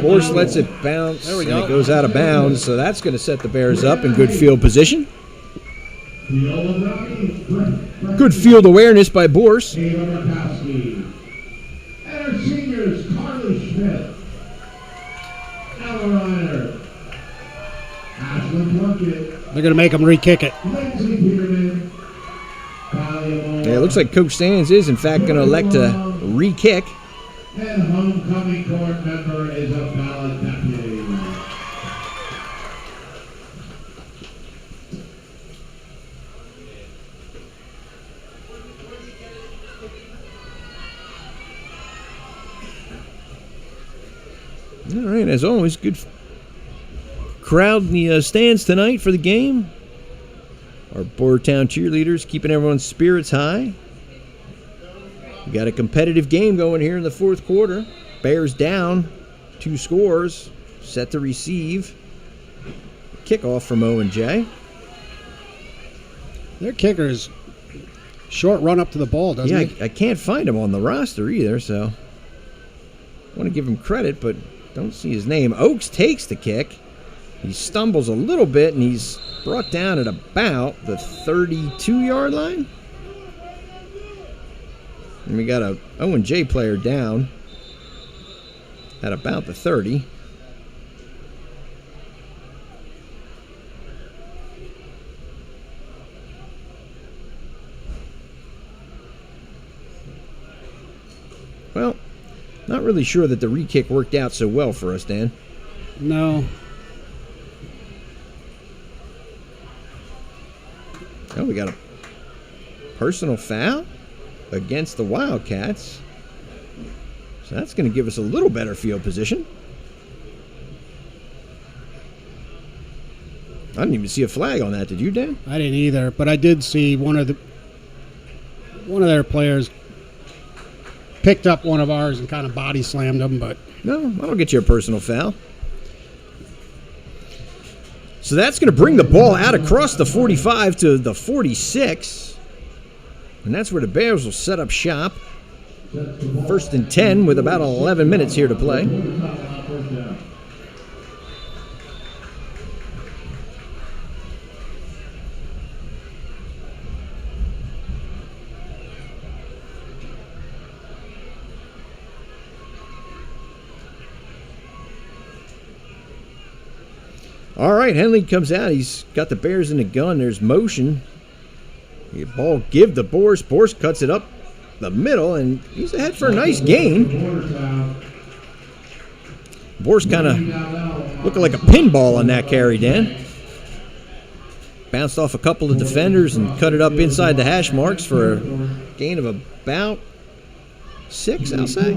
Borst lets it bounce, and it goes out of bounds, so that's going to set the Bears up in good field position. Good field awareness by Borst. And our seniors, Carly Schmidt, Ella Reiner, Ashlyn Plunkett, They're going to make them re-kick it. Lindsay Peterman, Talia Moore, Yeah, it looks like Coach Sands is, in fact, going to elect to re-kick. and homecoming court member is a ballot deputy. All right, as always, good crowd in the stands tonight for the game. Our Boyertown cheerleaders keeping everyone's spirits high. We got a competitive game going here in the fourth quarter. Bears down 2 scores, set to receive. Kickoff from Owen J. Their kicker is short run up to the ball, doesn't he? I can't find him on the roster either, so I want to give him credit, but don't see his name. Oakes takes the kick. He stumbles a little bit, and he's brought down at about the 32-yard line. And we got a Owen J player down at about the 30. Well, not really sure that the re-kick worked out so well for us, Dan. No. Oh, we got a personal foul against the Wildcats. So that's going to give us a little better field position. I didn't even see a flag on that. Did you, Dan? I didn't either, but I did see one of their players picked up one of ours and kind of body slammed him, but No, I don't get you a personal foul. So that's going to bring the ball out across the 45 to the 46. And that's where the Bears will set up shop. 1st and 10 with about 11 minutes here to play. All right, Henley comes out. He's got the Bears in the gun. There's motion. The ball give to Borst. Borst cuts it up the middle, and he's ahead for a nice gain. Borst kind of looking like a pinball on that carry, Dan. Bounced off a couple of defenders and cut it up inside the hash marks for a gain of about 6, I'll say.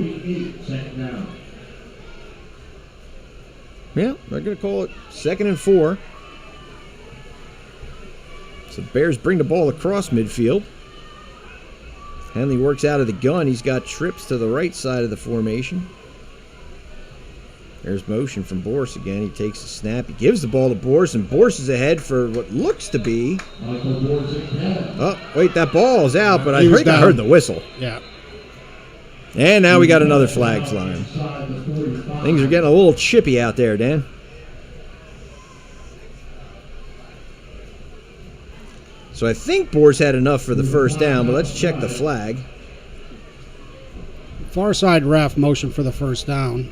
Yeah, they're going to call it 2nd and 4. So Bears bring the ball across midfield. Henley works out of the gun. He's got trips to the right side of the formation. There's motion from Borst again. He takes a snap. He gives the ball to Borst, and Borst is ahead for what looks to be... Oh, wait, that ball is out, but I think I heard the whistle. yeah. And now we got another flag flying. Things are getting a little chippy out there, Dan. So I think Boers had enough for the first down, but let's check the flag. Far side ref motion for the first down.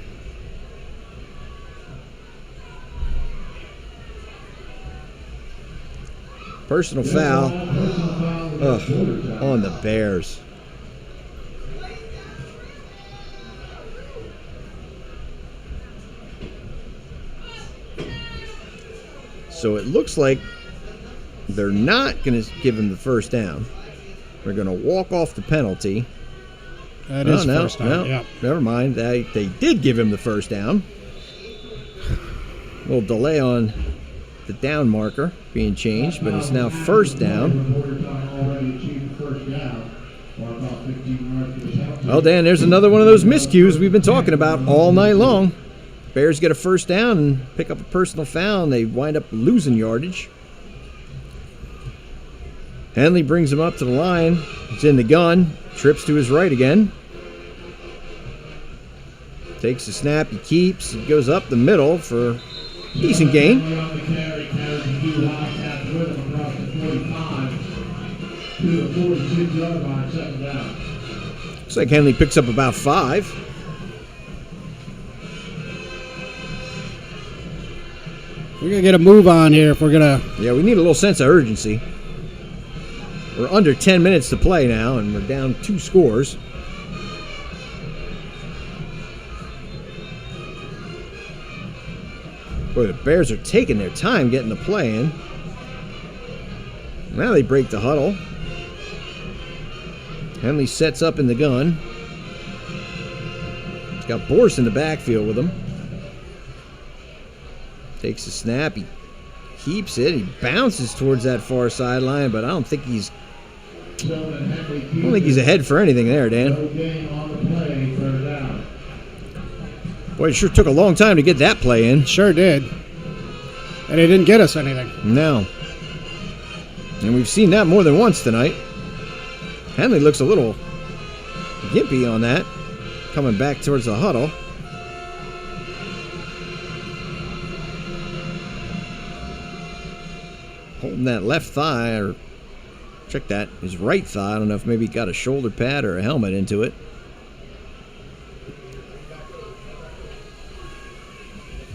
Personal foul on the Bears. So it looks like they're not going to give him the first down. They're going to walk off the penalty. That is first down. Yeah. Never mind. They did give him the first down. A little delay on the down marker being changed, but it's now first down. Well, Dan, there's another one of those miscues we've been talking about all night long. Bears get a first down and pick up a personal foul, and they wind up losing yardage. Henley brings him up to the line. He's in the gun. Trips to his right again. Takes the snap. He keeps. He goes up the middle for a decent gain. Looks like Henley picks up about 5. We're going to get a move on here if we're going to... Yeah, we need a little sense of urgency. We're under 10 minutes to play now, and we're down 2 scores. Boy, the Bears are taking their time getting the play in. Now they break the huddle. Henley sets up in the gun. He's got Boyertown in the backfield with him. Takes the snap. He keeps it. He bounces towards that far sideline, but I don't think he's ahead for anything there, Dan. Boy, it sure took a long time to get that play in. Sure did. And it didn't get us anything. No. And we've seen that more than once tonight. Henley looks a little gimpy on that, coming back towards the huddle. Holding that left thigh, or check that, his right thigh. I don't know if maybe he got a shoulder pad or a helmet into it.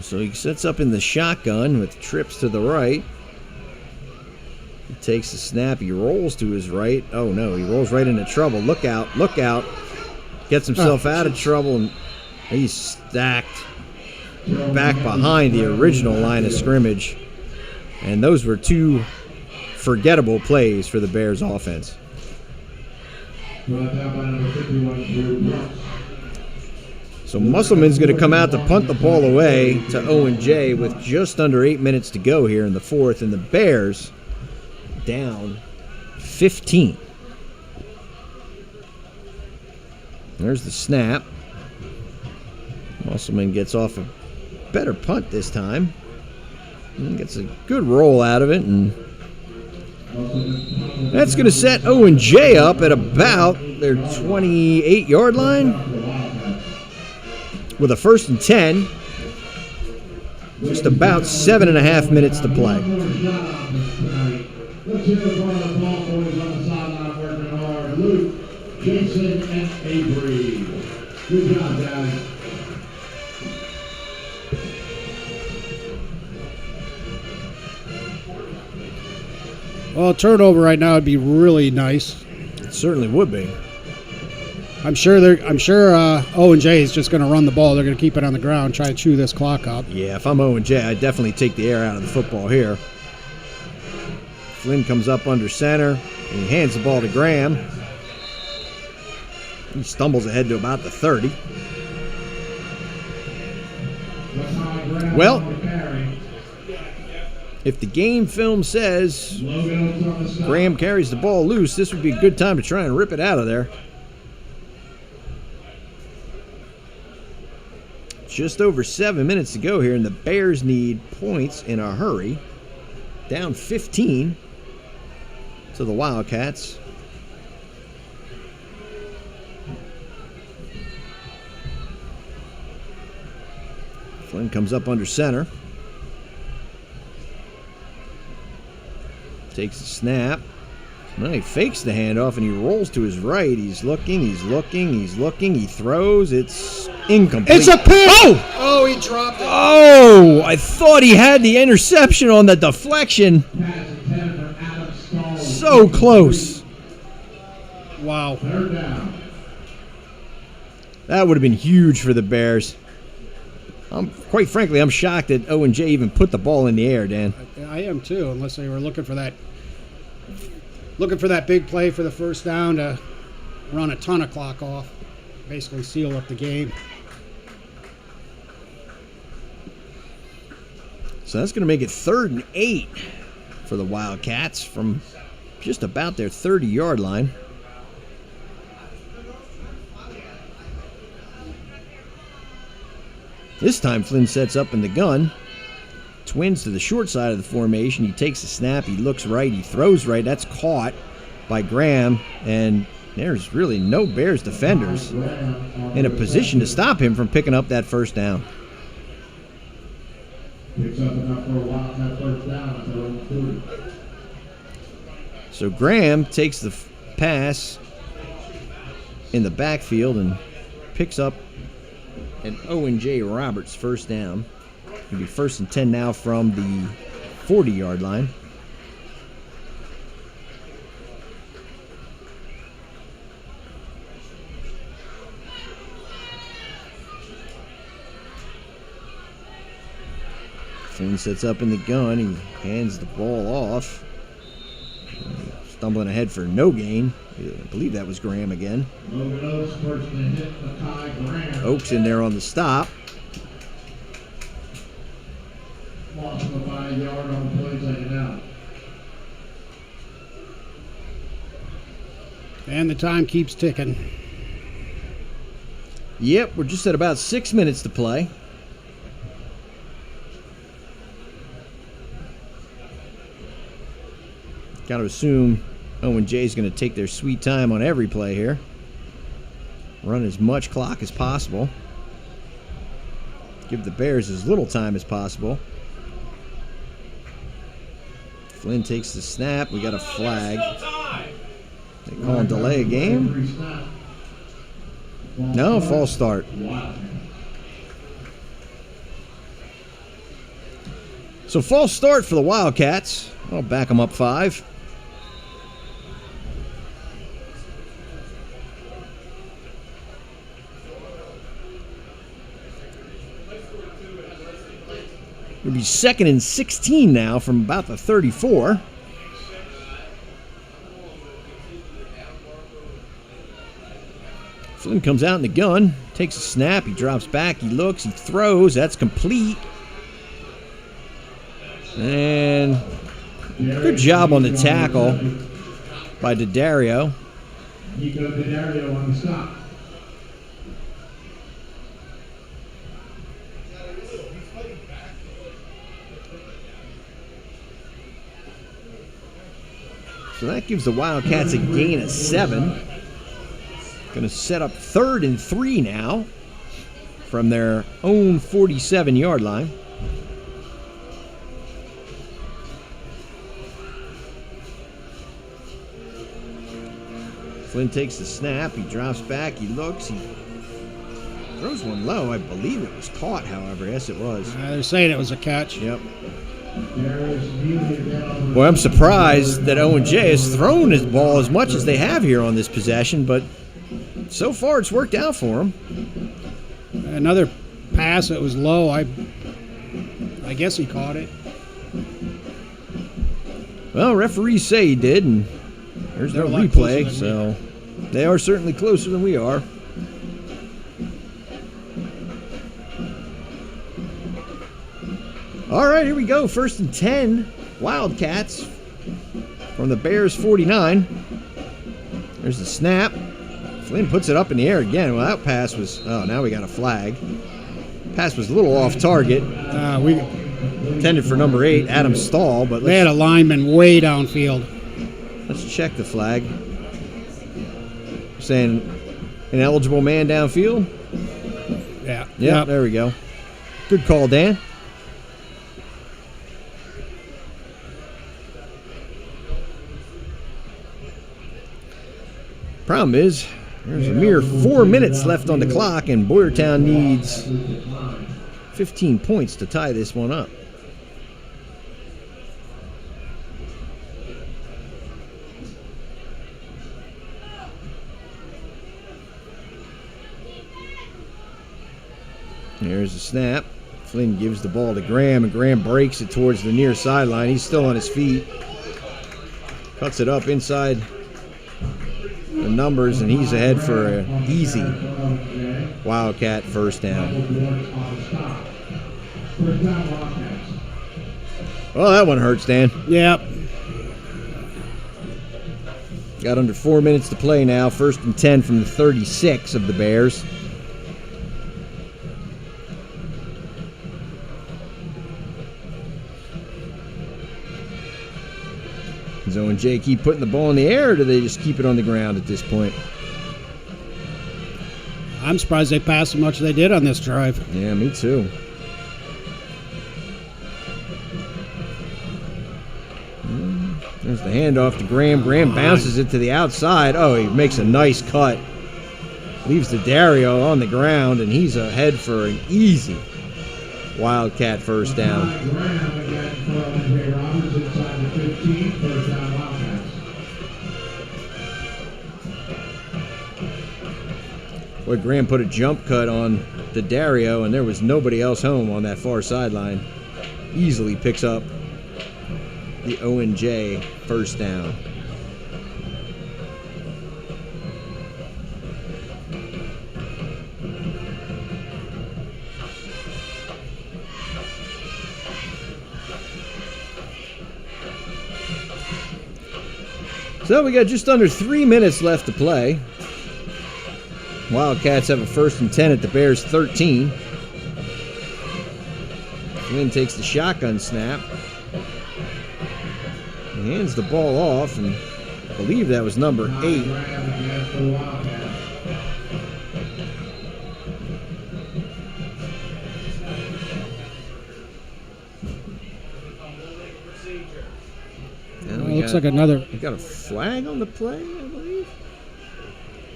So he sets up in the shotgun with trips to the right. He takes the snap. He rolls to his right. Oh, no. He rolls right into trouble. Look out. Look out. Gets himself out of trouble, and he's stacked back behind the original line of scrimmage. And those were 2 forgettable plays for the Bears offense. So Musselman's going to come out to punt the ball away to Owen J with just under 8 minutes to go here in the 4th, and the Bears down 15. There's the snap. Musselman gets off a better punt this time. And gets a good roll out of it, and that's going to set Owen J up at about their 28-yard line with a 1st and 10. Just about 7.5 minutes to play. Let's hear it for the ball boys on the sideline working hard. Luke, Jason, and Avery. Good job, guys. Well, a turnover right now would be really nice. It certainly would be. I'm sure Owen J is just going to run the ball. They're going to keep it on the ground, try to chew this clock up. Yeah, if I'm Owen J, I'd definitely take the air out of the football here. Flynn comes up under center, and he hands the ball to Graham. He stumbles ahead to about the 30. Well, if the game film says Graham carries the ball loose, this would be a good time to try and rip it out of there. Just over 7 minutes to go here, and the Bears need points in a hurry. Down 15 to the Wildcats. Flynn comes up under center. Takes the snap. Well, he fakes the handoff and he rolls to his right. He's looking, he's looking, he's looking. He throws. It's incomplete. It's a pick! Oh! Oh, he dropped it. Oh! I thought he had the interception on the deflection. Pass intended for Adam Stahl. So close. Wow. Third down. That would have been huge for the Bears. Quite frankly, I'm shocked that Owen J even put the ball in the air, Dan. I am too, unless they were looking for that big play for the first down to run a ton of clock off, basically seal up the game. So that's going to make it 3rd and 8 for the Wildcats from just about their 30-yard line. This time Flynn sets up in the gun. Twins to the short side of the formation. He takes the snap. He looks right. He throws right. That's caught by Graham. And there's really no Bears defenders in a position to stop him from picking up that first down. Picks up enough for a Wildcat first down at their own 30. So Graham takes the pass in the backfield and picks up an Owen J. Roberts first down. It'll be 1st and 10 now from the 40-yard line. Flynn sets up in the gun. He hands the ball off. Stumbling ahead for no gain. I believe that was Graham again. Logan Oaks first to hit Makai Graham. Oaks in there on the stop. Loss of a 5-yard on the play, taken out. And the time keeps ticking. Yep, we're just at about 6 minutes to play. Got to assume Owen J's going to take their sweet time on every play here. Run as much clock as possible. Give the Bears as little time as possible. Flynn takes the snap. We got a flag. They call and delay a game. No, false start. So false start for the Wildcats. I'll back them up 5. It'll be 2nd and 16 now from about the 34. Flynn comes out in the gun, takes a snap, he drops back, he looks, he throws, that's complete. And good job on the tackle by Daddario. Nico Daddario on the stop. So that gives the Wildcats a gain of 7. Going to set up 3rd and 3 now from their own 47-yard line. Flynn takes the snap. He drops back. He looks. He throws one low. I believe it was caught, however. Yes, it was. They're saying it was a catch. Yep. Boy, I'm surprised that Owen J has thrown his ball as much as they have here on this possession, but so far it's worked out for him. Another pass that was low. I guess he caught it. Well, referees say he did, and there's no replay, so they are certainly closer than we are. All right, here we go. 1st and 10. Wildcats from the Bears 49. There's the snap. Flynn puts it up in the air again. Well, that pass was... Oh, now we got a flag. Pass was a little off target. We Intended for number 8, Adam Stahl. But they had a lineman way downfield. Let's check the flag. Saying an eligible man downfield? Yeah. Yeah, there we go. Good call, Dan. Problem is, there's a mere 4 minutes left on the clock, and Boyertown needs 15 points to tie this one up. There's a snap. Flynn gives the ball to Graham, and Graham breaks it towards the near sideline. He's still on his feet. Cuts it up inside the numbers, and he's ahead for an easy Wildcat first down. Well, that one hurts, Dan. Yep. Got under 4 minutes to play now. 1st and 10 from the 36 of the Bears. Does Owen J keep putting the ball in the air, or do they just keep it on the ground at this point? I'm surprised they passed as much as they did on this drive. Yeah, me too. There's the handoff to Graham. Graham bounces it to the outside. Oh, he makes a nice cut. Leaves the Dario on the ground, and he's ahead for an easy Wildcat first down. Boy, Graham put a jump cut on the Dario, and there was nobody else home on that far sideline. Easily picks up the Owen J first down. So we got just under 3 minutes left to play. Wildcats have a 1st and 10 at the Bears' 13. Flynn takes the shotgun snap. He hands the ball off, and I believe that was number 8. Looks like another. We got a flag on the play, I believe.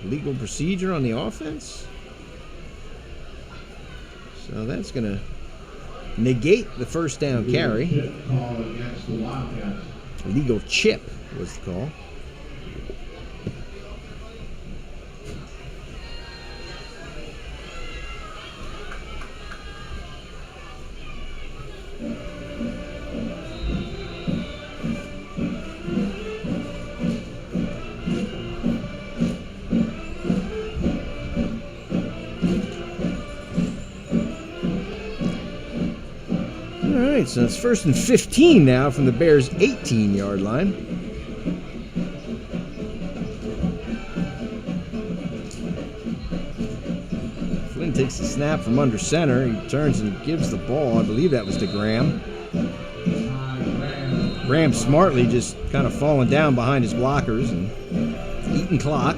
Legal procedure on the offense. So that's going to negate the first down carry. Legal chip was the call. All right, so it's 1st and 15 now from the Bears' 18-yard line. Flynn takes the snap from under center. He turns and gives the ball. I believe that was to Graham. Graham smartly just kind of falling down behind his blockers and eating clock.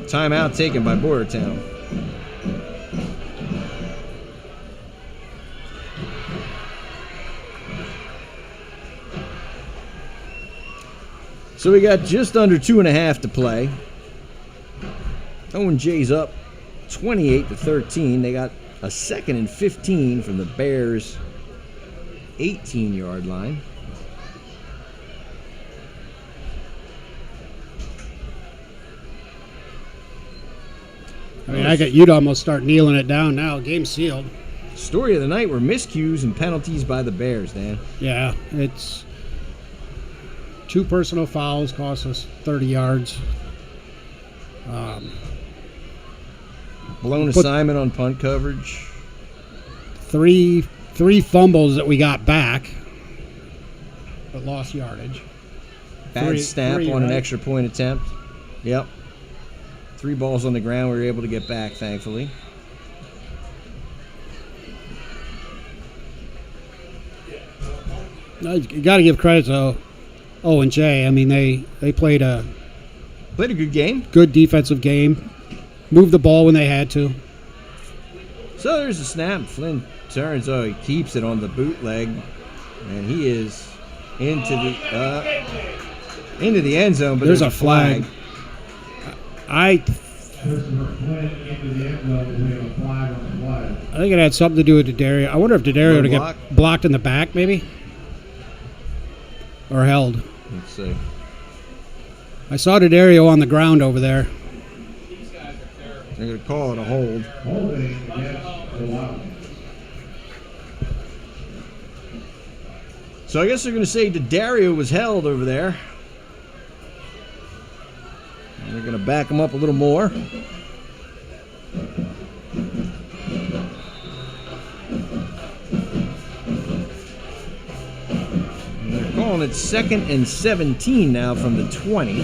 Timeout taken by Boyertown. So we got just under 2.5 to play. Owen J's up 28-13. They got a 2nd and 15 from the Bears' 18-yard line. I mean, you'd almost start kneeling it down now. Game sealed. Story of the night were miscues and penalties by the Bears, Dan. Yeah, it's 2 personal fouls cost us 30 yards. Blown assignment on punt coverage. Three fumbles that we got back, but lost yardage. Bad snap on an extra point attempt. Yep. 3 balls on the ground we were able to get back, thankfully. You got to give credit to Owen J. I mean, they played a good game. Good defensive game. Moved the ball when they had to. So there's a snap. Flynn turns. Oh, he keeps it on the bootleg. And he is into the... into the end zone, but There's a flag. I Christopher Flynn into the end zone. We have a flag on the play. think it had something to do with D'Addario. I wonder if D'Addario would block. get blocked in the back, maybe, or held. Let's see. I saw D'Addario on the ground over there. They're going to call it a hold. Holding against the Wildcats. So I guess they're going to say D'Addario was held over there. And they're going to back him up a little more. And they're calling it 2nd and 17 now from the 20.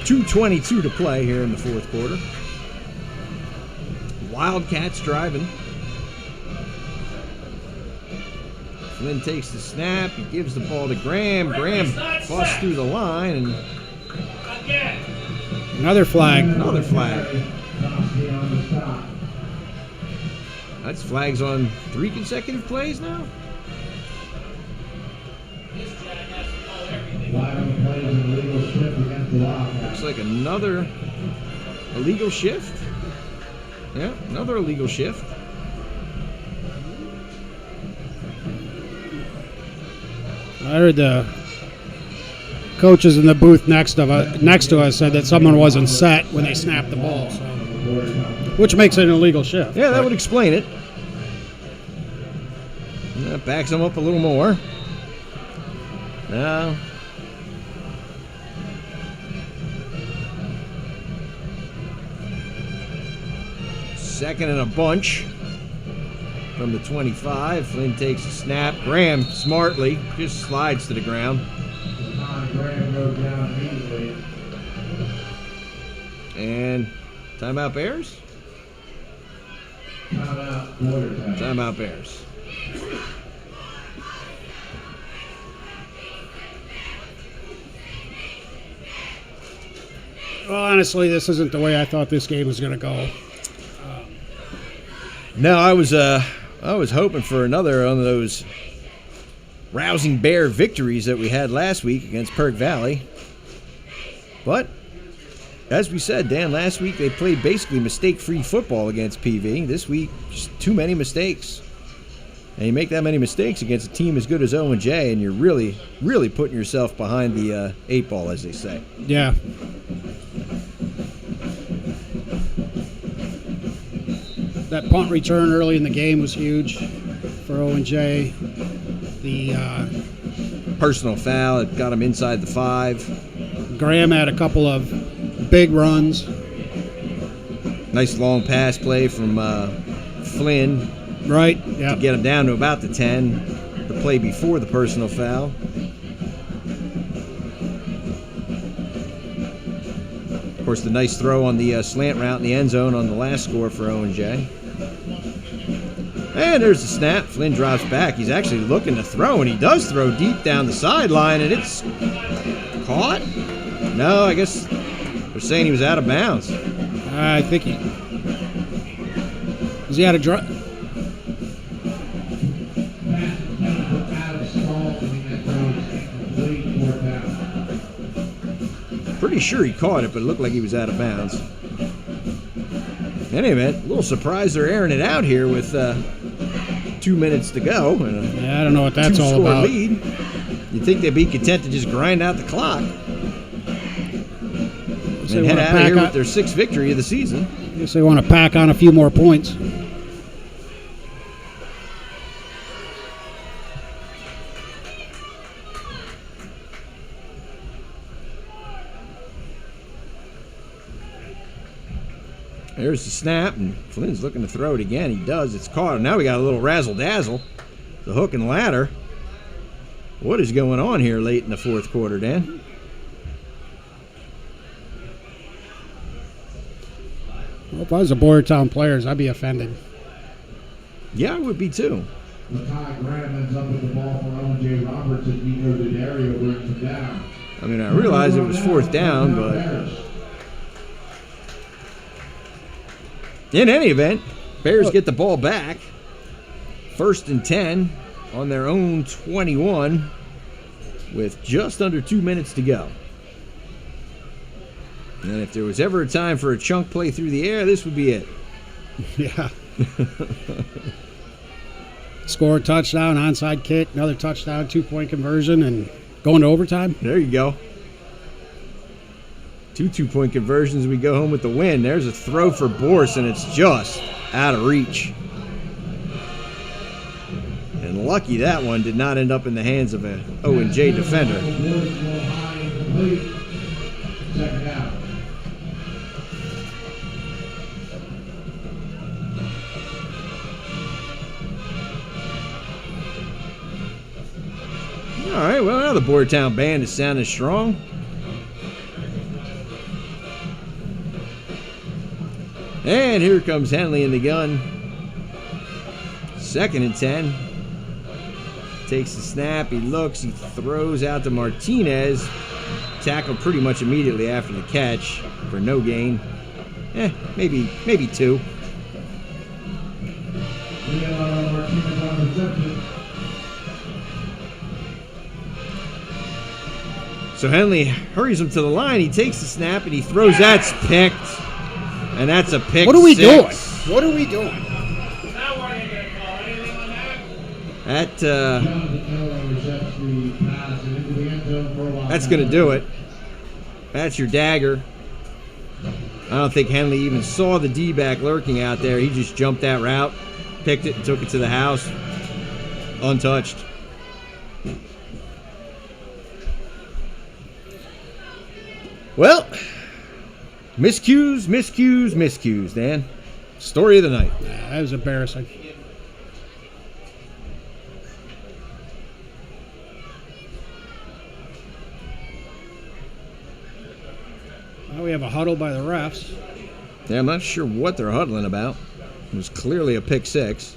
.222 to play here in the fourth quarter. Wildcats driving. Flynn takes the snap. He gives the ball to Graham. Graham busts through the line and Another flag. another flag. That's flags on 3 consecutive plays now. Flag on the play is an illegal shift against the Wildcats. Looks like another illegal shift. Yeah, another illegal shift. I heard the coaches in the booth next to us said that someone wasn't set when they snapped the ball, so, which makes it an illegal shift. Yeah, that would explain it. And that backs them up a little more. Now, second and a bunch from the 25. Flynn takes a snap. Graham smartly just slides to the ground. Graham goes down immediately. And timeout Bears? Timeout Boyertown. Timeout Bears. Well, honestly, this isn't the way I thought this game was going to go. No, I was hoping for another one of those rousing Bear victories that we had last week against Perk Valley. But as we said, Dan, last week they played basically mistake-free football against PV. This week, just too many mistakes. And you make that many mistakes against a team as good as Owen J, and you're really, really putting yourself behind the 8 ball, as they say. Yeah. That punt return early in the game was huge for Owen J. The Personal foul, it got him inside the 5. Graham had a couple of big runs. Nice long pass play from Flynn. Right, yeah. To get him down to about the 10. The play before the personal foul. Of course, the nice throw on the slant route in the end zone on the last score for Owen J. And there's the snap. Flynn drops back. He's actually looking to throw, and he does throw deep down the sideline, and it's caught? No, I guess they're saying he was out of bounds. I think he... Was he out of drop? Pretty sure he caught it, but it looked like he was out of bounds. In any event, a little surprised they're airing it out here with 2 minutes to go. Yeah, I don't know what that's all two-score about. lead. You'd think they'd be content to just grind out the clock and head out of here with their 6th victory of the season. I guess they want to pack on a few more points. There's the snap, and Flynn's looking to throw it again. He does. It's caught. Now we got a little razzle-dazzle. The hook and ladder. What is going on here late in the fourth quarter, Dan? Well, if I was a Boyertown players, I'd be offended. Yeah, I would be too. Ty Graham ends up with the ball for Owen J. Roberts, and Nico D'Addario brings him down. I mean, I realize it was 4th down, but in any event, Bears get the ball back. 1st and 10 on their own 21 with just under 2 minutes to go. And if there was ever a time for a chunk play through the air, this would be it. Yeah. Score a touchdown, onside kick, another touchdown, 2-point conversion, and going to overtime. There you go. 2 2-point conversions. We go home with the win. There's a throw for Borse, and it's just out of reach. And lucky that one did not end up in the hands of an Owen J defender. Second down. All right, well, now the Boyertown band is sounding strong. And here comes Henley in the gun. 2nd and 10. Takes the snap, he looks, he throws out to Martinez. Tackled pretty much immediately after the catch for no gain. Maybe 2. Martinez on reception. So Henley hurries him to the line. He takes the snap and he throws. That's picked. And that's a pick. What are we doing? What are we doing? That's going to do it. That's your dagger. I don't think Henley even saw the D-back lurking out there. He just jumped that route, picked it, and took it to the house. Untouched. Well, miscues, Dan. Story of the night. Yeah, that was embarrassing. Well, we have a huddle by the refs. Yeah, I'm not sure what they're huddling about. It was clearly a pick 6.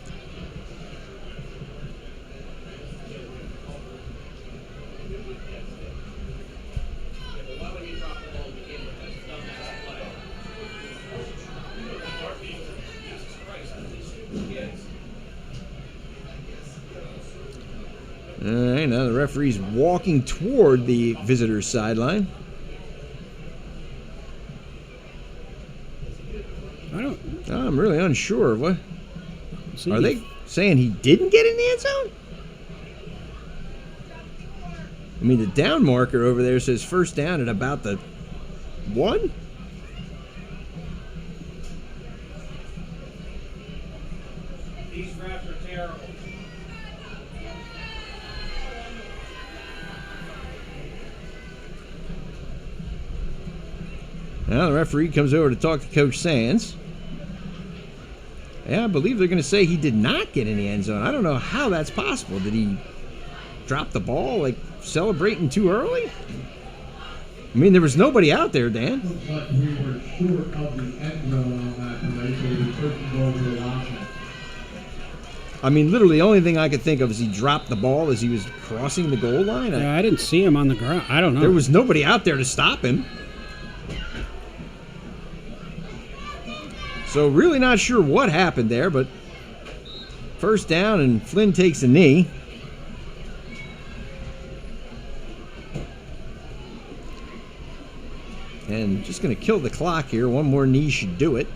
All right, now the referee's walking toward the visitor's sideline. I'm really unsure. What are they saying? He didn't get in the end zone? I mean, the down marker over there says first down at about the 1. These refs are terrible. Now the referee comes over to talk to Coach Sands. Yeah, I believe they're going to say he did not get in the end zone. I don't know how that's possible. Did he drop the ball, like celebrating too early? I mean, there was nobody out there, Dan. Looks like we were short of the end zone on that play, so we couldn't go over the option. I mean, literally the only thing I could think of is he dropped the ball as he was crossing the goal line. Yeah, I didn't see him on the ground. I don't know. There was nobody out there to stop him. So really not sure what happened there, but first down and Flynn takes a knee. And just going to kill the clock here. One more knee should do it.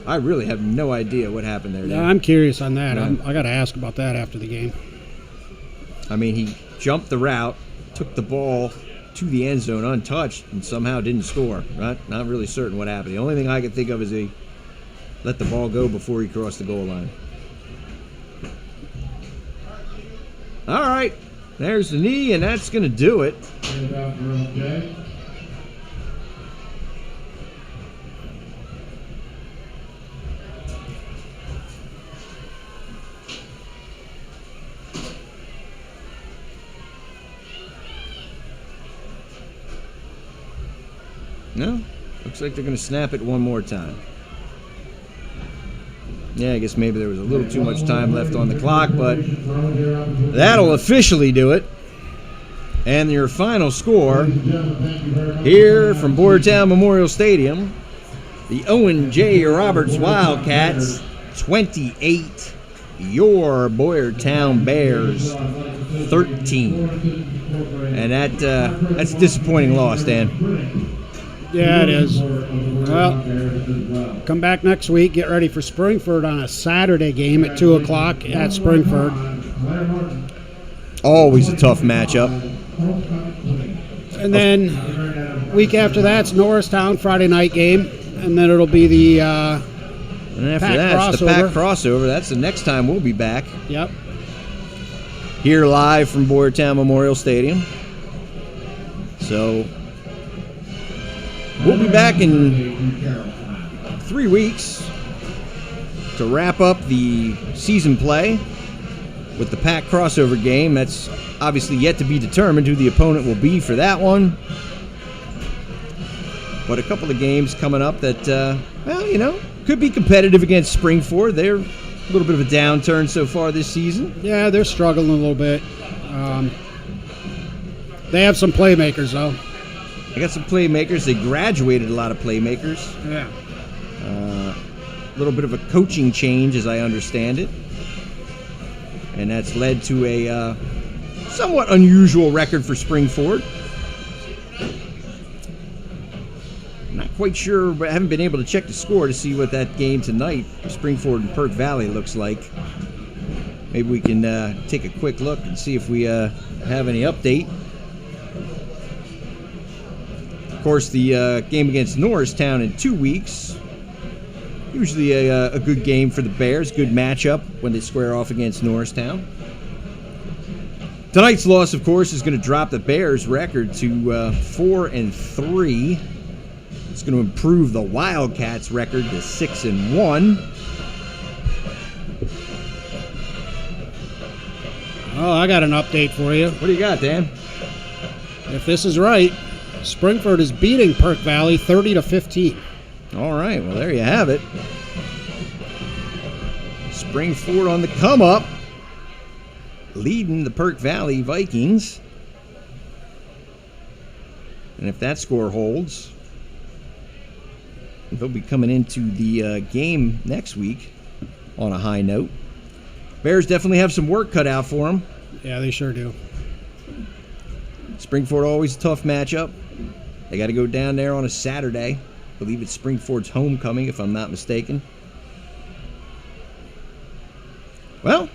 I really have no idea what happened there. Yeah, I'm curious on that. Yeah. I got to ask about that after the game. I mean, he jumped the route, took the ball to the end zone untouched, and somehow didn't score. Not really certain what happened. The only thing I can think of is he let the ball go before he crossed the goal line. All right, there's the knee, and that's going to do it. No, looks like they're going to snap it one more time. Yeah, I guess maybe there was a little too much time left on the clock, but that'll officially do it. And your final score here from Boyertown Memorial Stadium, The Owen J. Roberts Wildcats, 28. Your Boyertown Bears, 13. And that's a disappointing loss, Dan. Yeah, it is. Well, come back next week. Get ready for Springford on a Saturday game at 2 o'clock at Springford. Always a tough matchup. And then week after that's Norristown Friday night game. And then it'll be the And after Pack that, it's the crossover. Pack crossover. That's the next time we'll be back. Yep. Here live from Boyertown Memorial Stadium. So we'll be back in 3 weeks to wrap up the season play with the Pack crossover game. That's obviously yet to be determined who the opponent will be for that one. But a couple of games coming up that, could be competitive against Springford. They're a little bit of a downturn so far this season. Yeah, they're struggling a little bit. They have some playmakers, though. They got some playmakers. They graduated a lot of playmakers. Yeah. A little bit of a coaching change, as I understand it. And that's led to a somewhat unusual record for Springford. Not quite sure, but I haven't been able to check the score to see what that game tonight, Springford and Perk Valley, looks like. Maybe we can take a quick look and see if we have any update. Of course, the game against Norristown in 2 weeks. Usually a good game for the Bears, good matchup when they square off against Norristown. Tonight's loss, of course, is going to drop the Bears' record to 4-3. It's going to improve the Wildcats' record to 6-1. Oh, I got an update for you. What do you got, Dan? If this is right, Springford is beating Perk Valley 30-15. All right, well, there you have it. Springford on the come-up, leading the Perk Valley Vikings. And if that score holds, they'll be coming into the game next week on a high note. Bears definitely have some work cut out for them. Yeah, they sure do. Springford always a tough matchup. They got to go down there on a Saturday. I believe it's Springford's homecoming, if I'm not mistaken. Well,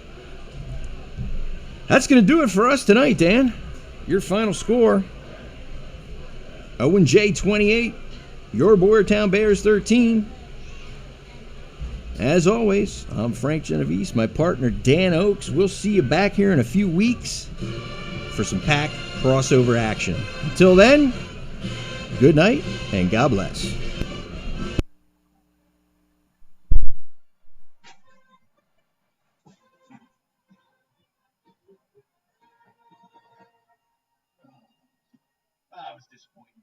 that's going to do it for us tonight, Dan. Your final score, Owen J 28, your Boyertown Bears 13. As always, I'm Frank Genovese, my partner Dan Oakes. We'll see you back here in a few weeks for some Pack crossover action. Until then, good night and God bless. That was disappointing.